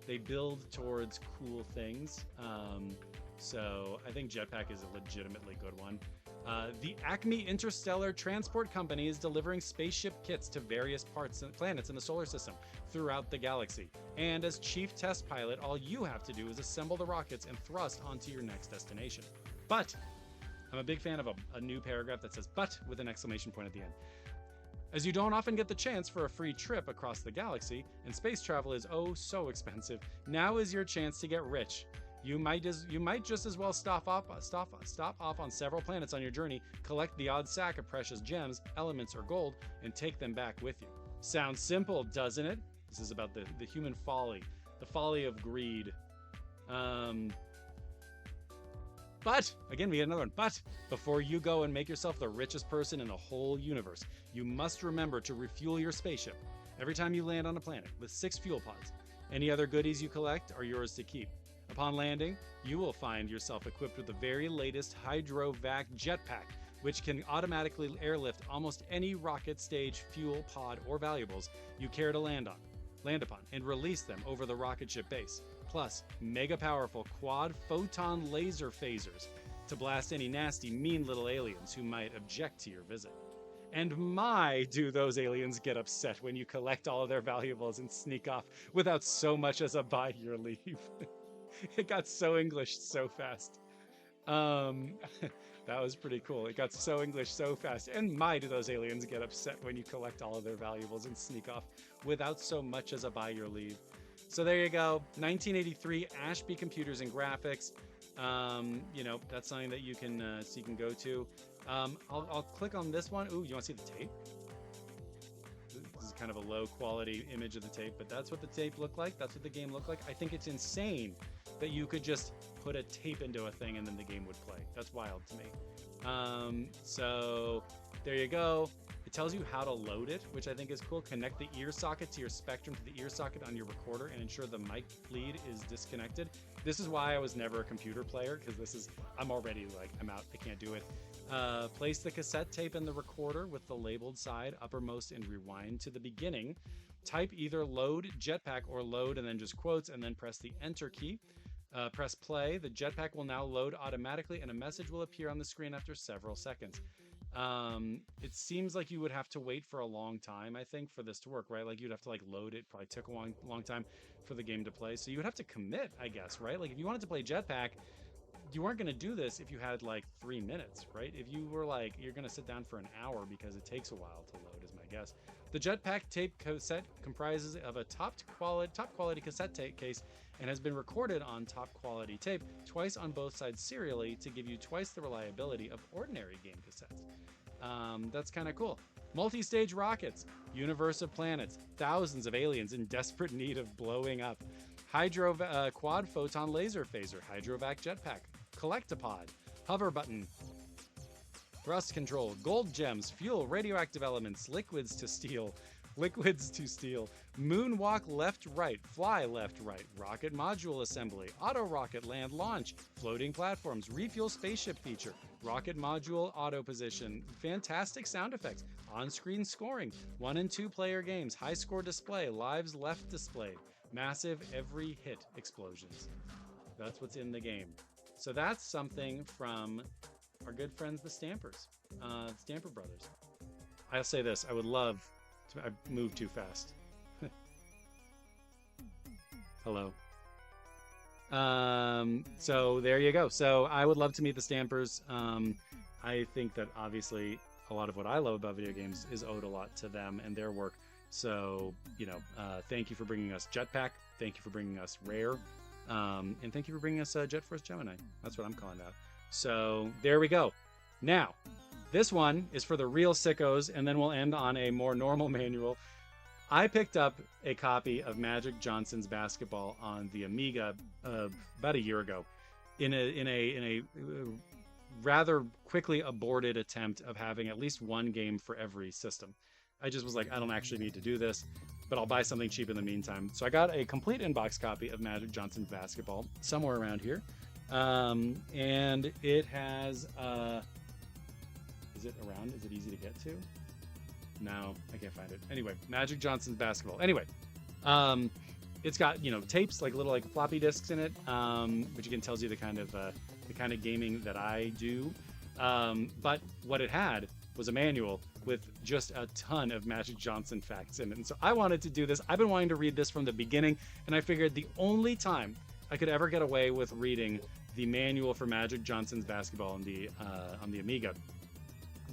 they build towards cool things. So I think Jetpack is a legitimately good one. The Acme Interstellar Transport Company is delivering spaceship kits to various planets in the solar system throughout the galaxy. And as chief test pilot, all you have to do is assemble the rockets and thrust onto your next destination. But I'm a big fan of a new paragraph that says "but" with an exclamation point at the end. As you don't often get the chance for a free trip across the galaxy, and space travel is oh so expensive, now is your chance to get rich. You might just as well stop off on several planets on your journey, collect the odd sack of precious gems, elements, or gold, and take them back with you. Sounds simple, doesn't it? This is about the human folly, the folly of greed. But, again, we get another one. But, before you go and make yourself the richest person in the whole universe, you must remember to refuel your spaceship every time you land on a planet with 6 fuel pods. Any other goodies you collect are yours to keep. Upon landing, you will find yourself equipped with the very latest Hydrovac jetpack, which can automatically airlift almost any rocket stage, fuel pod, or valuables you care to land upon, and release them over the rocket ship base. Plus, mega powerful quad photon laser phasers to blast any nasty, mean little aliens who might object to your visit. And my, do those aliens get upset when you collect all of their valuables and sneak off without so much as a by your leave. It got so English so fast. That was pretty cool. It got so English so fast. And my, do those aliens get upset when you collect all of their valuables and sneak off without so much as a by your leave. So there you go. 1983 Ashby Computers and Graphics. You know, that's something that you can go to. I'll click on this one. Ooh, you want to see the tape? This is kind of a low quality image of the tape, but that's what the tape looked like. That's what the game looked like. I think it's insane that you could just put a tape into a thing and then the game would play. That's wild to me. So there you go. It tells you how to load it, which I think is cool. Connect the ear socket to your Spectrum to the ear socket on your recorder and ensure the mic lead is disconnected. This is why I was never a computer player, because I'm already like, I'm out, I can't do it. Place the cassette tape in the recorder with the labeled side uppermost and rewind to the beginning. Type either load jetpack or load and then just quotes, and then press the enter key. Press play. The jetpack will now load automatically and a message will appear on the screen after several seconds. It seems like you would have to wait for a long time, I think, for this to work, right? Like you'd have to like load it. Probably took a long time for the game to play. So you would have to commit, I guess, right? Like if you wanted to play Jetpack, you weren't going to do this if you had like 3 minutes, right? If you were like, you're going to sit down for an hour because it takes a while to load, is my I guess. The Jetpack tape cassette comprises of a top quality cassette tape case and has been recorded on top quality tape twice on both sides serially to give you twice the reliability of ordinary game cassettes. That's kind of cool. Multi-stage rockets, universe of planets, thousands of aliens in desperate need of blowing up. Quad photon laser phaser, hydrovac jetpack, collectopod, hover button, thrust control, gold gems, fuel, radioactive elements, liquids to steel, moonwalk left right, fly left right, rocket module assembly, auto rocket land launch, floating platforms, refuel spaceship feature, rocket module auto position, fantastic sound effects, on-screen scoring, 1 and 2 player games, high score display, lives left displayed, massive every hit explosions. That's what's in the game. So that's something from our good friends, the Stampers, Stamper Brothers. I'll say this, I would love to, I moved too fast. Hello. So there you go. So I would love to meet the Stampers. I think that obviously a lot of what I love about video games is owed a lot to them and their work. So, thank you for bringing us Jetpack. Thank you for bringing us Rare. And thank you for bringing us Jet Force Gemini. That's what I'm calling that. So there we go. Now, this one is for the real sickos, and then we'll end on a more normal manual. I picked up a copy of Magic Johnson's Basketball on the Amiga about a year ago, in a rather quickly aborted attempt of having at least one game for every system. I just was like, I don't actually need to do this, but I'll buy something cheap in the meantime. So I got a complete inbox copy of Magic Johnson's Basketball somewhere around here, and it has. Is it around? Is it easy to get to? No, I can't find it. Anyway, Magic Johnson's Basketball. Anyway, it's got tapes, like little floppy disks in it, which again tells you the kind of gaming that I do. But what it had was a manual with just a ton of Magic Johnson facts in it. And so I wanted to do this. I've been wanting to read this from the beginning, and I figured the only time I could ever get away with reading the manual for Magic Johnson's Basketball on the Amiga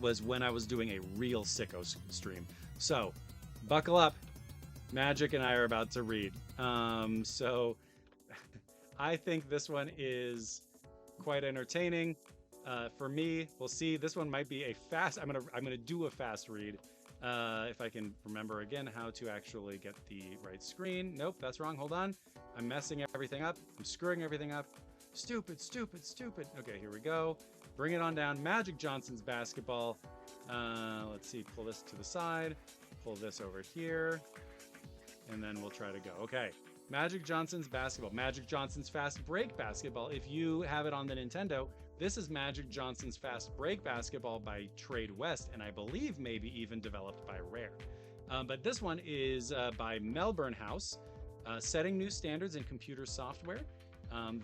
was when I was doing a real sicko stream. So buckle up. Magic and I are about to read. So I think this one is quite entertaining. For me, we'll see. This one might be a fast. I'm gonna do a fast read. If I can remember again how to actually get the right screen. Nope, that's wrong. Hold on. I'm messing everything up. I'm screwing everything up. Stupid. Okay, here we go. Bring it on down. Magic Johnson's Basketball. Let's see. Pull this to the side. Pull this over here. And then we'll try to go. Okay. Magic Johnson's Basketball. Magic Johnson's Fast Break Basketball. If you have it on the Nintendo, this is Magic Johnson's Fast Break Basketball by Trade West, and I believe maybe even developed by Rare. But this one is by Melbourne House, setting new standards in computer software.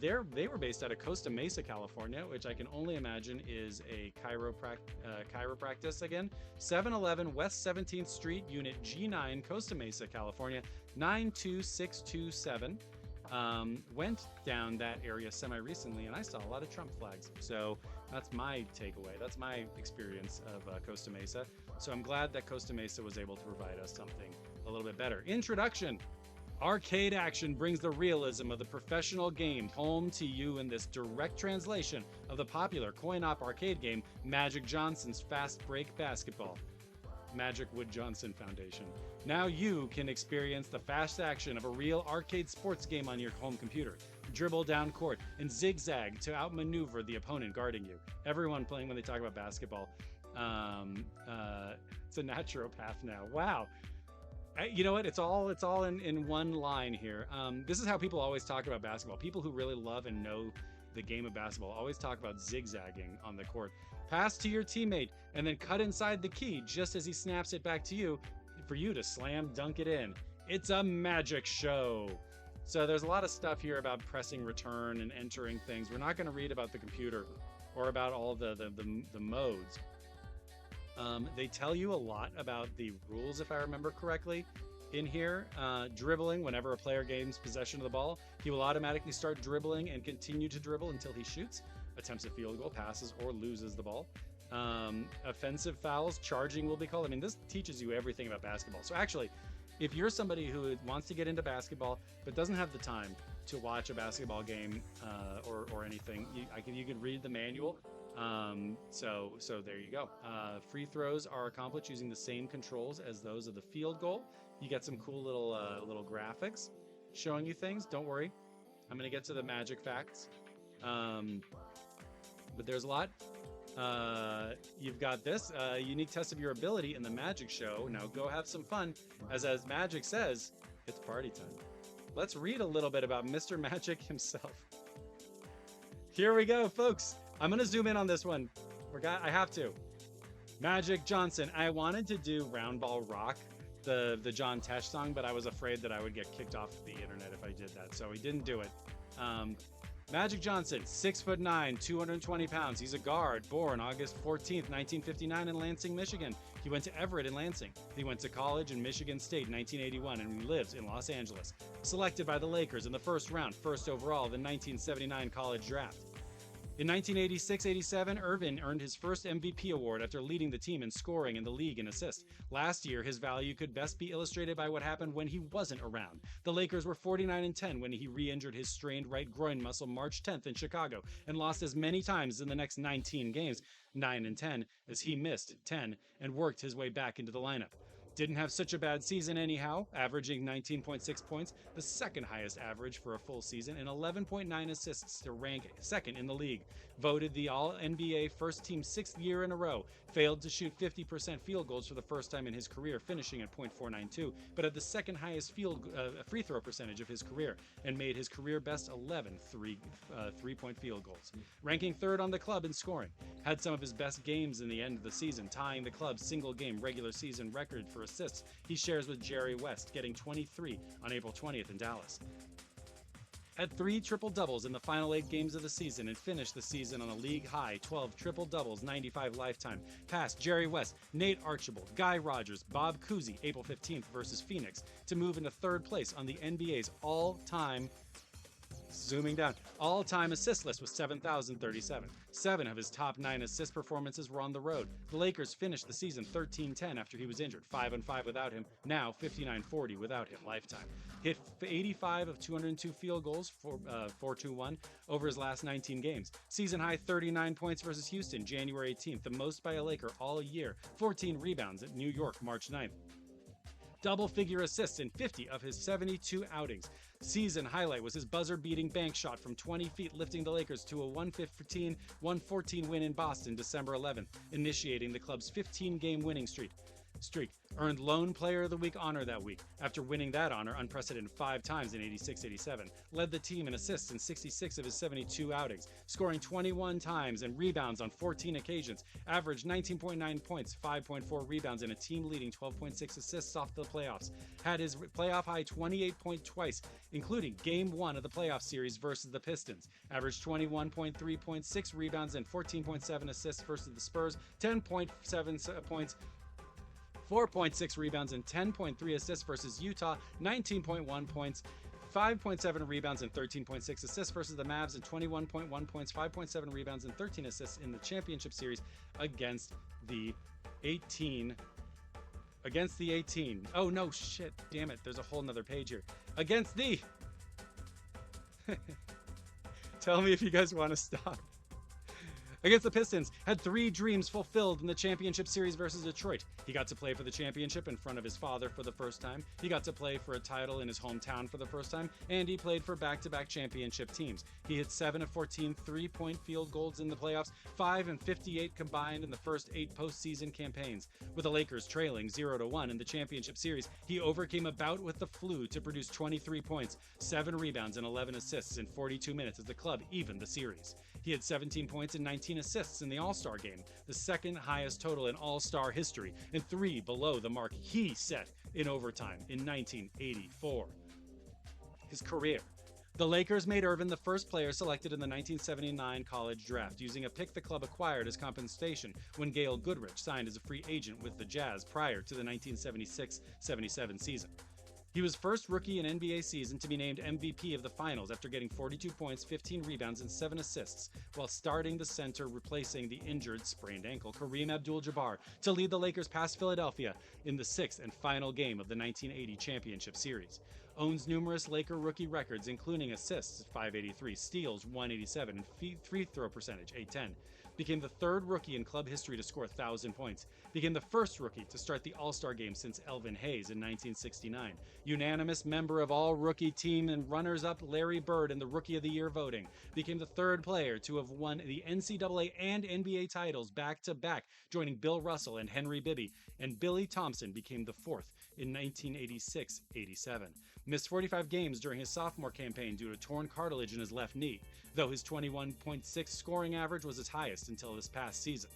They were based out of Costa Mesa, California, which I can only imagine is a chiropractic again. 711 West 17th Street, Unit G9, Costa Mesa, California, 92627. Went down that area semi-recently, and I saw a lot of Trump flags. So that's my takeaway. That's my experience of Costa Mesa. So I'm glad that Costa Mesa was able to provide us something a little bit better. Introduction. Arcade action brings the realism of the professional game home to you in this direct translation of the popular coin-op arcade game Magic Johnson's Fast Break Basketball. Magic Wood Johnson Foundation. Now you can experience the fast action of a real arcade sports game on your home computer. Dribble down court and zigzag to outmaneuver the opponent guarding you. Everyone playing when they talk about basketball. It's a naturopath now. Wow. You know what? It's all in one line here. This is how people always talk about basketball. People who really love and know the game of basketball always talk about zigzagging on the court. Pass to your teammate and then cut inside the key just as he snaps it back to you for you to slam dunk it in. It's a magic show. So there's a lot of stuff here about pressing return and entering things. We're not going to read about the computer or about all the modes. They tell you a lot about the rules, if I remember correctly, in here. Dribbling, whenever a player gains possession of the ball, he will automatically start dribbling and continue to dribble until he shoots, attempts a field goal, passes, or loses the ball. Offensive fouls, charging will be called. I mean, this teaches you everything about basketball. So actually, if you're somebody who wants to get into basketball but doesn't have the time to watch a basketball game or anything, you can read the manual. So there you go. Free throws are accomplished using the same controls as those of the field goal. You get some cool little graphics showing you things. Don't worry, I'm gonna get to the magic facts. But there's a lot. You've got this unique test of your ability in the magic show. Now go have some fun. As Magic says, it's party time. Let's read a little bit about Mr. Magic himself. Here we go, folks. I'm gonna zoom in on this one. I have to. Magic Johnson. I wanted to do Round Ball Rock, the John Tesh song, but I was afraid that I would get kicked off the internet if I did that, so we didn't do it. Magic Johnson, 6'9", 220 pounds. He's a guard, born August 14th, 1959 in Lansing, Michigan. He went to Everett in Lansing. He went to college in Michigan State in 1981, and he lives in Los Angeles. Selected by the Lakers in the first round, first overall of the 1979 college draft. In 1986-87, Irvin earned his first MVP award after leading the team in scoring in the league in assists. Last year, his value could best be illustrated by what happened when he wasn't around. The Lakers were 49-10 when he re-injured his strained right groin muscle March 10th in Chicago and lost as many times in the next 19 games, 9-10, as he missed 10 and worked his way back into the lineup. Didn't have such a bad season anyhow, averaging 19.6 points, the second highest average for a full season, and 11.9 assists to rank second in the league. Voted the All-NBA first team 6th year in a row. Failed to shoot 50% field goals for the first time in his career, finishing at .492, but had the second highest free throw percentage of his career, and made his career best 11 three-point field goals. Ranking third on the club in scoring. Had some of his best games in the end of the season, tying the club's single-game regular season record for assists he shares with Jerry West, getting 23 on April 20th in Dallas. Had 3 triple-doubles in the final 8 games of the season and finished the season on a league-high 12 triple-doubles, 95 lifetime, past Jerry West, Nate Archibald, Guy Rogers, Bob Cousy, April 15th versus Phoenix, to move into third place on the NBA's all-time assist list with 7,037. 7 of his top 9 assist performances were on the road. The Lakers finished the season 13-10 after he was injured, 5-5 without him, now 59-40 without him lifetime. Hit 85 of 202 field goals, 4-2-1, over his last 19 games. Season high 39 points versus Houston, January 18th, the most by a Laker all year. 14 rebounds at New York, March 9th. Double-figure assists in 50 of his 72 outings. Season highlight was his buzzer-beating bank shot from 20 feet, lifting the Lakers to a 115-114 win in Boston, December 11th, initiating the club's 15-game winning streak. Earned Lone Player of the Week honor that week, after winning that honor unprecedented 5 times in 86-87. Led the team in assists in 66 of his 72 outings, scoring 21 times and rebounds on 14 occasions. Averaged 19.9 points, 5.4 rebounds, and a team-leading 12.6 assists off the playoffs. Had his playoff high 28 point twice, including Game 1 of the playoff series versus the Pistons. Averaged 21.3 points, 6 rebounds, and 14.7 assists versus the Spurs. 10.7 points, 4.6 rebounds, and 10.3 assists versus Utah, 19.1 points, 5.7 rebounds, and 13.6 assists versus the Mavs, and 21.1 points, 5.7 rebounds, and 13 assists in the championship series against the 18. Oh no, shit, damn it, there's a whole nother page here. Against the... Tell me if you guys want to stop. Against the Pistons, had 3 dreams fulfilled in the championship series versus Detroit. He got to play for the championship in front of his father for the first time. He got to play for a title in his hometown for the first time, and he played for back-to-back championship teams. He hit 7 of 14 three-point field goals in the playoffs, 5 and 58 combined in the first 8 postseason campaigns. With the Lakers trailing 0-1 in the championship series, he overcame a bout with the flu to produce 23 points, 7 rebounds, and 11 assists in 42 minutes as the club evened the series. He had 17 points and 19 assists in the All-Star game, the second highest total in All-Star history, and 3 below the mark he set in overtime in 1984. His career. The Lakers made Irvin the first player selected in the 1979 college draft, using a pick the club acquired as compensation when Gail Goodrich signed as a free agent with the Jazz prior to the 1976-77 season. He was first rookie in NBA season to be named MVP of the finals after getting 42 points, 15 rebounds, and 7 assists while starting the center, replacing the injured sprained ankle Kareem Abdul-Jabbar to lead the Lakers past Philadelphia in the 6th and final game of the 1980 championship series. Owns numerous Laker rookie records, including assists 583, steals 187, and free throw percentage 810. Became the third rookie in club history to score 1,000 points. Became the first rookie to start the All-Star game since Elvin Hayes in 1969. Unanimous member of all rookie team and runners-up Larry Bird in the Rookie of the Year voting. Became the third player to have won the NCAA and NBA titles back-to-back, joining Bill Russell and Henry Bibby. And Billy Thompson became the fourth in 1986-87. Missed 45 games during his sophomore campaign due to torn cartilage in his left knee, though his 21.6 scoring average was his highest until this past season.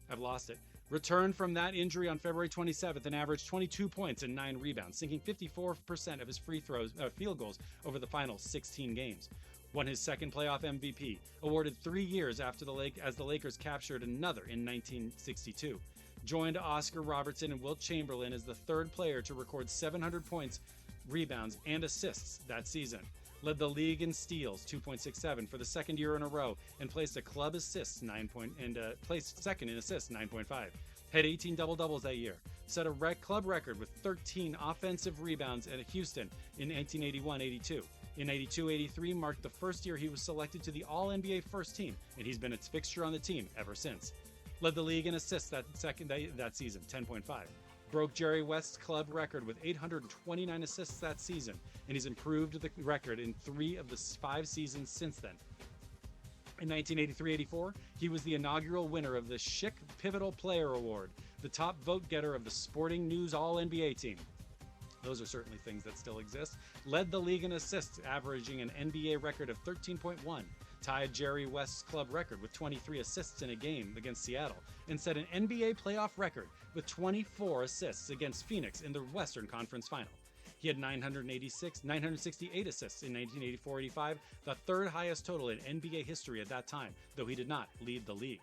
I've lost it. Returned from that injury on February 27th and averaged 22 points and 9 rebounds, sinking 54% of his field goals over the final 16 games. Won his second playoff MVP, awarded 3 years after as the Lakers captured another in 1962. Joined Oscar Robertson and Wilt Chamberlain as the third player to record 700 points, rebounds, and assists that season. Led the league in steals, 2.67 for the second year in a row, and placed a club assists placed second in assists, 9.5. Had 18 double-doubles that year. Set a club record with 13 offensive rebounds at Houston in 1981-82. In 82-83 marked the first year he was selected to the All-NBA first team, and he's been its fixture on the team ever since. Led the league in assists that season, 10.5. Broke Jerry West's club record with 829 assists that season, and he's improved the record in 3 of the 5 seasons since then. In 1983-84, he was the inaugural winner of the Schick Pivotal Player Award, the top vote-getter of the Sporting News All-NBA team. Those are certainly things that still exist. Led the league in assists, averaging an NBA record of 13.1. Tied Jerry West's club record with 23 assists in a game against Seattle, and set an NBA playoff record with 24 assists against Phoenix in the Western Conference Final. He had 968 assists in 1984-85, the third highest total in NBA history at that time, though he did not lead the league.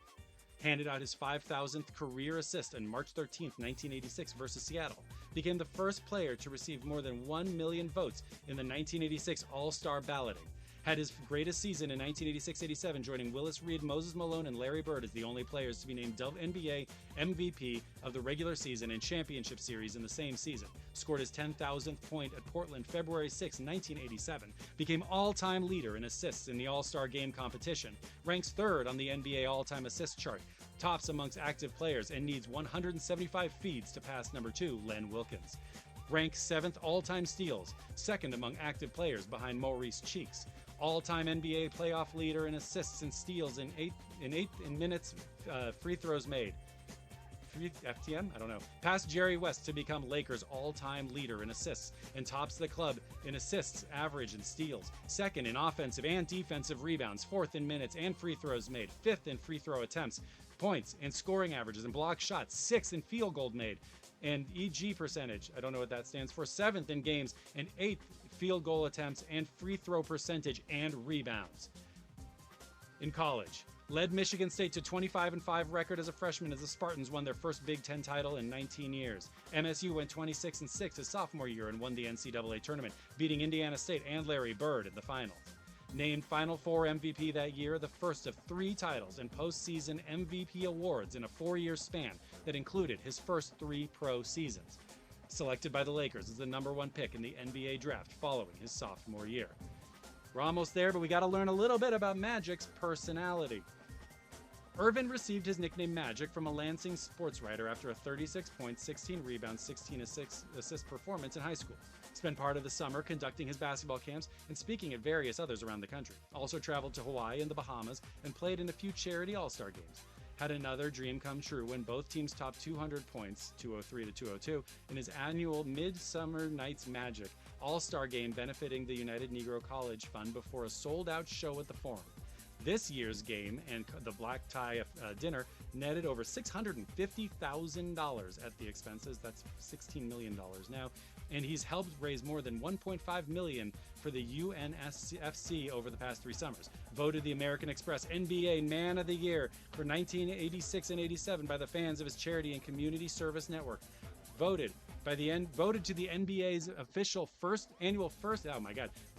Handed out his 5,000th career assist on March 13, 1986 versus Seattle. Became the first player to receive more than 1 million votes in the 1986 All-Star balloting. Had his greatest season in 1986-87, joining Willis Reed, Moses Malone, and Larry Bird as the only players to be named NBA MVP of the regular season and championship series in the same season. Scored his 10,000th point at Portland February 6, 1987. Became all-time leader in assists in the All-Star Game competition. Ranks third on the NBA all-time assist chart. Tops amongst active players and needs 175 feeds to pass number 2, Len Wilkins. Ranked 7th all-time steals, second among active players behind Maurice Cheeks. All-time NBA playoff leader in assists and steals in 8 minutes free throws made. FTM? I don't know. Passed Jerry West to become Lakers' all-time leader in assists and tops the club in assists, average, and steals. Second in offensive and defensive rebounds. Fourth in minutes and free throws made. Fifth in free throw attempts, points, and scoring averages and block shots. Sixth in field goal made and EG percentage. I don't know what that stands for. Seventh in games and 8th field goal attempts and free throw percentage and rebounds. In college, led Michigan State to 25-5 record as a freshman as the Spartans won their first Big Ten title in 19 years. MSU went 26-6 his sophomore year and won the NCAA tournament, beating Indiana State and Larry Bird in the finals. Named Final Four MVP that year, the first of 3 titles and postseason MVP awards in a 4-year span that included his first 3 pro seasons. Selected by the Lakers as the number 1 pick in the NBA draft following his sophomore year. We're almost there, but we got to learn a little bit about Magic's personality. Irvin received his nickname Magic from a Lansing sports writer after a 36 points, 16 rebounds, 16 assist performance in high school. Spent part of the summer conducting his basketball camps and speaking at various others around the country. Also traveled to Hawaii and the Bahamas and played in a few charity All-Star games. Had another dream come true when both teams topped 200 points, 203 to 202, in his annual Midsummer Night's Magic All-Star game benefiting the United Negro College Fund before a sold-out show at the Forum. This year's game and the black tie dinner netted over $650,000 at the expenses. That's $16 million now. And he's helped raise more than $1.5 million for the UNSFC over the past 3 summers. Voted the American Express NBA Man of the Year for 1986 and 87 by the fans of his charity and community service network. Voted to the NBA's official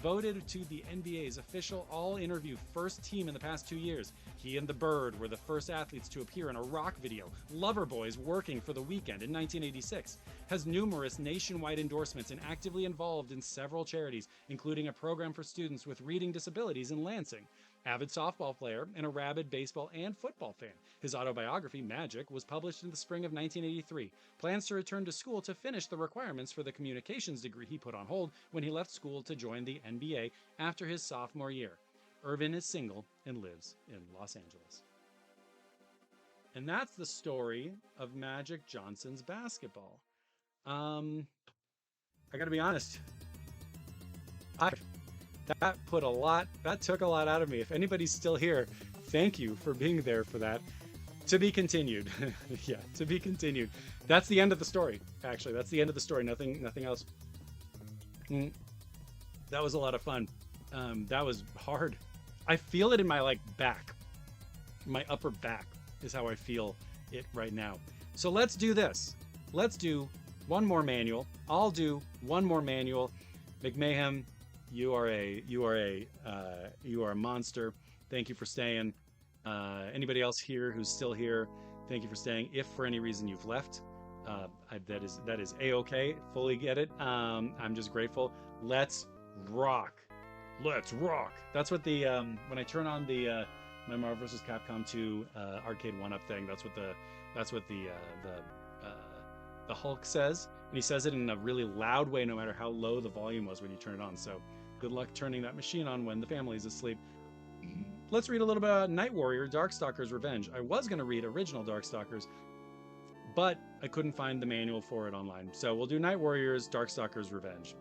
voted to the NBA's official all-interview first team in the past 2 years. He and the Bird were the first athletes to appear in a rock video, Loverboys Working for the Weekend, in 1986. Has numerous nationwide endorsements and actively involved in several charities, including a program for students with reading disabilities in Lansing. Avid softball player and a rabid baseball and football fan. His autobiography, Magic, was published in the spring of 1983. Plans to return to school to finish the requirements for the communications degree he put on hold when he left school to join the NBA after his sophomore year. Irvin is single and lives in Los Angeles. And that's the story of Magic Johnson's basketball. I gotta be honest. That took a lot out of me. If anybody's still here, thank you for being there for that. To be continued. Yeah, to be continued. That's the end of the story, actually. That's the end of the story. Nothing else. That was a lot of fun. That was hard. I feel it in my back. My upper back is how I feel it right now. So let's do this. Let's do one more manual. I'll do one more manual. McMahon, you are a monster. Thank you for staying. Anybody else here who's still here, thank you for staying. If for any reason you've left, that is a-okay. Fully get it. I'm just grateful. Let's rock. Let's rock. That's what the when I turn on the my Marvel vs. Capcom 2 arcade 1-up thing, that's what the Hulk says, and he says it in a really loud way no matter how low the volume was when you turn it on. So good luck turning that machine on when the family's asleep. Let's read a little bit about Night Warrior, Darkstalker's Revenge. I was going to read original Darkstalkers, but I couldn't find the manual for it online. So we'll do Night Warrior's Darkstalker's Revenge.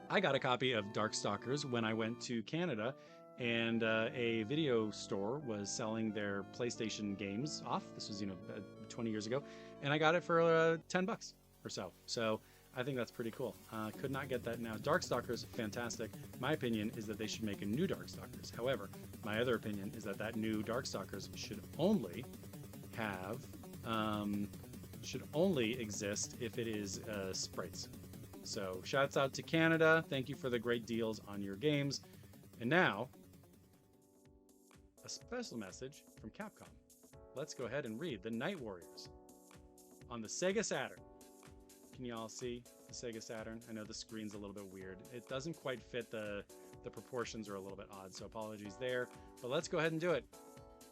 I got a copy of Darkstalkers when I went to Canada, and a video store was selling their PlayStation games off. This was 20 years ago, and I got it for $10 or so. So I think that's pretty cool. Could not get that now. Darkstalkers, fantastic. My opinion is that they should make a new Darkstalkers. However, my other opinion is that new Darkstalkers should only have should only exist if it is sprites. So shouts out to Canada. Thank you for the great deals on your games. And now, a special message from Capcom. Let's go ahead and read the Night Warriors on the Sega Saturn. Can you all see the Sega Saturn? I know the screen's a little bit weird. It doesn't quite fit, the proportions are a little bit odd, so apologies there. But let's go ahead and do it.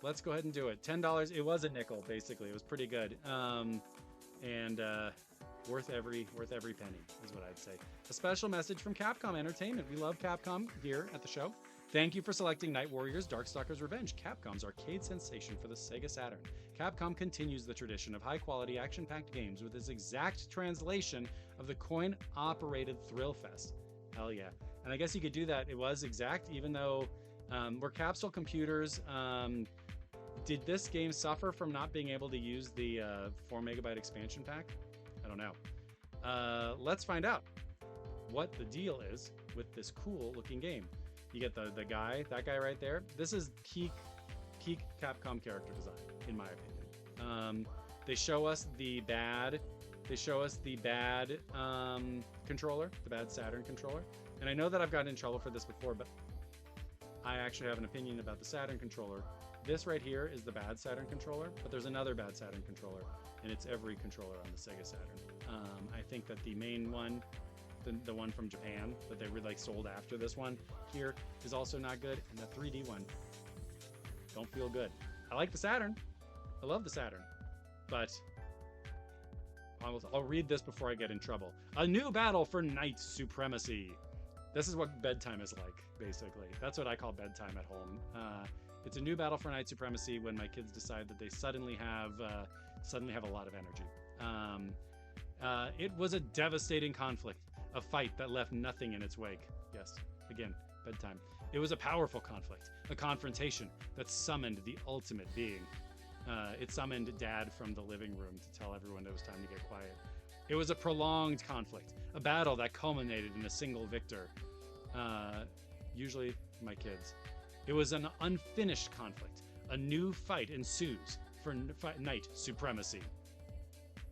Let's go ahead and do it. $10. It was a nickel, basically. It was pretty good. Worth every penny is what I'd say. A special message from Capcom Entertainment. We love Capcom here at the show. Thank you for selecting Night Warriors Darkstalkers Revenge, Capcom's arcade sensation for the Sega Saturn. Capcom continues the tradition of high-quality, action-packed games with its exact translation of the coin-operated thrill fest. Hell yeah. And I guess you could do that. It was exact, even though we're capsule computers. Did this game suffer from not being able to use the 4 megabyte expansion pack? I don't know. Let's find out what the deal is with this cool looking game. You get that guy right there. This is peak Capcom character design, in my opinion. They show us the bad controller, the bad Saturn controller. And I know that I've gotten in trouble for this before, but I actually have an opinion about the Saturn controller. This right here is the bad Saturn controller, but there's another bad Saturn controller, and it's every controller on the Sega Saturn. I think that the main one, the one from Japan that they really sold after this one here, is also not good, and the 3D one don't feel good. I like the Saturn. I love the Saturn, but I'll read this before I get in trouble. A new battle for night supremacy. This is what bedtime is like, basically. That's what I call bedtime at home. It's a new battle for night supremacy when my kids decide that they suddenly have a lot of energy. It was a devastating conflict, a fight that left nothing in its wake. Yes, again, bedtime. It was a powerful conflict, a confrontation that summoned the ultimate being. It summoned Dad from the living room to tell everyone it was time to get quiet. It was a prolonged conflict, a battle that culminated in a single victor. Usually my kids. It was an unfinished conflict. A new fight ensues for night supremacy.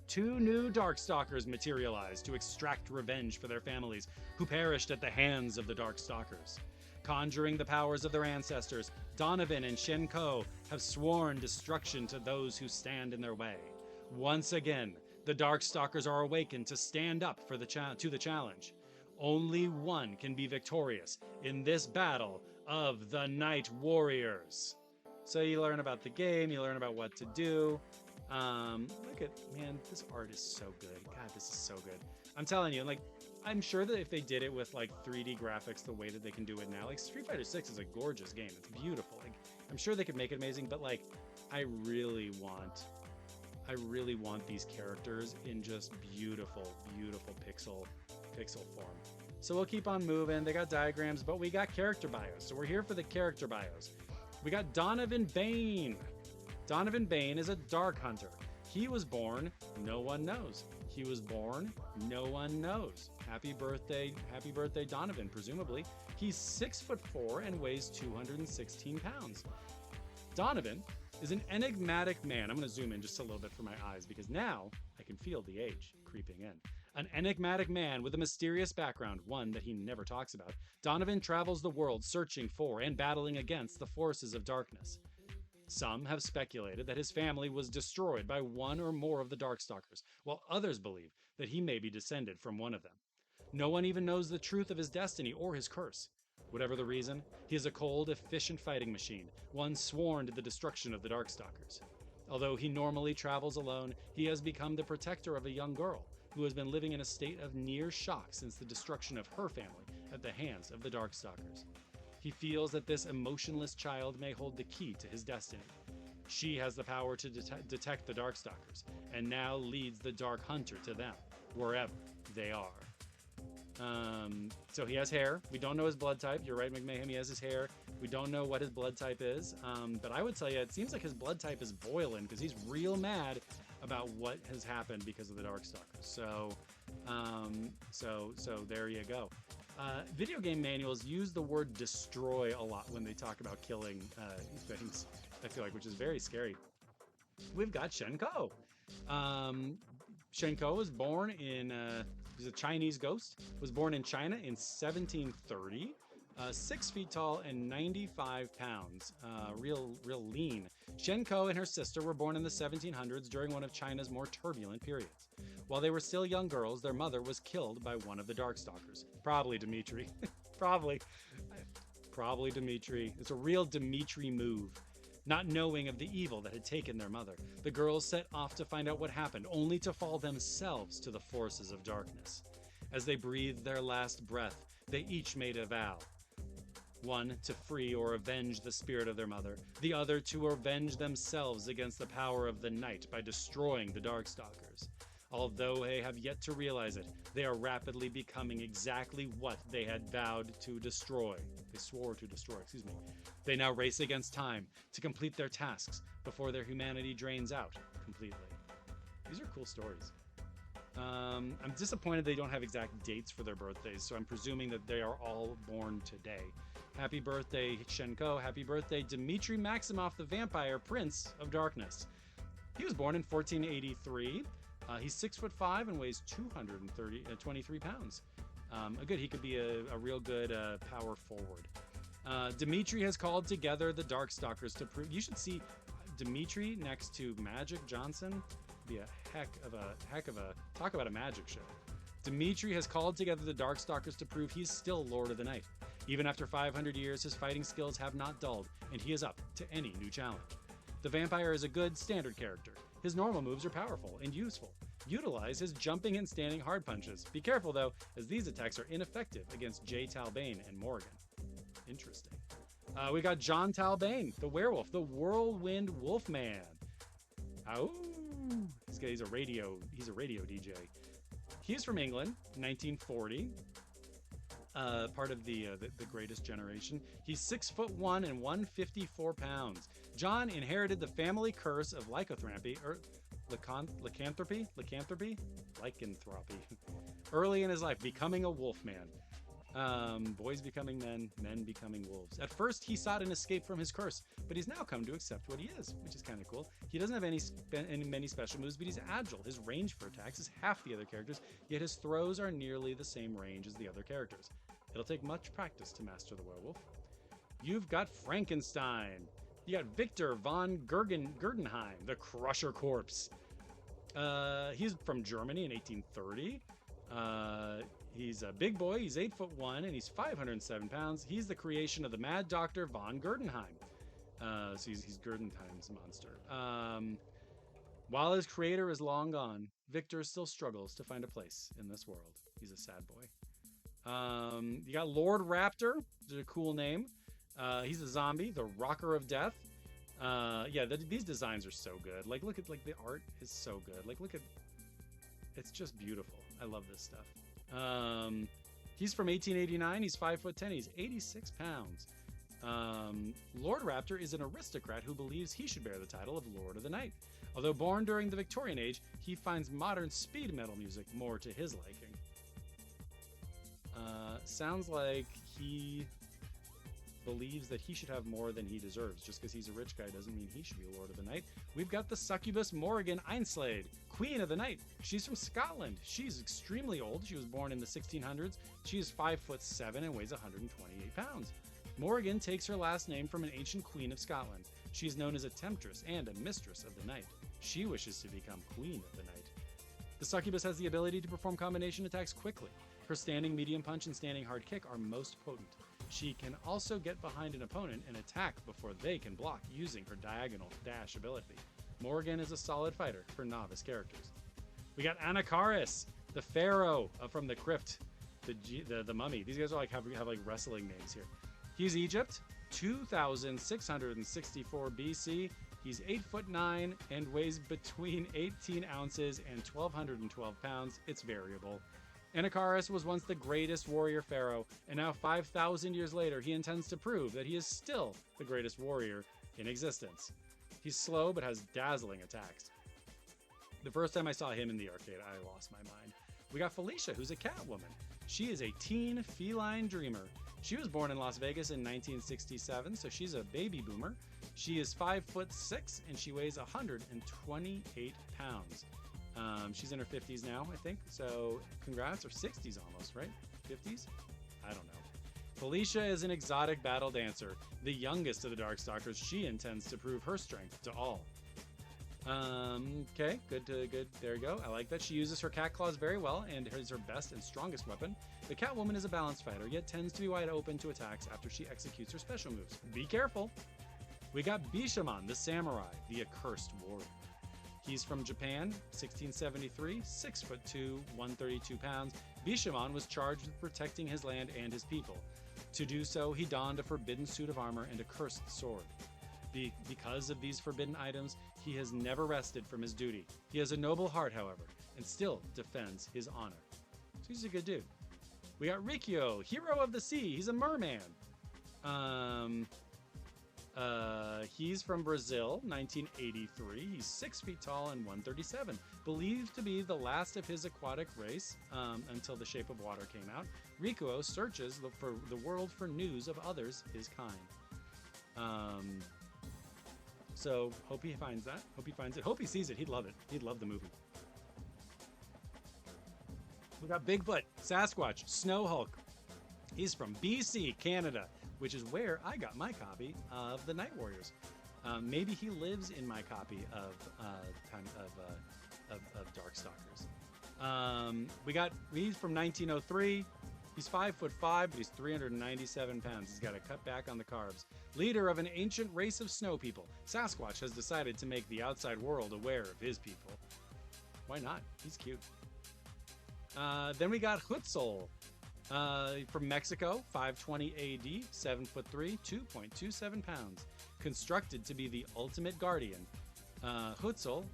2 new Darkstalkers materialize to extract revenge for their families who perished at the hands of the Darkstalkers. Conjuring the powers of their ancestors, Donovan and Shenko have sworn destruction to those who stand in their way. Once again, the Darkstalkers are awakened to stand up for the challenge. Only one can be victorious in this battle of the Night Warriors. So you learn about the game, you learn about what to do. Look at, man, this art is so good. God, this is so good. I'm telling you, like, I'm sure that if they did it with like 3D graphics the way that they can do it now, like Street Fighter 6 is a gorgeous game. It's beautiful. Like, I'm sure they could make it amazing, but like, I really want these characters in just beautiful, beautiful pixel form. So we'll keep on moving. They got diagrams, but we got character bios. So we're here for the character bios. We got Donovan Bane. Donovan Bane is a Dark Hunter. He was born, no one knows. He was born, no one knows. Happy birthday, Donovan, presumably. He's 6'4" and weighs 216 pounds. Donovan is an enigmatic man. I'm going to zoom in just a little bit for my eyes because now I can feel the age creeping in. An enigmatic man with a mysterious background, one that he never talks about. Donovan travels the world searching for and battling against the forces of darkness. Some have speculated that his family was destroyed by one or more of the Darkstalkers, while others believe that he may be descended from one of them. No one even knows the truth of his destiny or his curse. Whatever the reason, he is a cold, efficient fighting machine, one sworn to the destruction of the Darkstalkers. Although he normally travels alone, he has become the protector of a young girl who has been living in a state of near shock since the destruction of her family at the hands of the Darkstalkers. He feels that this emotionless child may hold the key to his destiny. She has the power to detect the Darkstalkers, and now leads the Dark Hunter to them, wherever they are. So he has hair. We don't know his blood type. You're right, McMahon, he has his hair. We don't know what his blood type is, but I would tell you, it seems like his blood type is boiling because he's real mad about what has happened because of the Darkstalkers. So there you go. Video game manuals use the word destroy a lot when they talk about killing things, I feel like, which is very scary. We've got Shenko. Shenko was born in, he's a Chinese ghost, was born in China in 1730, 6 feet tall and 95 pounds, real lean. Shenko and her sister were born in the 1700s during one of China's more turbulent periods. While they were still young girls, their mother was killed by one of the Darkstalkers. Probably Dimitri. Probably Dimitri. It's a real Dimitri move. Not knowing of the evil that had taken their mother, the girls set off to find out what happened, only to fall themselves to the forces of darkness. As they breathed their last breath, they each made a vow. One, to free or avenge the spirit of their mother. The other, to avenge themselves against the power of the night by destroying the Darkstalkers. Although they have yet to realize it, they are rapidly becoming exactly what they had vowed to destroy. They swore to destroy, They now race against time to complete their tasks before their humanity drains out completely. These are cool stories. I'm disappointed they don't have exact dates for their birthdays, so I'm presuming that they are all born today. Happy birthday, Shenko. Happy birthday, Dmitry Maximov, the Vampire Prince of Darkness. He was born in 1483. He's 6'5" and weighs 23 pounds. Good, he could be a real good power forward. Dmitry has called together the Darkstalkers to prove. You should see Dmitry next to Magic Johnson. Be a heck of a talk about a magic show. Dmitry has called together the Darkstalkers to prove he's still Lord of the Night. Even after 500 years, his fighting skills have not dulled, and he is up to any new challenge. The vampire is a good standard character. His normal moves are powerful and useful. Utilize his jumping and standing hard punches. Be careful though, as these attacks are ineffective against Jay Talbane and Morgan. Interesting. We got John Talbane, the werewolf, the Whirlwind Wolfman. Oh, he's a radio DJ. He's from England, 1940. part of the greatest generation. He's 6'1" and 154 pounds. John inherited the family curse of lycanthropy, lycanthropy, early in his life, becoming a wolf man. Boys becoming men, men becoming wolves. At first, he sought an escape from his curse, but he's now come to accept what he is, which is kind of cool. He doesn't have many special moves, but he's agile. His range for attacks is half the other characters, yet his throws are nearly the same range as the other characters. It'll take much practice to master the werewolf. You've got Frankenstein. You got Victor von Gurdenheim, the Crusher Corpse. He's from Germany in 1830. He's a big boy. He's 8'1" and he's 507 pounds. He's the creation of the Mad Doctor von Gurdenheim. So he's Gurdenheim's monster. While his creator is long gone, Victor still struggles to find a place in this world. He's a sad boy. You got Lord Raptor, which is a cool name. He's a zombie, the Rocker of Death. These designs are so good. Like, look at the art is so good. Like, look at, it's just beautiful. I love this stuff. He's from 1889. He's 5'10". He's 86 pounds. Lord Raptor is an aristocrat who believes he should bear the title of Lord of the Night. Although born during the Victorian age, he finds modern speed metal music more to his liking. Sounds like he believes that he should have more than he deserves. Just because he's a rich guy doesn't mean he should be Lord of the Night. We've got the succubus Morrigan Einslade, Queen of the Night. She's from Scotland. She's extremely old. She was born in the 1600s. She is 5'7" and weighs 128 pounds. Morrigan takes her last name from an ancient queen of Scotland. She is known as a temptress and a mistress of the night. She wishes to become queen of the night. The succubus has the ability to perform combination attacks quickly. Her standing medium punch and standing hard kick are most potent. She can also get behind an opponent and attack before they can block using her diagonal dash ability. Morrigan is a solid fighter for novice characters. We got Anakaris, the pharaoh from the crypt, the mummy. These guys are like have like wrestling names here. He's Egypt, 2664 BC. He's 8'9" and weighs between 18 ounces and 1,212 pounds. It's variable. Anakaris was once the greatest warrior pharaoh, and now 5,000 years later, he intends to prove that he is still the greatest warrior in existence. He's slow, but has dazzling attacks. The first time I saw him in the arcade, I lost my mind. We got Felicia, who's a cat woman. She is a teen feline dreamer. She was born in Las Vegas in 1967, so she's a baby boomer. She is 5'6", and she weighs 128 pounds. She's in her 50s now, I think. So congrats, or 60s almost, right? 50s? I don't know. Felicia is an exotic battle dancer, the youngest of the Darkstalkers. She intends to prove her strength to all. Okay, good. There you go. I like that. She uses her cat claws very well and is her best and strongest weapon. The Catwoman is a balanced fighter, yet tends to be wide open to attacks after she executes her special moves. Be careful. We got Bishamon, the samurai, the accursed warrior. He's from Japan, 1673, 6'2", 132 pounds. Bishamon was charged with protecting his land and his people. To do so, he donned a forbidden suit of armor and a cursed sword. Because of these forbidden items, he has never rested from his duty. He has a noble heart, however, and still defends his honor. So he's a good dude. We got Rikyo, hero of the sea. He's a merman. He's from Brazil, 1983. He's 6 feet tall and 137. Believed to be the last of his aquatic race until The Shape of Water came out. Rikuo searches for the world for news of others his kind. So hope he finds that. Hope he finds it. Hope he sees it. He'd love it. He'd love the movie. We got Bigfoot, Sasquatch, Snow Hulk. He's from BC, Canada, which is where I got my copy of the Night Warriors. Maybe he lives in my copy of Darkstalkers. He's from 1903. He's 5'5", but he's 397 pounds. He's got to cut back on the carbs. Leader of an ancient race of snow people, Sasquatch has decided to make the outside world aware of his people. Why not? He's cute. Then we got Huitzol. From Mexico, 520 AD, 7'3", 2.27 pounds. Constructed to be the ultimate guardian. Huitzol,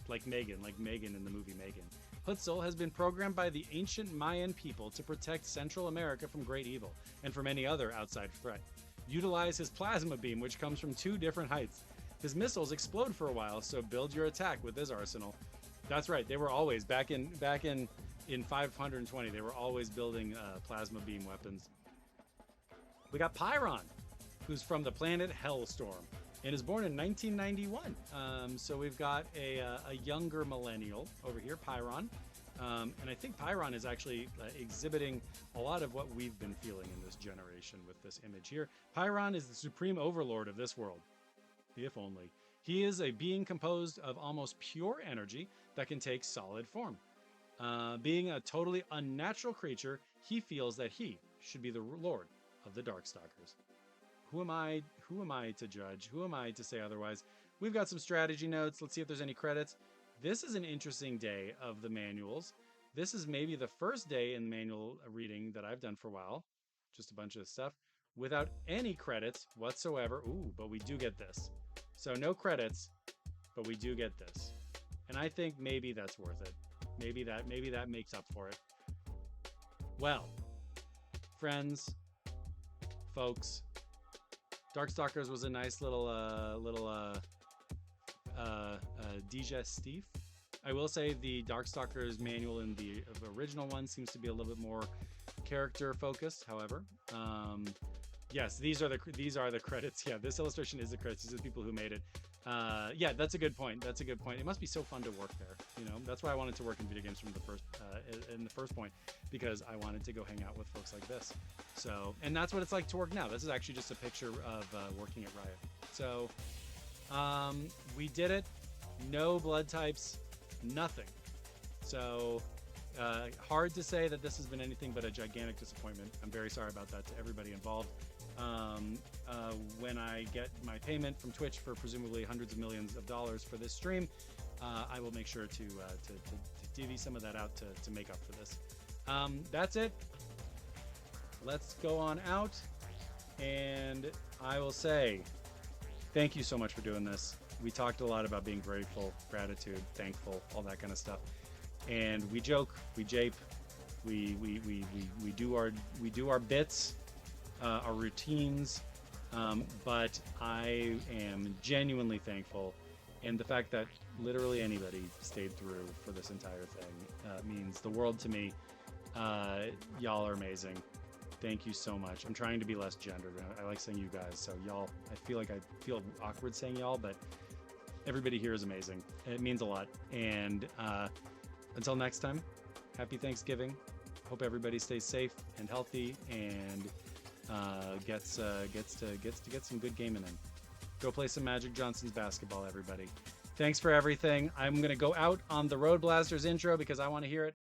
like Megan in the movie Megan, Hutzel has been programmed by the ancient Mayan people to protect Central America from great evil and from any other outside threat. Utilize his plasma beam, which comes from 2 different heights. His missiles explode for a while, so build your attack with his arsenal. That's right. They were always back in 520. They were always building plasma beam weapons. We got Pyron, who's from the planet Hellstorm and is born in 1991. So we've got a younger millennial over here, Pyron. And I think Pyron is actually exhibiting a lot of what we've been feeling in this generation with this image here. Pyron is the supreme overlord of this world, if only. He is a being composed of almost pure energy that can take solid form. Being a totally unnatural creature, he feels that he should be the lord of the Darkstalkers. Who am I to judge? Who am I to say otherwise? We've got some strategy notes. Let's see if there's any credits. This is an interesting day of the manuals. This is maybe the first day in manual reading that I've done for a while. Just a bunch of stuff without any credits whatsoever. Ooh, but we do get this. So no credits, but we do get this. And I think maybe that's worth it. Maybe that makes up for it. Well, friends, folks, Darkstalkers was a nice little digestif. I will say the Darkstalkers manual in the original one seems to be a little bit more character focused. However, yes, these are the credits. Yeah, this illustration is the credits. These are the people who made it. Yeah, that's a good point. That's a good point. It must be so fun to work there. You know, that's why I wanted to work in video games from the first in the first point, because I wanted to go hang out with folks like this. So, and that's what it's like to work now. This is actually just a picture of working at Riot. So, we did it. No blood types, nothing. So, hard to say that this has been anything but a gigantic disappointment. I'm very sorry about that to everybody involved. When I get my payment from Twitch for presumably hundreds of millions of dollars for this stream, I will make sure to divvy some of that out to make up for this. That's it. Let's go on out, and I will say thank you so much for doing this. We talked a lot about being grateful, gratitude, thankful, all that kind of stuff, and we joke, we jape, we do our bits, our routines, but I am genuinely thankful, and the fact that literally anybody stayed through for this entire thing means the world to me. Y'all are amazing. Thank you so much. I'm trying to be less gendered. I like saying you guys, so y'all, I feel awkward saying y'all, but everybody here is amazing. It means a lot. And until next time, happy Thanksgiving. Hope everybody stays safe and healthy and gets to get some good gaming in. Go play some Magic Johnson's basketball, everybody. Thanks for everything. I'm gonna go out on the Road Blasters intro because I want to hear it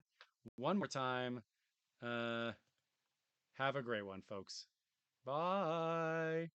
one more time. Have a great one, folks. Bye.